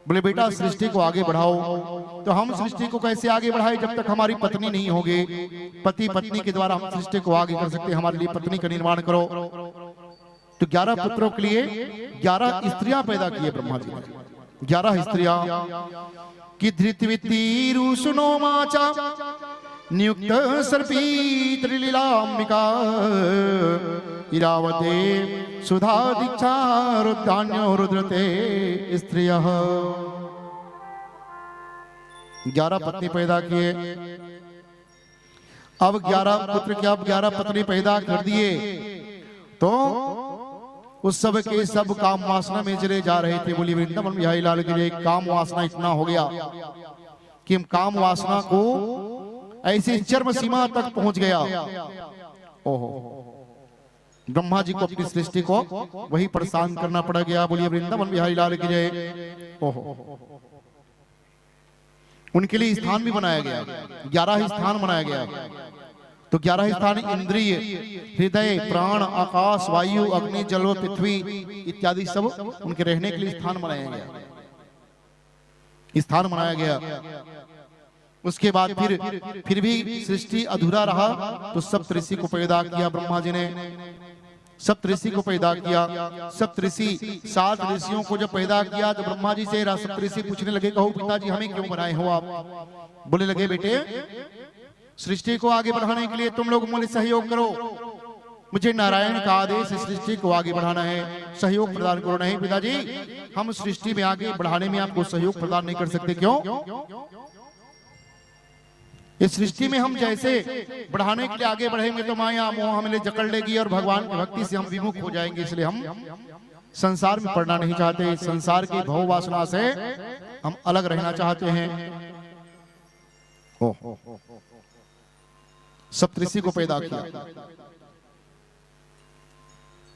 बोले बेटा सृष्टि को आगे बढ़ाओ। तो हम सृष्टि को कैसे आगे बढ़ाए जब तक हमारी पत्नी नहीं होगी। पति पत्नी के द्वारा हम सृष्टि को आगे कर सकते हैं। हमारे लिए पत्नी का निर्माण करो। तो 11 पुत्रों के लिए 11 स्त्रियां पैदा किए ब्रह्मा जी ने। 11 स्त्रियां कि धृतवितीरुषुनो माचा नियुक्त सर्पी त्रिलीलाम्बिका इरावते सुधा दीक्षा रुद्धान्यो रुद्रते स्त्रियः। 11 पत्नी पैदा किए। अब 11 पुत्र क्या, अब 11 पत्नी पैदा कर दिए तो उस सब के सब काम वासना में चले जा रहे थे। बोली वृंदावन बिहारी लाल के लिए काम वासना इतना हो गया कि हम काम वासना को ऐसे चरम सीमा तक पहुंच गया। ओहो, ब्रह्मा जी को अपनी सृष्टि को वही परेशान करना पड़ गया। बोलिए वृंदावन बिहारी लाल की जय। ओहो, उनके लिए स्थान भी बनाया गया। 11 स्थान बनाया गया। तो 11 स्थान इंद्रिय, हृदय, प्राण, आकाश, वायु, अग्नि, जल व पृथ्वी इत्यादि सब उनके रहने के लिए स्थान बनाया गया। स्थान बनाया गया। उसके बाद फिर भी सृष्टि अधूरा रहा तो सप्तऋषि को पैदा किया ब्रह्मा जी ने। सप्तऋषि को पैदा किया। सप्तऋषि 7 ऋषियों को जब पैदा किया तो ब्रह्मा जी से सप्तऋषि पूछने लगे, कहो पिताजी हमें क्यों बनाए हो आप। बोले लगे बेटे सृष्टि को आगे बढ़ाने के लिए तुम लोग मुझे सहयोग करो। मुझे नारायण का आदेश सृष्टि को आगे बढ़ाना है, सहयोग प्रदान करो। नहीं पिताजी हम सृष्टि में आगे बढ़ाने में आपको सहयोग प्रदान नहीं कर सकते। क्यों? इस सृष्टि में हम जैसे बढ़ाने के लिए आगे बढ़ेंगे तो माया मोह हमें जकड़ लेगी और भगवान की भक्ति से हम विमुख हो जाएंगे। इसलिए हम संसार में पड़ना नहीं चाहते। संसार की भव वासना से हम अलग रहना चाहते हैं। सप्तऋषि को पैदा किया।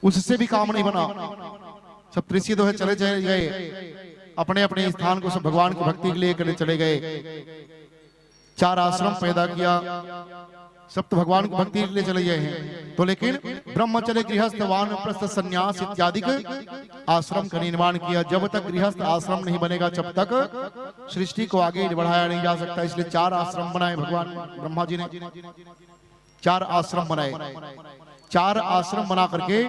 उससे भी काम नहीं बना। सप्तऋषि तो है चले गए अपने अपने स्थान को, सब भगवान की भक्ति के लिए करने चले गए। 4 आश्रम पैदा किया। सब तो भगवान की भक्ति के लिए चले गए हैं। तो लेकिन ब्रह्मचर्य, गृहस्थ, वानप्रस्थ, संन्यास इत्यादि आश्रम का निर्माण किया। जब तक गृहस्थ आश्रम नहीं बनेगा तब तक सृष्टि को आगे बढ़ाया नहीं जा सकता। इसलिए 4 आश्रम बनाए भगवान ब्रह्मा जी ने। 4 आश्रम बनाए। 4 आश्रम बना करके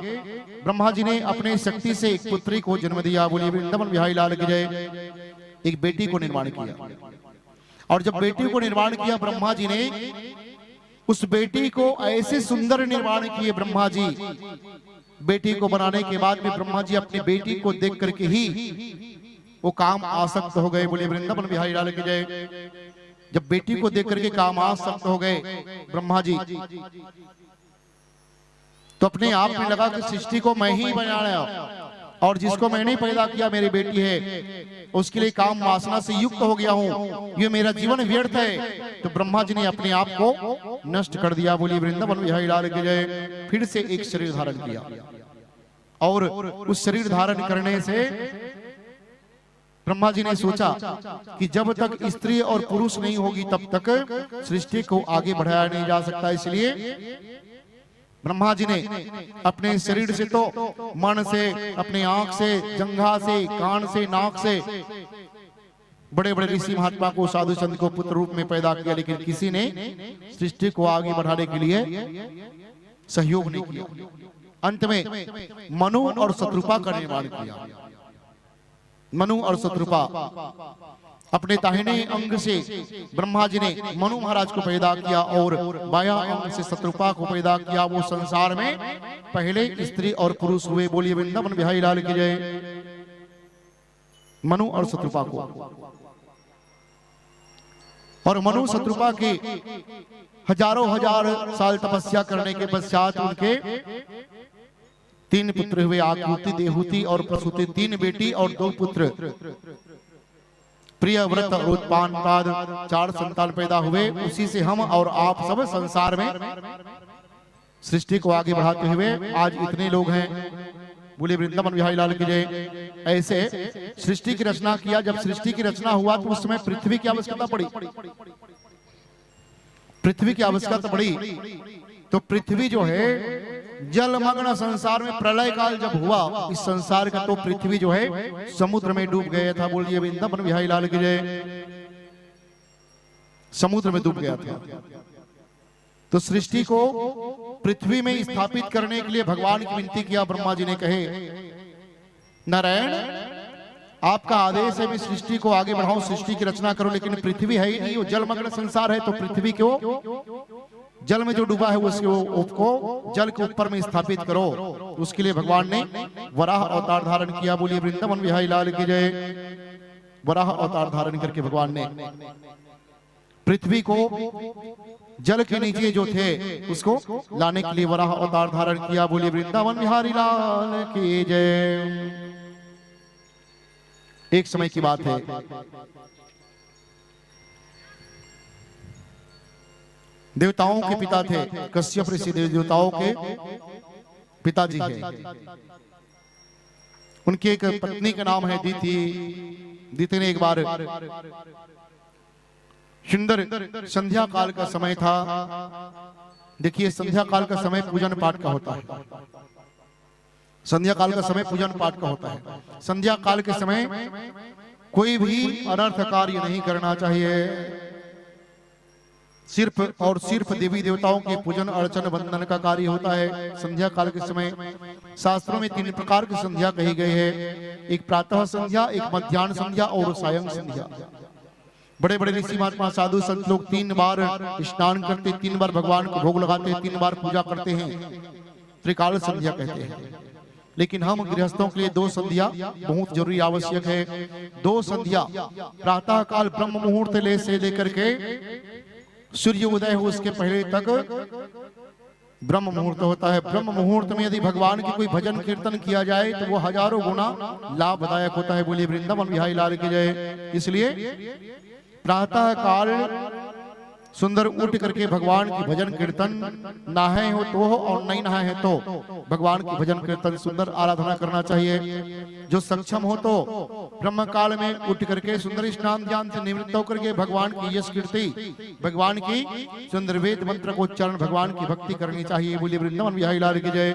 ब्रह्मा जी ने अपने शक्ति से एक पुत्री को जन्म दिया। बोलिए वृंदावन बिहारी लाल की जय। एक बेटी को निर्माण किया। और जब बेटी को निर्माण किया ब्रह्मा जी ने, उस बेटी को ऐसे सुंदर निर्माण किए ब्रह्मा जी। बेटी को बनाने के बाद भी ब्रह्मा जी अपनी बेटी को देख करके ही वो काम आसक्त हो गए। बोले वृंदावन बिहारी लाल की जय। जब बेटी को देख करके काम आसक्त हो गए ब्रह्मा जी तो अपने आप में लगा कि सृष्टि को मैं ही बनाया और जिसको मैंने पैदा किया मेरी बेटी है, उसके लिए काम वासना से युक्त हो गया हूँ, ये मेरा जीवन व्यर्थ है। तो ब्रह्मा जी ने अपने आप को नष्ट कर दिया। बोली वृंदावन बिहारी लाल की जय। फिर से एक शरीर धारण किया और उस शरीर धारण करने से ब्रह्मा जी ने सोचा कि जब तक स्त्री और पुरुष नहीं होगी तब तक सृष्टि को आगे बढ़ाया नहीं जा सकता। इसलिए ब्रह्मा जी ने अपने शरीर से तो मन से, अपने आंख से, जंघा से, कान से, नाक से बड़े बड़े ऋषि महात्मा को, साधु संत को पुत्र रूप में पैदा किया। लेकिन किसी ने सृष्टि को आगे बढ़ाने के लिए सहयोग नहीं किया। अंत में मनु और शत्रुपा का निर्माण किया। मनु और शत्रुपा अपने दाहिने अंग से ब्रह्मा जी ने मनु महाराज को पैदा किया और बायां अंग से शत्रुपा को पैदा किया। वो संसार में पहले स्त्री और पुरुष हुए। बोलिए वृंदावन बिहारी लाल की जय। मनु और शत्रुपा को, और मनु शत्रुपा के हजारों हजार साल तपस्या करने के पश्चात उनके 3 पुत्र हुए। आकृति, देहूति और प्रसूति। 3 बेटी और 2 पुत्र। प्रिय व्रत और उत्पाद 4 संतान पैदा हुए। उसी से हम और आप सब संसार में सृष्टि को आगे बढ़ाते हुए आज इतने लोग हैं। बोले वृंदावन बिहारी लाल की जय। ऐसे सृष्टि की रचना किया। जब सृष्टि की रचना हुआ तो उस समय पृथ्वी की आवश्यकता पड़ी। पृथ्वी की आवश्यकता पड़ी तो पृथ्वी जो है जलमग्न संसार में प्रलय काल जब हुआ, इस संसार का तो पृथ्वी जो है समुद्र में डूब गया था। बोलिए वृंदावन बिहारी लाल की जय। समुद्र में डूब गया था। तो सृष्टि को पृथ्वी में स्थापित करने के लिए भगवान की विनती किया। ब्रह्मा जी ने कहे, नारायण आपका आदेश है मैं सृष्टि को आगे बढ़ाऊं, सृष्टि की रचना करो, लेकिन पृथ्वी है ही नहीं, वो जलमग्न संसार है, तो पृथ्वी को जल में जो डूबा है उसको जल के ऊपर में स्थापित करो। उसके लिए भगवान ने वराह अवतार धारण किया। बोलिए वृंदावन बिहारी लाल की जय। वराह अवतार धारण करके भगवान ने पृथ्वी को जल के नीचे जो थे उसको लाने के लिए वराह अवतार धारण किया। बोलिए वृंदावन बिहारी लाल की जय। एक समय की बात है, देवताओं के पिता थे कश्यप ऋषि, देवताओं के पिताजी हैं। उनकी एक पत्नी का नाम है दीति। दीति ने एक बार सुंदर संध्या काल का समय था। देखिए संध्या काल का समय पूजन पाठ का होता है। संध्या काल का समय पूजन पाठ का होता है। संध्या काल के समय कोई भी अनर्थ कार्य नहीं करना चाहिए। सिर्फ और सिर्फ देवी देवताओं के पूजन अर्चन वंदन का कार्य होता है। संध्या काल के समय शास्त्रों में 3 प्रकार की संध्या कही गई है। एक प्रातः संध्या, एक मध्याह्न संध्या और सायं संध्या। बड़े बड़े ऋषि महात्मा साधु संत लोग 3 बार स्नान करते, 3 बार भगवान को भोग लगाते, 3 बार पूजा करते हैं, त्रिकाल संध्या कहते हैं। लेकिन हम गृहस्थों के लिए 2 संध्या बहुत जरूरी आवश्यक है। 2 संध्या प्रातः काल ब्रह्म मुहूर्त से लेकर के सूर्य उदय हो उसके पहले तक ब्रह्म मुहूर्त होता है। ब्रह्म मुहूर्त में यदि भगवान की कोई भजन कीर्तन किया जाए तो वो हजारों गुना लाभदायक होता है। बोलिए वृंदावन बिहारी लाल की जय। इसलिए प्रातः काल सुंदर उठ करके भगवान की भजन कीर्तन, नहाए हो तो हो और नहीं नहाए हैं तो भगवान की भजन कीर्तन सुंदर आराधना करना चाहिए। जो सक्षम हो तो ब्रह्म काल में उठ करके सुंदर स्नान ध्यान से निवृत्त होकर के भगवान की यश कीर्ति, भगवान की सुंदर वेद मंत्र को उच्चारण, भगवान की भक्ति करनी चाहिए। बोलिए वृंदावन बिहारी लाल की जय।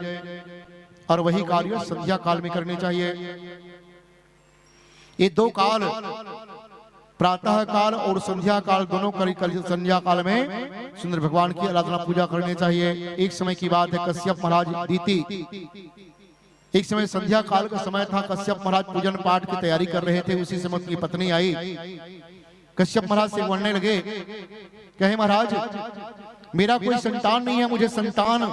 और वही कार्य संध्या काल में करने चाहिए। ये 2 काल प्रातः काल और संध्या काल दोनों संध्या काल में सुंदर भगवान की आराधना पूजा करने चाहिए। एक समय की बात है, कश्यप महाराज दीति, एक समय संध्या काल का समय था। कश्यप महाराज पूजन पाठ की तैयारी कर रहे थे। उसी समय उनकी पत्नी आई। कश्यप महाराज से बोलने लगे, कहे महाराज मेरा कोई संतान नहीं है, मुझे संतान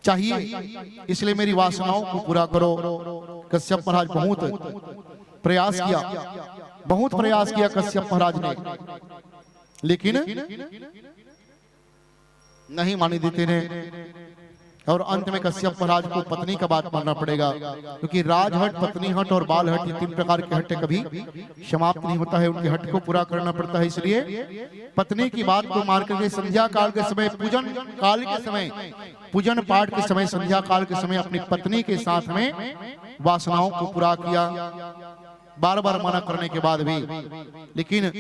चाहिए, इसलिए मेरी वासनाओं को पूरा करो। कश्यप महाराज बहुत प्रयास किया, बहुत प्रयास किया कश्यप महाराज ने, लेकिन नहीं मानी दीति ने। और अंत में कश्यप महाराज को पत्नी का बात मानना पड़ेगा, क्योंकि राजहट, पत्नी हट और बाल हट, ये 3 प्रकार के हट कभी समाप्त नहीं होता है। उनके हट को पूरा करना पड़ता है। इसलिए पत्नी की बात को मान करके संध्या काल के समय, पूजन काल के समय, पूजन पाठ के समय, संध्या काल के समय अपनी पत्नी के साथ में वासनाओं को पूरा किया। बार बार मना करने के बाद भी, लेकिन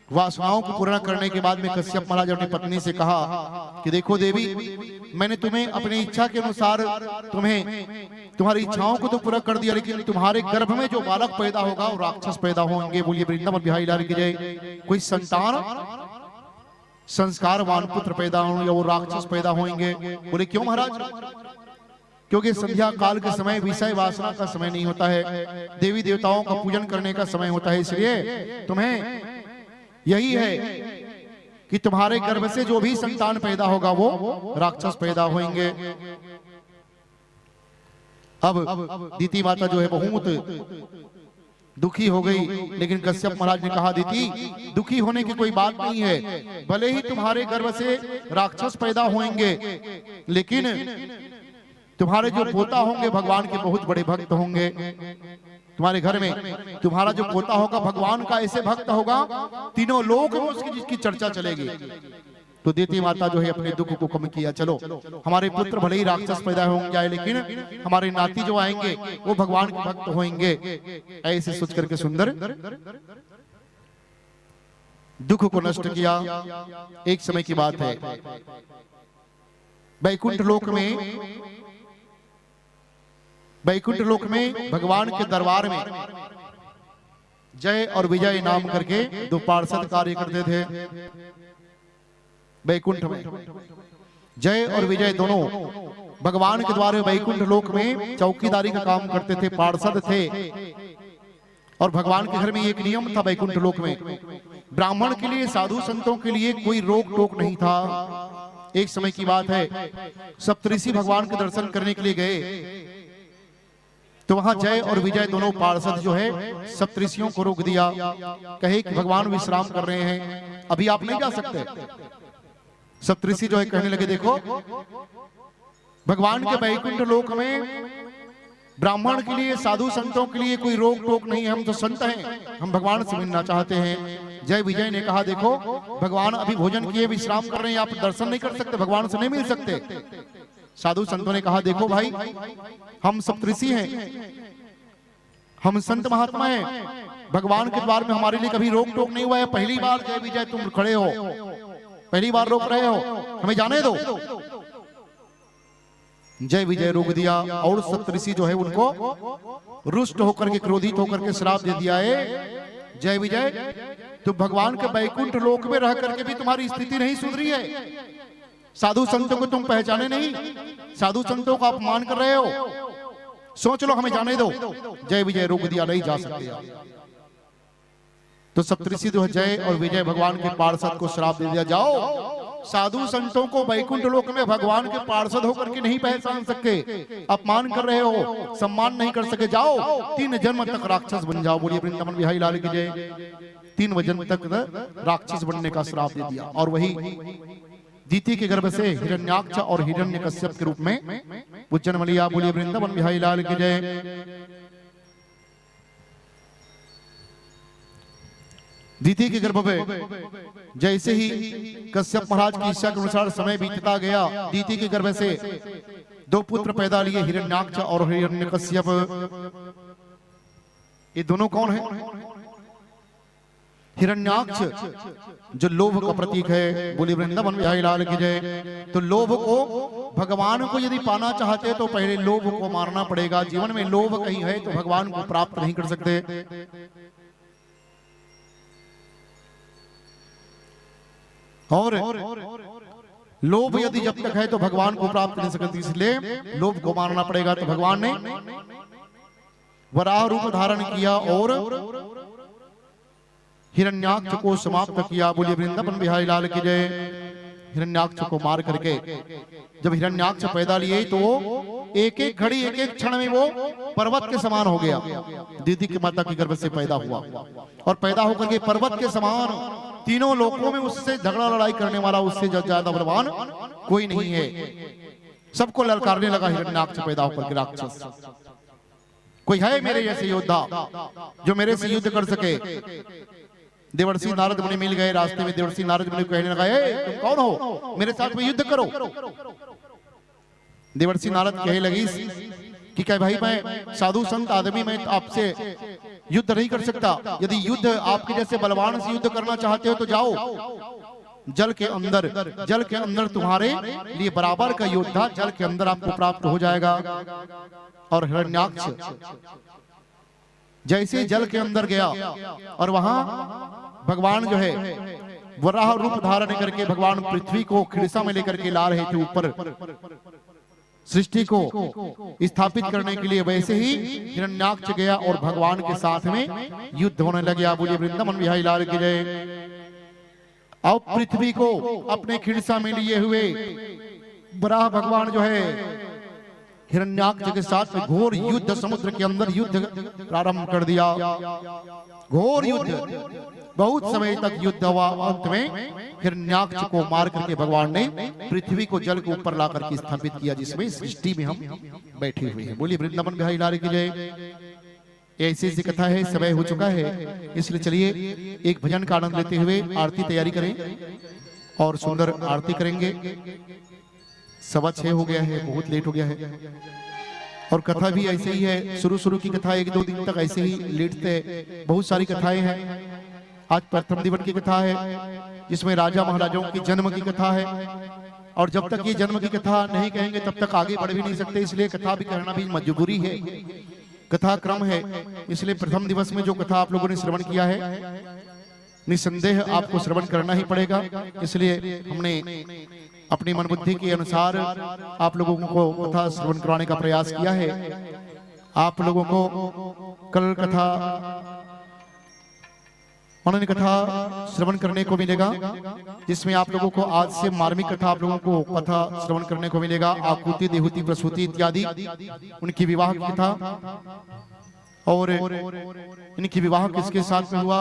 वासनाओं को पूरा करने के बाद में कश्यप महाराज अपनी पत्नी से कहा कि देखो देवी, मैंने तुम्हें अपनी इच्छा के अनुसार तुम्हारी इच्छाओं को तो पूरा कर दिया, लेकिन तुम्हारे गर्भ में जो बालक पैदा होगा वो राक्षस पैदा होंगे। बोलिए वृंदावन बिहारी लाल की जय। कोई संतान संस्कारवान पुत्र पैदा होंगे, वो राक्षस पैदा होंगे। बोले क्यों महाराज? क्योंकि संध्या काल के समय विषय वासना का समय नहीं होता है, देवी देवताओं का पूजन करने का समय होता है। इसलिए तुम्हें यही है कि तुम्हारे गर्भ से जो भी संतान पैदा होगा वो राक्षस पैदा होंगे। अब दीति माता जो है बहुत दुखी हो गई, लेकिन कश्यप महाराज ने कहा दीति दुखी होने की कोई बात नहीं है, भले ही तुम्हारे गर्भ से राक्षस पैदा होंगे, लेकिन तुम्हारे जो पोता होंगे भगवान के बहुत बड़े भक्त होंगे। तुम्हारे घर में तुम्हारा जो पोता होगा भगवान का ऐसे भक्त होगा, तीनों लोक में उसकी जिसकी चर्चा चलेगी। तो दीति माता जो है अपने दुख को कम किया, चलो हमारे पुत्र भले ही राक्षस पैदा होंगे, लेकिन हमारे नाती जो आएंगे वो भगवान के भक्त होंगे। ऐसे सोच करके सुंदर दुख को नष्ट किया। एक समय की बात है, वैकुंठ लोक में भगवान के दरबार में जय और विजय नाम करके दो पार्षद कार्य करते थे। वैकुंठ में जय और विजय दोनों भगवान के द्वारे वैकुंठ लोक में चौकीदारी का काम करते थे, पार्षद थे। और भगवान के घर में एक नियम था वैकुंठ लोक में, ब्राह्मण के लिए, साधु संतों के लिए कोई रोक टोक नहीं था। एक समय की बात है, सप्तऋषि भगवान के दर्शन करने के लिए गए तो वहां जय और विजय दोनों पार्षद जो है सप्तऋषियों को रोक दिया, कहे कि भगवान विश्राम कर रहे हैं, अभी आप नहीं जा सकते। सप्तऋषि जो है कहने लगे, देखो भगवान के वैकुंठ लोक में ब्राह्मण के लिए, साधु संतों के लिए कोई रोक टोक नहीं है, हम तो संत हैं, हम भगवान से मिलना चाहते हैं। जय विजय ने कहा, देखो भगवान अभी भोजन किए विश्राम कर रहे हैं, आप दर्शन नहीं कर सकते, भगवान से नहीं मिल सकते। साधु संतों ने कहा, देखो भाई हम सप्तऋषि हैं, हम संत महात्मा हैं, भगवान के द्वार में हमारे लिए कभी रोक टोक नहीं हुआ है, पहली बार जय विजय तुम खड़े हो, पहली बार रोक रहे हो, हमें जाने दो। जय विजय रोक दिया और सप्तऋषि जो है उनको रुष्ट होकर के, क्रोधित होकर के श्राप दे दिया है, जय विजय तो भगवान के वैकुंठ लोक में रह करके भी तुम्हारी स्थिति नहीं सुधरी है, साधु संतों को तुम पहचाने नहीं, साधु संतों का अपमान कर रहे हो, सोच लो, हमें जाने दो। जय विजय रोक दिया, नहीं जा सकते। तो सप्तऋषि जो है जय और विजय भगवान के पार्षद को श्राप दे दिया, जाओ साधु संतों को वैकुंठ लोक में भगवान के पार्षद होकर के नहीं पहचान सके, अपमान कर रहे हो, सम्मान नहीं कर सके, जाओ 3 जन्म तक राक्षस बन जाओ। बोलिए वृंदावन बिहारी लाल की जय। 3 जन्म तक राक्षस बनने का श्राप दे दिया। और वही दीति के गर्भ से हिरण्याक्ष और हिरण्यकश्यप के रूप में वो जन्म लिया। बोलिए वृंदावन बिहारी लाल की जय। दीति के गर्भ में जैसे ही कश्यप महाराज की इच्छा के अनुसार समय बीतता गया, दीति के गर्भ से 2 पुत्र पैदा लिए, हिरण्याक्ष और हिरण्यकश्यप। ये दोनों कौन है? हिरण्याक्ष जो लोभ का प्रतीक है, बोली वृंदावन बिहारी लाल की जय। तो लोभ को, भगवान को यदि पाना चाहते हैं तो पहले लोभ को मारना पड़ेगा। जीवन में लोभ कहीं है तो भगवान को प्राप्त नहीं कर सकते। और लोभ यदि जब तक है तो भगवान को प्राप्त नहीं सकते, इसलिए लोभ को मारना पड़ेगा। तो भगवान ने वराह रूप धारण किया और हिरण्याक्ष को समाप्त किया। बोलिए वृंदावन बिहारी लाल की जय। हिरण्याक्ष को मार करके जब हिरण्याक्ष पैदा लिए तो एक एक घड़ी, एक एक क्षण में वो पर्वत के समान हो गया। दीदी की माता के गर्भ से पैदा हुआ और पैदा होकर के पर्वत के समान, तीनों लोकों में उससे झगड़ा लड़ाई करने वाला, उससे ज्यादा बलवान कोई नहीं है। सबको ललकारने लगा हिरण्याक्ष पैदा होकर के राक्षस। कोई है मेरे जैसे योद्धा जो मेरे से युद्ध कर सके? देवर्षि नारद मुनि मिल गए रास्ते में। देवर्षि नारद मुनि कहने लगा, तुम कौन हो, मेरे साथ में युद्ध करो। देवर्षि नारद कहने लगी कि क्या भाई, मैं साधु संत आदमी, मैं आपसे युद्ध नहीं कर सकता। यदि युद्ध आपके जैसे बलवान से युद्ध करना चाहते हो तो जाओ जल के अंदर तुम्हारे लिए बराबर का योद्धा जल के अंदर आपको प्राप्त हो जाएगा। और हिरण्याक्ष जैसे जल के अंदर गया और वहां भगवान जो है वराह रूप धारण करके भगवान पृथ्वी को खिड़सा में लेकर के ला रहे थे ऊपर सृष्टि को स्थापित करने के लिए। वैसे ही हिरण्याक्ष गया और भगवान के साथ में युद्ध होने लगे। बोलिए वृंदावन बिहारी लाल की जय। अब पृथ्वी को अपने खिड़सा में लिए हुए वराह भगवान जो है हिरण्याक्ष के साथ में घोर युद्ध, समुद्र के अंदर युद्ध प्रारंभ कर दिया। घोर युद्ध, बहुत समय तक युद्ध हुआ। अंत में हिरण्याक्ष को मार करके भगवान ने पृथ्वी को जल के ऊपर ला करके स्थापित किया, जिसमें सृष्टि में हम बैठे हुए हैं। बोलिए वृंदावन बिहारी लाल की जय। ऐसी ऐसी कथा है, समय हो चुका है, इसलिए चलिए एक भजन का आनंद लेते हुए आरती तैयारी करें और सुंदर आरती करेंगे। 6:15 हो गया है, बहुत लेट हो गया है। और कथा भी ऐसे ही है, शुरू की कथा 1-2 दिन तक ऐसे ही लेटते। बहुत सारी कथाएं हैं। आज प्रथम दिवन की कथा है जिसमें राजा महाराजाओं की जन्म की कथा है। और जब तक ये जन्म की कथा नहीं कहेंगे तब तक आगे बढ़ भी नहीं सकते, इसलिए कथा भी कहना भी मजबूरी है, कथा क्रम है। इसलिए प्रथम दिवस में जो कथा आप लोगों ने श्रवण किया है निसंदेह आपको श्रवण करना ही पड़ेगा। इसलिए हमने अपनी मन बुद्धि के अनुसार आप लोगों को कथा श्रवण कराने का प्रयास किया है। आप लोगों को कल कथा मनन कथा श्रवण करने को मिलेगा, जिसमें आप लोगों को आज से मार्मिक कथा आप लोगों को कथा श्रवण करने को मिलेगा। आकुति, देहुति, प्रसूति इत्यादि उनकी विवाह की कथा और इनकी विवाह किसके साथ में हुआ,